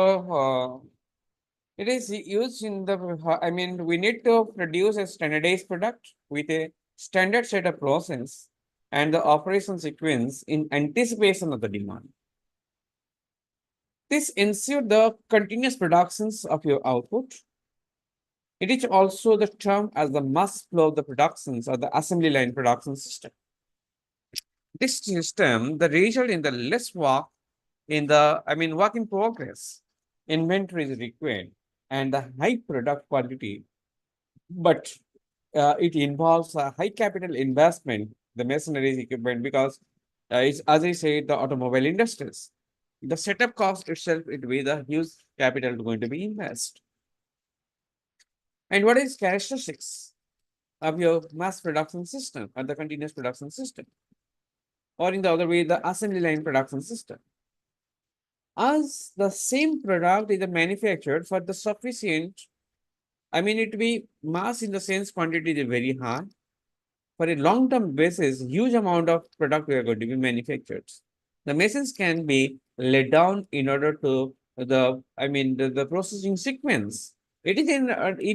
it is used in the we need to produce a standardized product with a standard set of process and the operation sequence in anticipation of the demand. This ensures the continuous productions of your output. It is also the term as the mass flow of the productions or the assembly line production system. This system, the result in the less work in the, work in progress, inventory is required and the high product quantity, but it involves a high capital investment, the machinery equipment, because is, as I said, the automobile industries. The setup cost itself, it will be the huge capital going to be invested. And what is characteristics of your mass production system or the continuous production system? Or in the other way, the assembly line production system. As the same product is manufactured for the sufficient, I mean, it be mass in the sense quantity is very high. For a long-term basis, huge amount of product we are going to be manufactured. The machines can be laid down in order to the processing sequence. It is in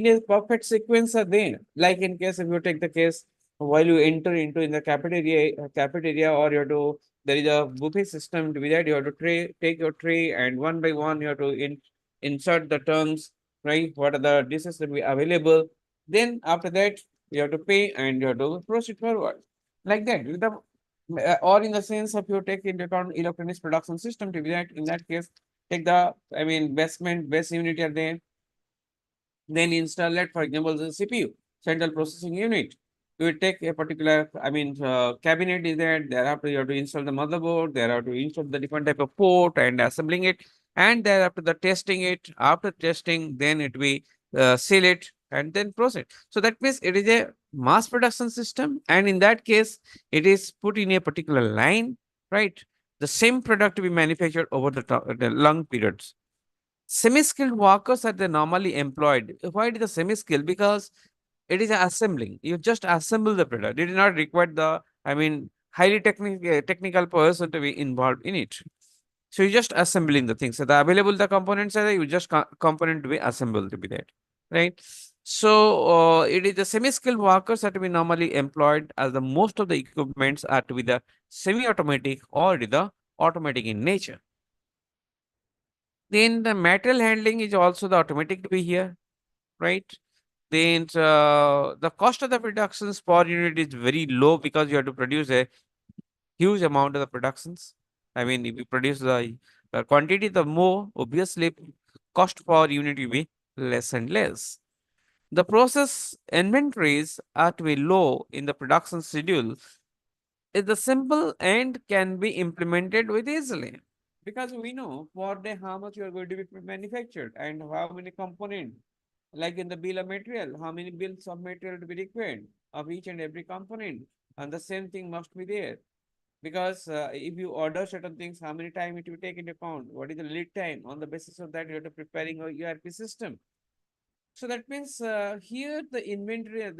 a perfect sequence are there. Like in case if you take the case while you enter into in the cafeteria or you have to there is a buffet system to be that you have to take your tray and one by one you have to insert the terms, right? What are the dishes that be available? Then after that you have to pay and you have to proceed forward like that. With the or in the sense of you take into account electronics production system to be that in that case take the base unit are there. Then install it, for example, the CPU, central processing unit. You will take a particular, cabinet is there. Thereafter, you have to install the motherboard. Thereafter, you install the different type of port and assembling it. And thereafter, the testing it. After testing, then it will seal it and then proceed. So that means it is a mass production system. And in that case, it is put in a particular line, right? The same product to be manufactured over the long periods. Semi-skilled workers are they normally employed. Why it is a semi-skilled? Because it is assembling. You just assemble the product. It is not required the, highly technical person to be involved in it. So you just assembling the things. So the available the components are there, you just component to be assembled to be that, right? So it is the semi-skilled workers are to be normally employed as the most of the equipments are to be the semi-automatic or the automatic in nature. Then the material handling is also the automatic to be here, right? Then the cost of the productions per unit is very low because you have to produce a huge amount of the productions. I mean, if you produce the quantity, the more obviously cost per unit will be less and less. The process inventories are to be low in the production schedule. Is the simple and can be implemented with easily. Because we know per day how much you are going to be manufactured and how many components, like in the bill of material, how many bills of material to be required of each and every component. And the same thing must be there. Because if you order certain things, how many time it will take into account? What is the lead time? On the basis of that, you have to preparing your ERP system. So that means here the inventory,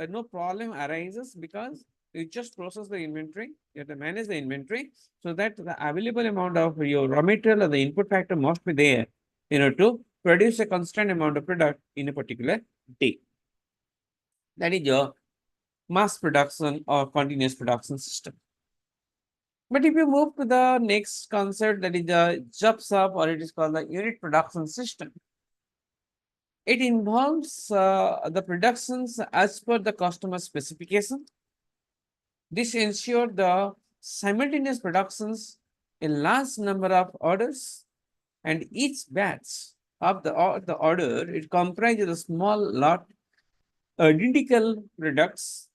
no problem arises because you just process the inventory, you have to manage the inventory so that the available amount of your raw material or the input factor must be there in order to produce a constant amount of product in a particular day. That is your mass production or continuous production system. But if you move to the next concept, that is the JUPSUP, or it is called the unit production system. It involves the productions as per the customer specification. This ensures the simultaneous productions in large number of orders, and each batch of the order, it comprises a small lot identical products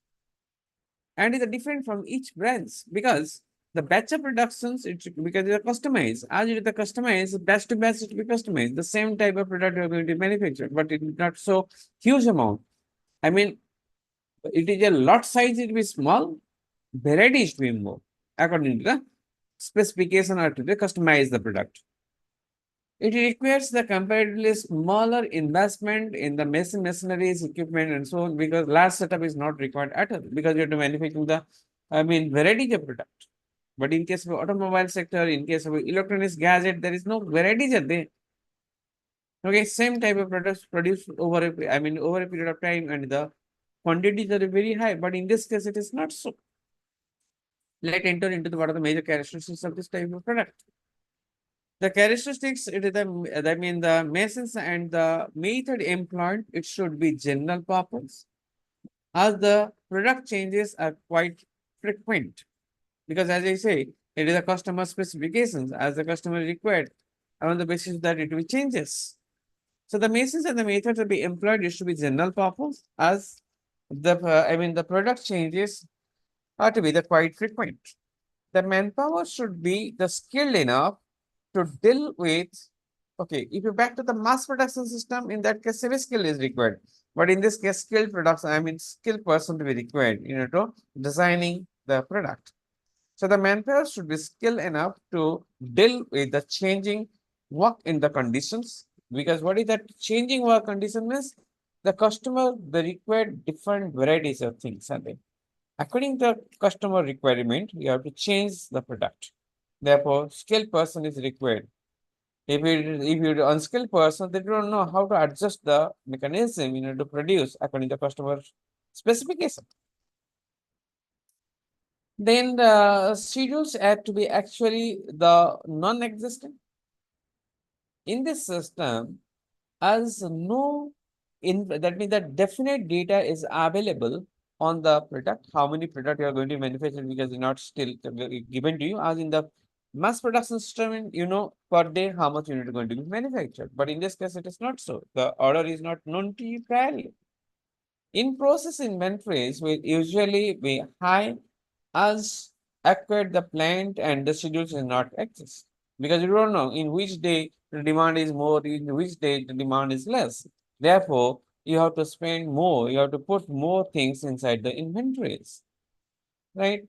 and is different from each branch because the batch of productions, because they are customized. As it is the customized, batch to batch to be customized. The same type of product you are going to manufacture, but it is not so huge amount. I mean, it is a lot size, it will be small, variety is to be more, according to the specification or to the customize the product. It requires the comparatively smaller investment in the machineries, equipment, and so on, because large setup is not required at all, because you have to manufacture the, variety of product. But in case of automobile sector, in case of electronics gadget, there is no varieties are there. Okay, same type of products produced over a period of time, and the quantities are very high. But in this case, it is not so. Let's enter into what are the major characteristics of this type of product. The characteristics, it is the machines and the method employed, it should be general purpose, as the product changes are quite frequent. Because as I say, it is a customer specifications as the customer required, on the basis that it will changes. So the machines and the methods to be employed, it should be general purpose, as the the product changes are to be the quite frequent. the manpower should be the skilled enough to deal with, okay, if you back to the mass production system, in that case, semi-skill is required. But in this case, skilled production, I mean, skilled person to be required, to designing the product. So the manpower should be skilled enough to deal with the changing work in the conditions. Because what is that changing work condition means? The customer, they require different varieties of things, and then according to the customer requirement, you have to change the product. Therefore, skilled person is required. If you're unskilled person, they don't know how to adjust the mechanism, to produce according to customer specification. Then the schedules have to be actually the non-existent. In this system, as no that means that definite data is available on the product, how many product you are going to manufacture, because it's not still given to you. As in the mass production system, per day how much unit is going to be manufactured. But in this case, it is not so. The order is not known to you priorly. In process inventories will usually be high as acquired the plant and the schedules is not exist. Because you don't know in which day the demand is more, in which day the demand is less. Therefore, you have to spend more, you have to put more things inside the inventories, right?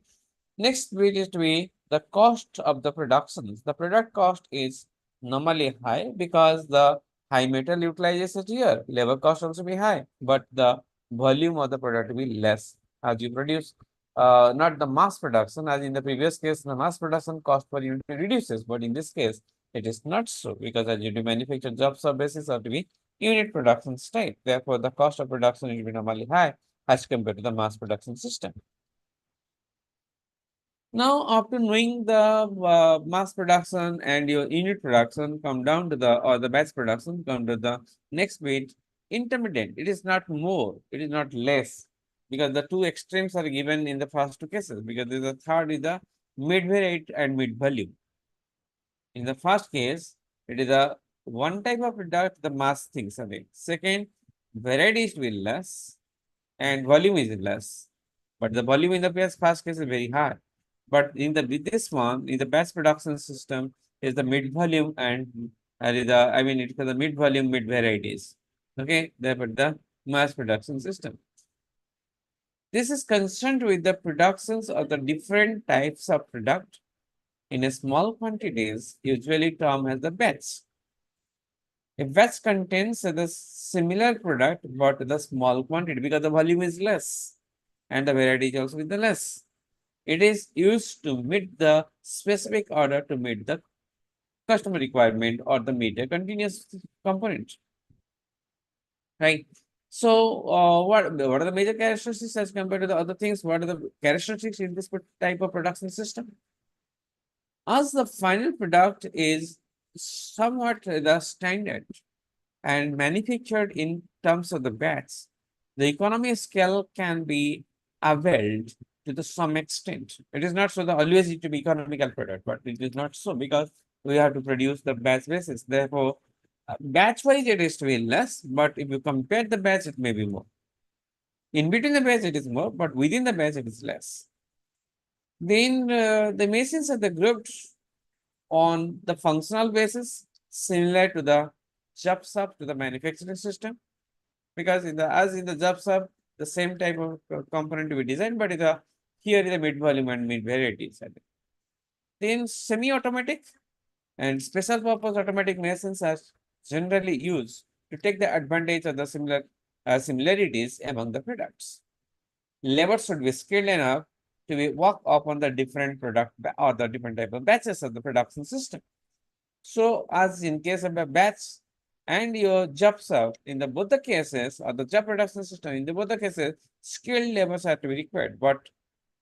Next bit is to be the cost of the productions. The product cost is normally high because the high metal utilization here, labor cost also be high, but the volume of the product will be less as you produce. Not the mass production, as in the previous case, the mass production cost per unit reduces, but in this case, it is not so because as you do manufacture jobs or basis have to be unit production state. Therefore, the cost of production will be normally high as compared to the mass production system. Now, after knowing the mass production and your unit production, come down to the batch production, come to the next bit, intermediate. It is not more, it is not less, because the two extremes are given in the first two cases, because the third is the mid variate and mid volume. In the first case, it is a one type of product, the mass things are there. Second, variety is will less and volume is less. But the volume in the first case is very high. But in this one, in the batch production system, is the mid volume and it's the mid volume, mid varieties. Okay, therefore the mass production system. This is concerned with the productions of the different types of product in a small quantities, usually termed as the batch. A batch contains the similar product but the small quantity because the volume is less and the variety is also with the less. It is used to meet the specific order to meet the customer requirement or the meet a continuous component. Right. So, what are the major characteristics as compared to the other things? What are the characteristics in this type of production system? As the final product is somewhat the standard and manufactured in terms of the batch, the economy scale can be availed to some extent. It is not so that always it to be economical product, but it is not so because we have to produce the batch basis. Therefore, batch wise it is to be less, but if you compare the batch, it may be more. In between the batch, it is more, but within the batch, it is less. Then the machines are the grouped on the functional basis, similar to the job sub to the manufacturing system, because in the job sub, the same type of component to be designed, but here is the mid volume and mid varieties. Then semi-automatic and special purpose automatic machines are generally used to take the advantage of the similarities among the products. Labor should be skilled enough to work upon the different product or the different type of batches of the production system. So, as in case of a batch and your job serve, in the both the cases, or the job production system, in the both the cases, skilled labors have to be required. But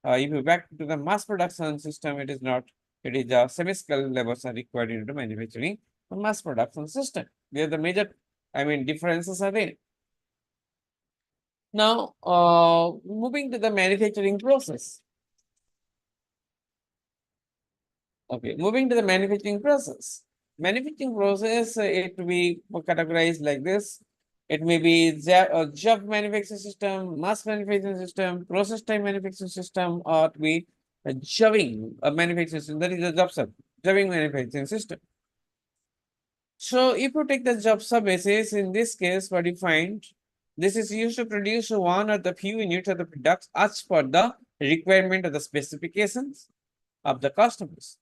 if you back to the mass production system, it is not. It is the semi-skilled labors are required into manufacturing the mass production system. There are the major, differences are there. Now, moving to the manufacturing process. Okay, moving to the manufacturing process. Manufacturing process, it will be categorized like this. It may be job manufacturing system, mass manufacturing system, process time manufacturing system, or it be a Joving manufacturing system. That is the job sub, Joving manufacturing system. So if you take the job sub basis, in this case, what you find, this is used to produce one or the few units of the products as per the requirement of the specifications of the customers.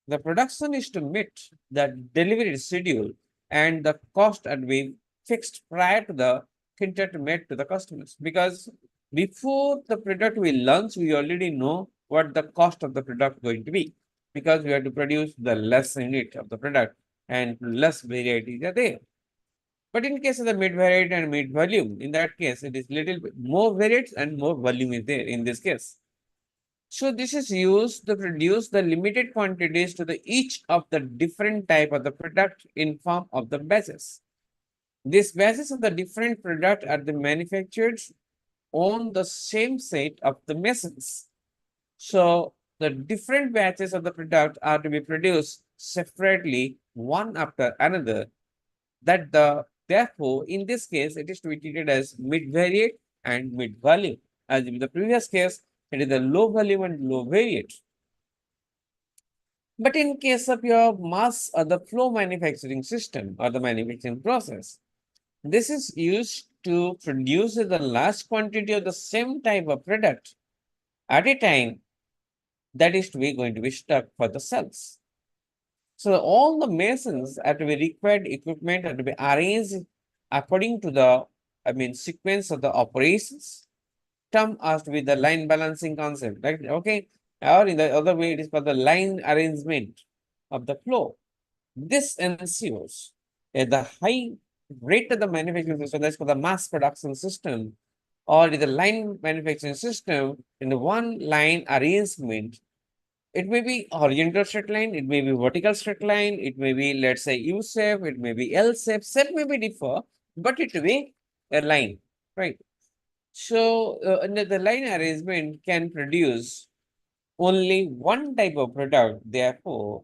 The production is to meet the delivery schedule and the cost are be fixed prior to the contract made to the customers. Because before the product will launch, we already know what the cost of the product going to be, because we have to produce the less unit of the product and less varieties are there. But in case of the mid variety and mid volume, in that case, it is little bit more variants and more volume is there in this case. So this is used to produce the limited quantities to the each of the different type of the product in form of the batches. These batches of the different product are the manufactured on the same set of the machines. So the different batches of the product are to be produced separately, one after another. Therefore, in this case, it is to be treated as mid variate and mid volume. As in the previous case, it is the low volume and low variate. But in case of your mass or the flow manufacturing system or the manufacturing process, this is used to produce the large quantity of the same type of product at a time that is to be going to be stuck for the cells. So all the masons are to be required equipment are to be arranged according to the, sequence of the operations. Term as to be the line balancing concept, right? Okay. Or in the other way, it is called the line arrangement of the flow. This ensures at the high rate of the manufacturing system, that's called the mass production system, or the line manufacturing system in the one line arrangement. It may be horizontal straight line, it may be vertical straight line, it may be, let's say, U shape, it may be L shape, shape may be differ, but it will be a line, right? So the line arrangement can produce only one type of product. Therefore,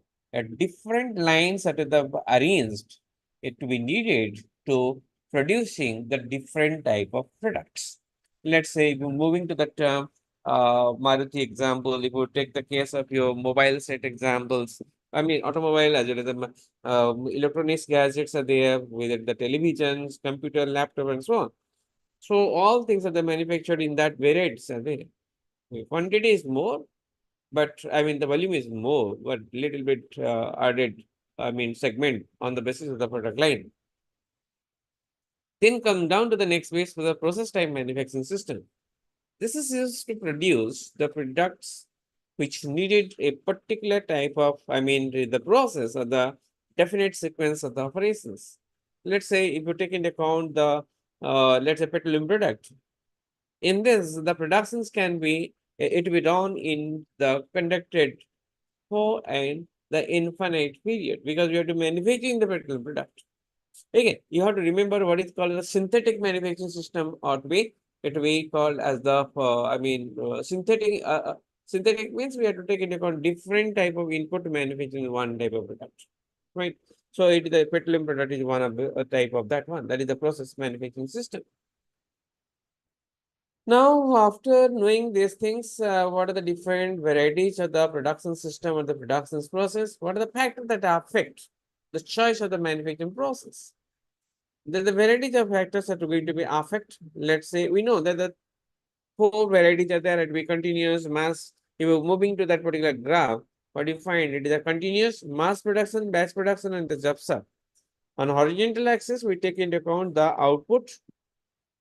different lines are to the arranged. It to be needed to producing the different type of products. Let's say if you're moving to the term Maruti example, if you take the case of your mobile set examples, automobile as well as the electronics gadgets are there, whether the televisions, computer, laptop, and so on. So all things are manufactured in that varieties are there. The quantity is more, but the volume is more, but little bit added, segment on the basis of the product line. Then come down to the next base for the process type manufacturing system. This is used to produce the products which needed a particular type of, the process or the definite sequence of the operations. Let's say if you take into account the, let's say, petroleum product. In this, the productions can be, it be done in the conducted for and the infinite period, because we have to manufacturing the petroleum product. Again, you have to remember what is called the synthetic manufacturing system, or it will be called as the, synthetic. Synthetic means we have to take into account different type of input to manufacturing one type of product, right? So the petroleum product is one of the type of that one. That is the process manufacturing system. Now, after knowing these things, what are the different varieties of the production system or the production process? What are the factors that affect the choice of the manufacturing process? The varieties of factors that are going to be affect. Let's say we know that the 4 varieties are there. It will be continuous, mass. If you're moving to that particular graph, what you find, it is a continuous, mass production, batch production, and the job sub. On horizontal axis, we take into account the output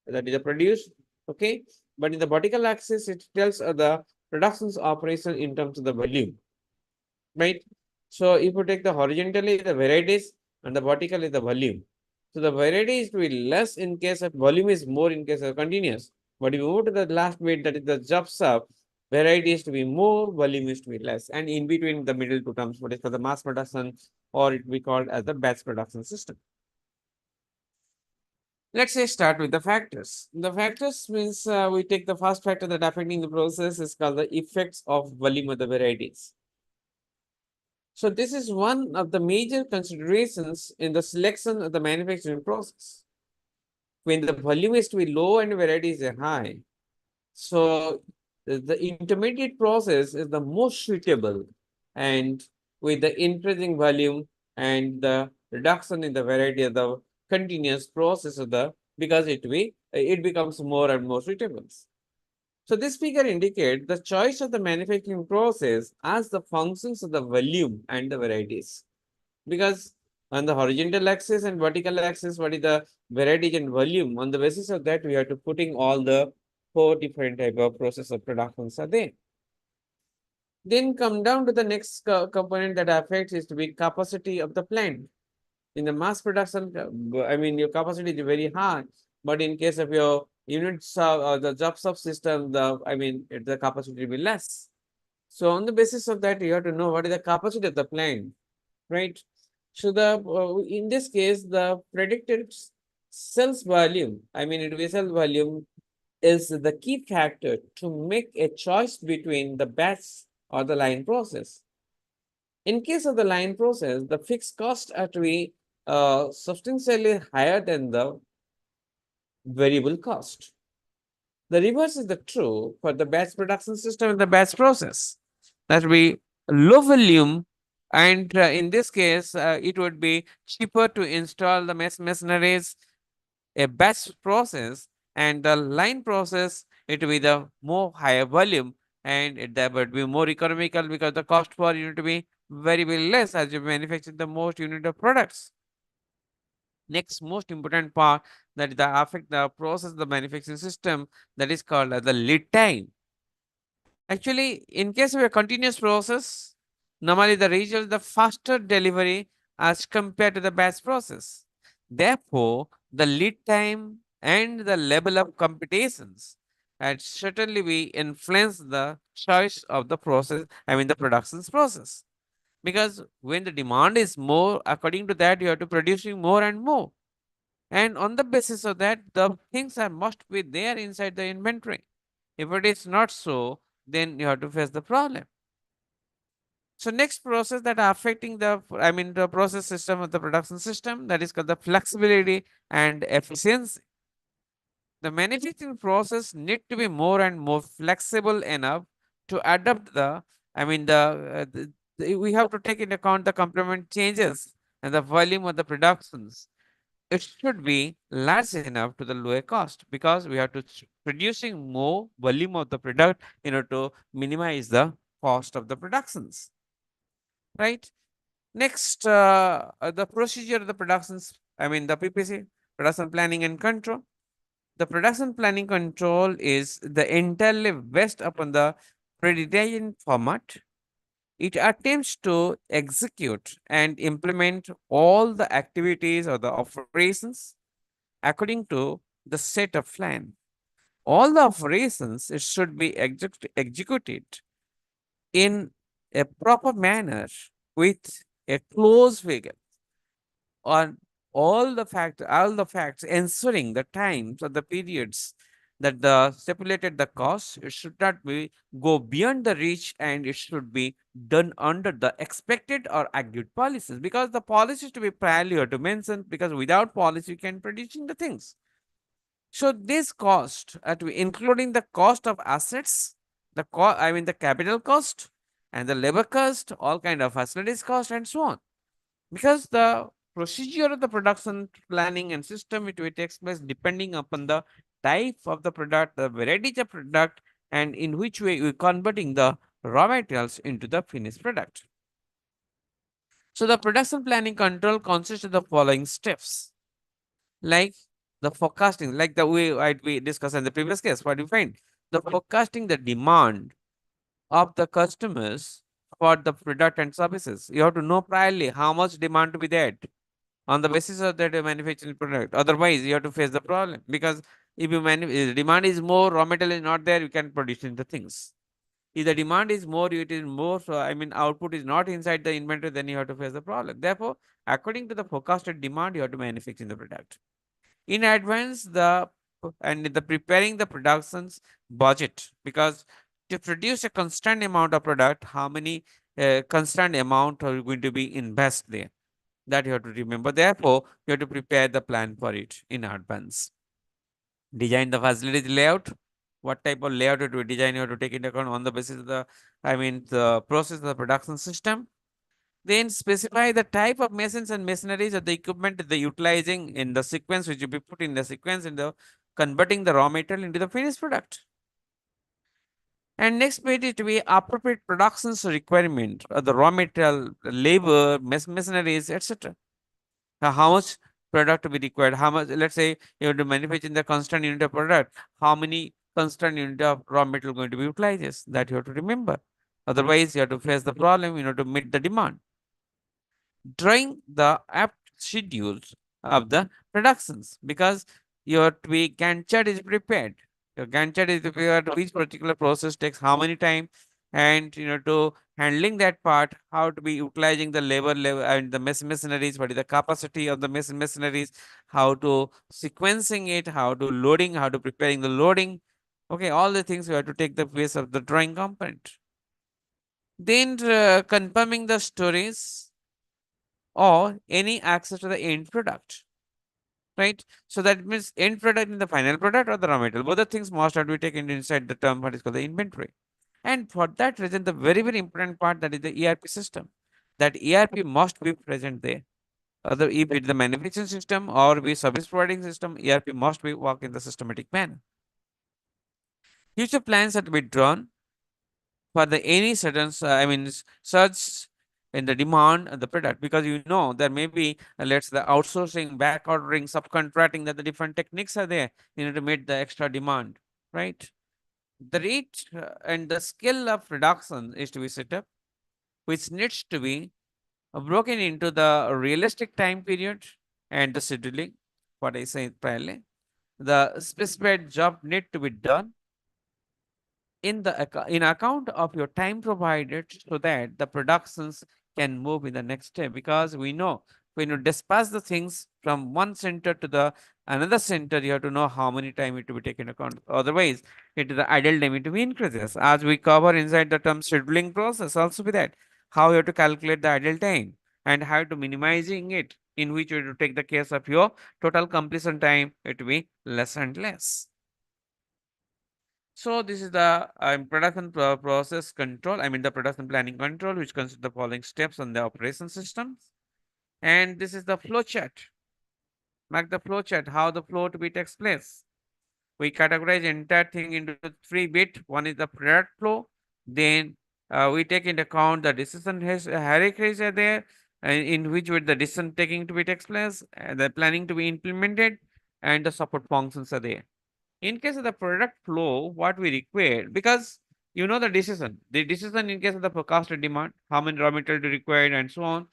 that is produced. Okay, but in the vertical axis, it tells the production's operation in terms of the volume, right? So if you take the horizontally, the varieties, and the vertical is the volume. So the variety is to be less in case of volume is more in case of continuous. But if you move to the last bit, that is the job sub, variety is to be more, volume is to be less. And in between the middle two terms, what is for the mass production, or it will be called as the batch production system. Let's say start with the factors. The factors means we take the first factor that affecting the process is called the effects of volume of the varieties. So this is one of the major considerations in the selection of the manufacturing process. When the volume is to be low and variety is high, so the intermediate process is the most suitable, and with the increasing volume and the reduction in the variety of the continuous process of the, because it becomes more and more suitable. So this figure indicates the choice of the manufacturing process as the functions of the volume and the varieties. Because on the horizontal axis and vertical axis, what is the variety and volume? On the basis of that, we have to putting all the 4 different type of process of productions are there. Then come down to the next component that affects is to be capacity of the plant. In the mass production, I mean, your capacity is very high, but in case of your units or the job subsystem, the capacity will be less. So on the basis of that, you have to know what is the capacity of the plant, right? So in this case, the predicted sales volume, individual volume is the key factor to make a choice between the batch or the line process. In case of the line process, the fixed costs are to be substantially higher than the variable cost. The reverse is the true for the batch production system and the batch process. That will be low volume, and in this case, it would be cheaper to install the machineries, a batch process, and the line process, it will be the more higher volume, and that would be more economical because the cost per unit will be very, very less as you manufacture the most unit of products. Next most important part that the affect the process of the manufacturing system, that is called as the lead time. Actually, in case of a continuous process, normally the result is the faster delivery as compared to the batch process. Therefore, the lead time and the level of competitions and certainly we influence the choice of the process, the productions process. Because when the demand is more, according to that, you have to producing more and more. And on the basis of that, the things are must be there inside the inventory. If it is not so, then you have to face the problem. So next process that are affecting the process system of the production system, that is called the flexibility and efficiency. The manufacturing process need to be more and more flexible enough to adapt we have to take into account the complement changes and the volume of the productions. It should be large enough to the lower cost because we have to producing more volume of the product in order to minimize the cost of the productions, right? Next, the procedure of the productions, the PPC, production planning and control. The production planning control is the entirely based upon the predetermined format. It attempts to execute and implement all the activities or the operations according to the set of plan. All the operations it should be executed in a proper manner with a close figure on all the facts, ensuring the times or the periods that the stipulated the cost, it should not be go beyond the reach and it should be done under the expected or agreed policies because the policies to be prior to mention because without policy you can producing the things. So this cost, including the cost of assets, the capital cost and the labor cost, all kind of facilities cost and so on. Because the procedure of the production planning and system, it will takes place depending upon the type of the product, the variety of product, and in which way we're converting the raw materials into the finished product. So the production planning control consists of the following steps, like the forecasting, like the way we discussed in the previous case. What do you find? The forecasting the demand of the customers for the product and services. You have to know priorly how much demand to be there. On the basis of that, you manufacturing product. Otherwise, you have to face the problem because if demand is more, raw material is not there, you can produce the things. If the demand is more, it is more. So output is not inside the inventory, then you have to face the problem. Therefore, according to the forecasted demand, you have to manufacture the product. In advance, the preparing the production's budget because to produce a constant amount of product, how many constant amount are going to be invest there? That you have to remember. Therefore, you have to prepare the plan for it in advance. Design the facility layout. what type of layout to be design, you have to take into account on the basis of the, the process of the production system. Then specify the type of machines and machineries or the equipment that they're utilizing in the sequence, which will be put in the sequence in the converting the raw material into the finished product. And next bit is to be appropriate productions requirement of the raw material, labor, machineries, etc. How much product to be required? How much? Let's say you have to manufacture the constant unit of product. How many constant unit of raw material going to be utilized? That you have to remember. Otherwise, you have to face the problem. You know, to meet the demand. Drawing the apt schedules of the productions, because your Gantt chart is prepared. Your Gantt chart is prepared which particular process takes how many time, and to handling that part, how to be utilizing the labor level and the machineries, what is the capacity of the machineries, how to sequencing it, how to loading, how to preparing the loading. Okay, all the things you have to take the place of the drawing component. Then confirming the stories or any access to the end product, right? So that means end product in the final product or the raw material. Both the things must have to be taken inside the term what is called the inventory. And for that reason, the very, very important part, that is the ERP system. That ERP must be present there. Other, if it's the manufacturing system or the service providing system, ERP must be work in the systematic manner. Future plans are to be drawn for the any certain, surge in the demand of the product, because there may be, let's the outsourcing, back ordering, subcontracting, that the different techniques are there, to meet the extra demand, right? The rate and the scale of production is to be set up, which needs to be broken into the realistic time period and the scheduling, what I said priorly. The specified job need to be done in account of your time provided, so that the productions can move in the next step, because we know when you dispatch the things from one center to the another center, you have to know how many time it to be taken account. Otherwise, it is the idle time it to be increases, as we cover inside the term scheduling process also with that, how you have to calculate the idle time and how to minimizing it, in which you have to take the case of your total completion time, it will be less and less. So this is the production process control, the production planning control, which consists the following steps on the operation systems. And this is the flow chart. Mark the flow chart, how the flow to be takes place. We categorize entire thing into 3 bit. One is the product flow. Then we take into account the decision hierarchies are there, in which with the decision taking to be takes place, the planning to be implemented, and the support functions are there. In case of the product flow, what we require, because the decision in case of the forecasted demand, how many raw material to require and so on,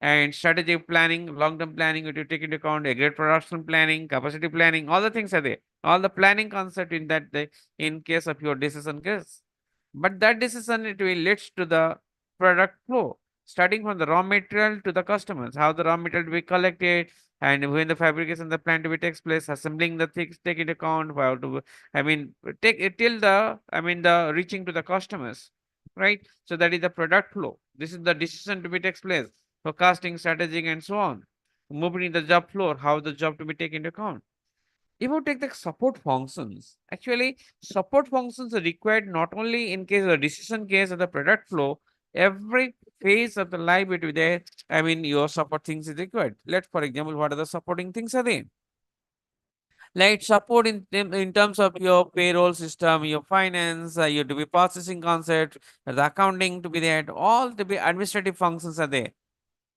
and strategic planning, long-term planning, you take into account aggregate production planning, capacity planning, all the things are there. All the planning concept in that in case of your decision case. But that decision, it will leads to the product flow, starting from the raw material to the customers, how the raw material to be collected, and when the fabrication the plant to be takes place, assembling the things take into account, how to take it till the the reaching to the customers, right? So that is the product flow. This is the decision to be takes place, forecasting, strategic, and so on. Moving in the job floor, how the job to be taken into account. If you take the support functions, actually support functions are required not only in case of the decision case of the product flow, every phase of the life it will be there. Your support things is required. Let's, for example, what are the supporting things are there? Like support in terms of your payroll system, your finance, you to be processing concept, the accounting to be there, all to be administrative functions are there,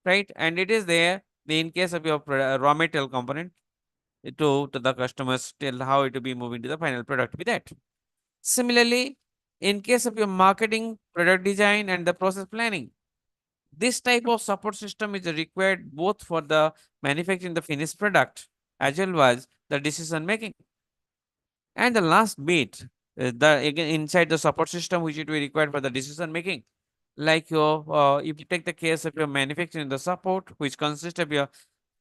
right? And it is there in case of your raw material component to the customers, tell how it will be moving to the final product with that. Similarly, in case of your marketing, product design, and the process planning, this type of support system is required both for the manufacturing the finished product as well as the decision making. And the last bit, again inside the support system, which it will be required for the decision making, like your if you take the case of your manufacturing the support, which consists of your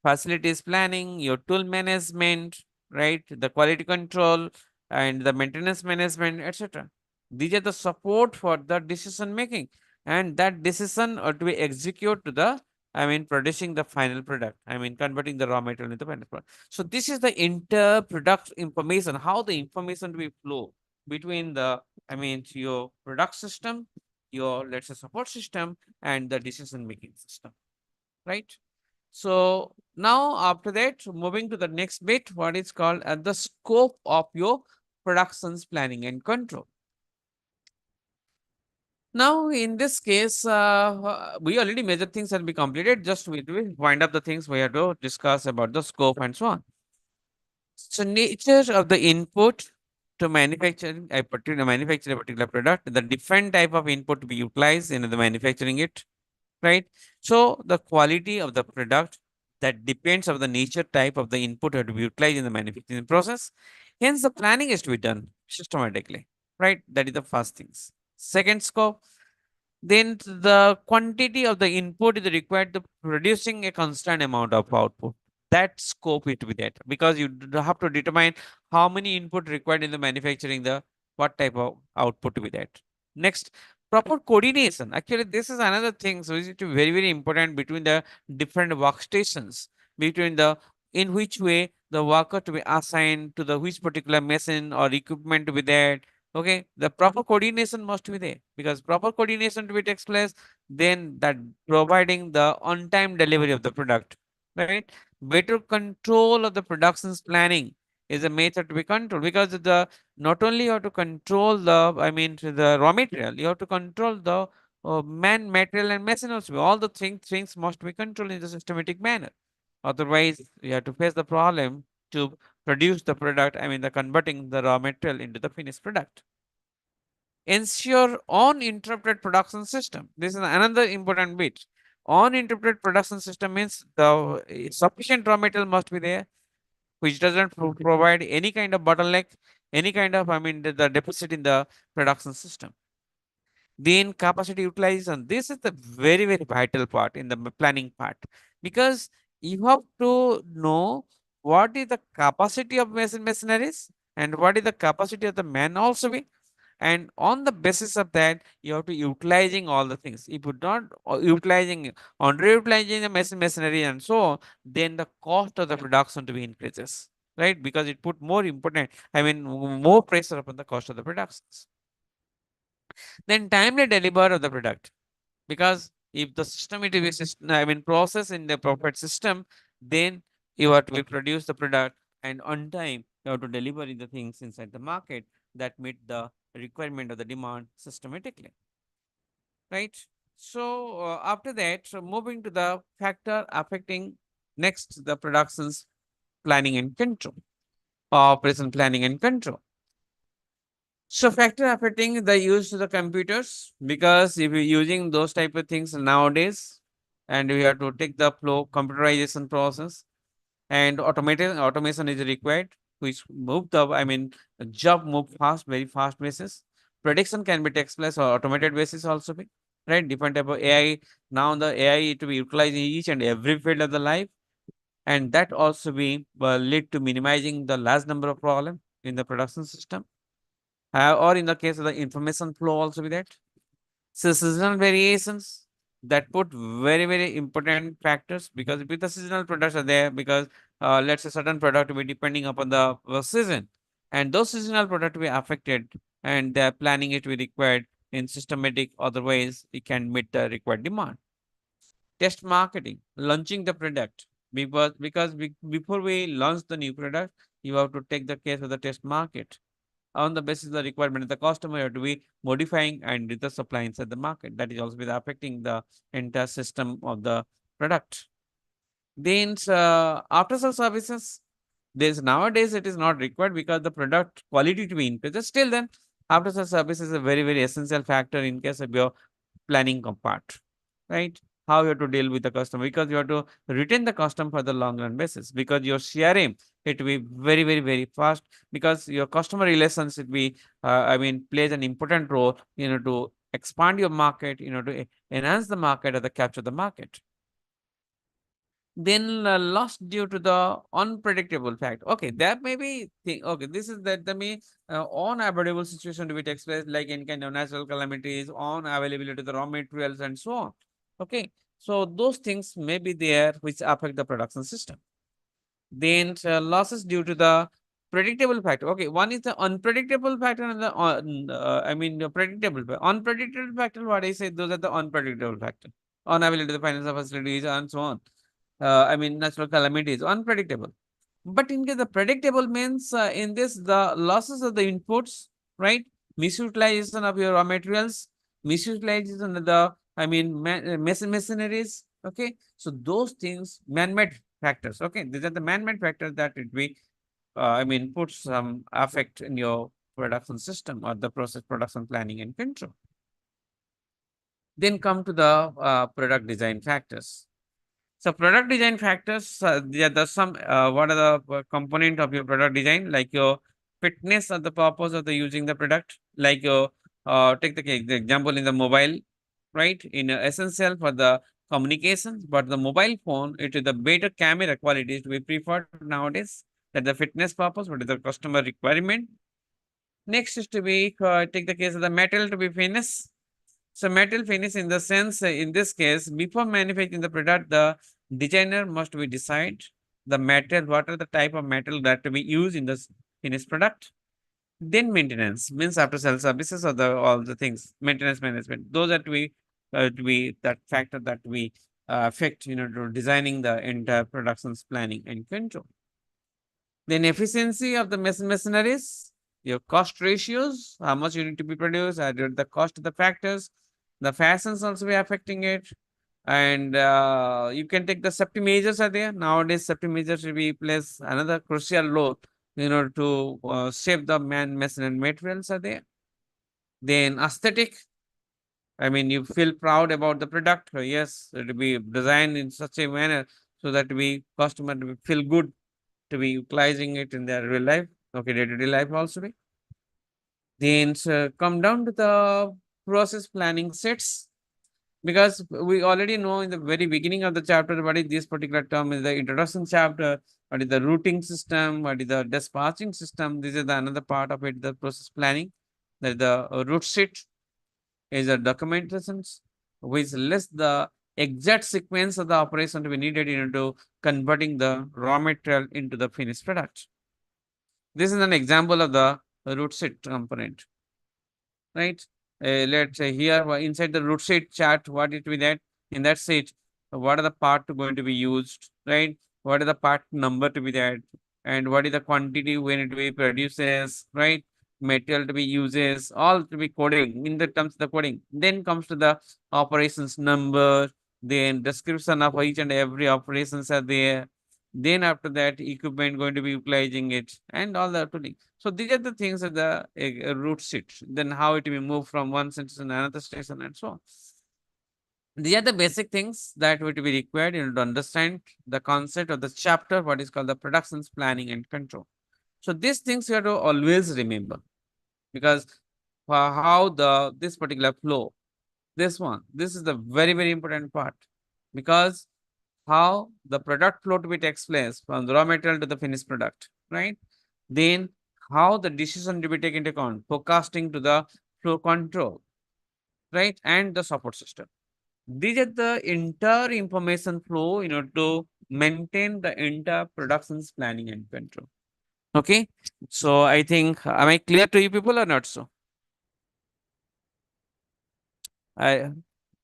facilities planning, your tool management, right? The quality control and the maintenance management, etc. These are the support for the decision making, and that decision or to be execute to the, producing the final product. Converting the raw material into final product. So this is the inter product information, how the information will flow between the, your product system, your, let's say, support system, and the decision making system, right? So now after that, moving to the next bit, what is called as the scope of your productions planning and control. Now, in this case, we already measured things and we completed. Just we wind up the things we have to discuss about the scope and so on. So, nature of the input to manufacturing a particular product, the different type of input to be utilized in the manufacturing it, right? So, the quality of the product that depends on the nature type of the input to be utilized in the manufacturing process. Hence, the planning is to be done systematically, right? That is the first things. Second scope, then the quantity of the input is required to producing a constant amount of output. That scope it with that, because you have to determine how many input required in the manufacturing, the what type of output with that. Next, proper coordination. Actually, this is another thing, so it is very important between the different workstations, between the in which way the worker to be assigned to the which particular machine or equipment to be there. Okay, the proper coordination must be there, because proper coordination to be takes place, then that providing the on-time delivery of the product, right? Better control of the productions planning is a method to be controlled, because the not only you have to control the, the raw material, you have to control the man, material, and machine also. All the things must be controlled in a systematic manner. Otherwise, you have to face the problem to produce the product, the converting the raw material into the finished product. Ensure uninterrupted production system. This is another important bit. Uninterrupted production system means the sufficient raw material must be there, which doesn't provide any kind of bottleneck, any kind of, the deficit in the production system. Then capacity utilization. This is the very vital part in the planning part, because you have to know what is the capacity of machineries and what is the capacity of the man also be. And on the basis of that, you have to utilizing all the things. If you not utilizing, underutilizing the machinery and so on, then the cost of the production to be increases, right? Because it put more important, more pressure upon the cost of the productions. Then timely deliver of the product, because if the system it is, process in the proper system, then you have to produce the product, and on time you have to deliver the things inside the market that meet the requirement of the demand systematically, right? So after that, so moving to the factor affecting next the productions planning and control, operation planning and control. So factor affecting the use of the computers, because if you're using those type of things nowadays, and we have to take the flow computerization process, and automation is required, which move the, job move fast, very fast basis. Prediction can be takes place or automated basis also be, right? Different type of AI. Now the AI to be utilized in each and every field of the life, and that also be lead to minimizing the large number of problem in the production system. Or in the case of the information flow also with that. So seasonal variations that put very important factors, because with the seasonal products are there, because let's say certain product will be depending upon the season, and those seasonal product will be affected, and the planning it will be required in systematic, otherwise it can meet the required demand. Test marketing, launching the product, because before we launch the new product, you have to take the case of the test market. On the basis of the requirement of the customer, you have to be modifying and the supply inside the market. That is also be affecting the entire system of the product. Then after sales services, this nowadays it is not required, because the product quality to be increased. Still then, after sales service is a very essential factor in case of your planning part, right? How you have to deal with the customer, because you have to retain the customer for the long run basis, because your CRM it will be very fast, because your customer relationship be plays an important role, to expand your market, to enhance the market or the capture the market. Then lost due to the unpredictable fact. Okay, that may be okay, this is that the may unavoidable situation to be takes place, like any kind of natural calamities, unavailability of the raw materials and so on. Okay, so those things may be there which affect the production system. Then losses due to the predictable factor. Okay, one is the unpredictable factor and the the predictable unpredictable factor. What I say, those are the unpredictable factor. Unavailability of the financial facilities and so on. Natural calamities, unpredictable. But in case the predictable means in this the losses of the inputs, right? Misutilization of your raw materials, misutilization of the machineries. Okay, so those things man-made factors. Okay, these are the man-made factors that it be put some effect in your production system or the process production planning and control. Then come to the product design factors. So product design factors, there's some what are the component of your product design, like your fitness of the purpose of the using the product, like your take the example in the mobile, right? In essential for the communications, but the mobile phone, it is the better camera quality is to be preferred nowadays. That the fitness purpose, what is the customer requirement. Next is to be take the case of the metal to be finish. So metal finish in the sense, in this case, before manufacturing the product, the designer must be decide the metal, what are the type of metal that to be used in the finished product. Then maintenance means after sale services or the all the things, maintenance management. Those are to be that factor that we affect, to designing the entire productions planning and control. Then efficiency of the machineries, your cost ratios, how much you need to be produced, the cost of the factors, the fashions also be affecting it. And you can take the safety measures are there. Nowadays, safety measures will be plays another crucial role, to save the machine and materials are there. Then aesthetic. You feel proud about the product. Yes, it will be designed in such a manner so that we customer will feel good to be utilizing it in their real life. Okay, day-to-day life also be. Then come down to the process planning sets, because we already know in the very beginning of the chapter what is this particular term is the introduction chapter, what is the routing system, what is the dispatching system. This is the another part of it, the process planning. That the route sheet is a documentations which lists the exact sequence of the operation to be needed into converting the raw material into the finished product. This is an example of the route sheet component, right? Let's say here inside the route sheet chart, what it will be that in that sheet, what are the part going to be used, right? What is the part number to be that, and what is the quantity when it will be produces, right? Material to be uses, all to be coding in the terms of the coding. Then comes to the operations number, then description of each and every operations are there. Then after that, equipment going to be utilizing it and all the tooling. So these are the things of the route sheet. Then how it will move from one station to another station and so on. These are the basic things that would be required to understand the concept of the chapter, what is called the productions planning and control. So these things you have to always remember, because for how this particular flow, this is the very, very important part, because how the product flow to be takes place from the raw material to the finished product, right? Then how the decision to be taken into account, forecasting to the flow control, right? And the support system. These are the entire information flow, to maintain the entire productions planning and control. Okay. So I think, am I clear to you people or not so? Are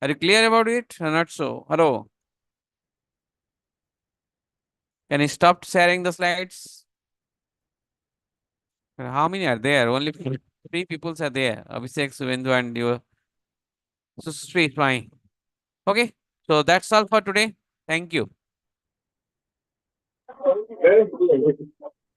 you clear about it or not so? Hello? Can you stop sharing the slides? How many are there? Only 3 people are there. Abhishek, Suvendu, and you. So straight, fine. Okay. So that's all for today. Thank you.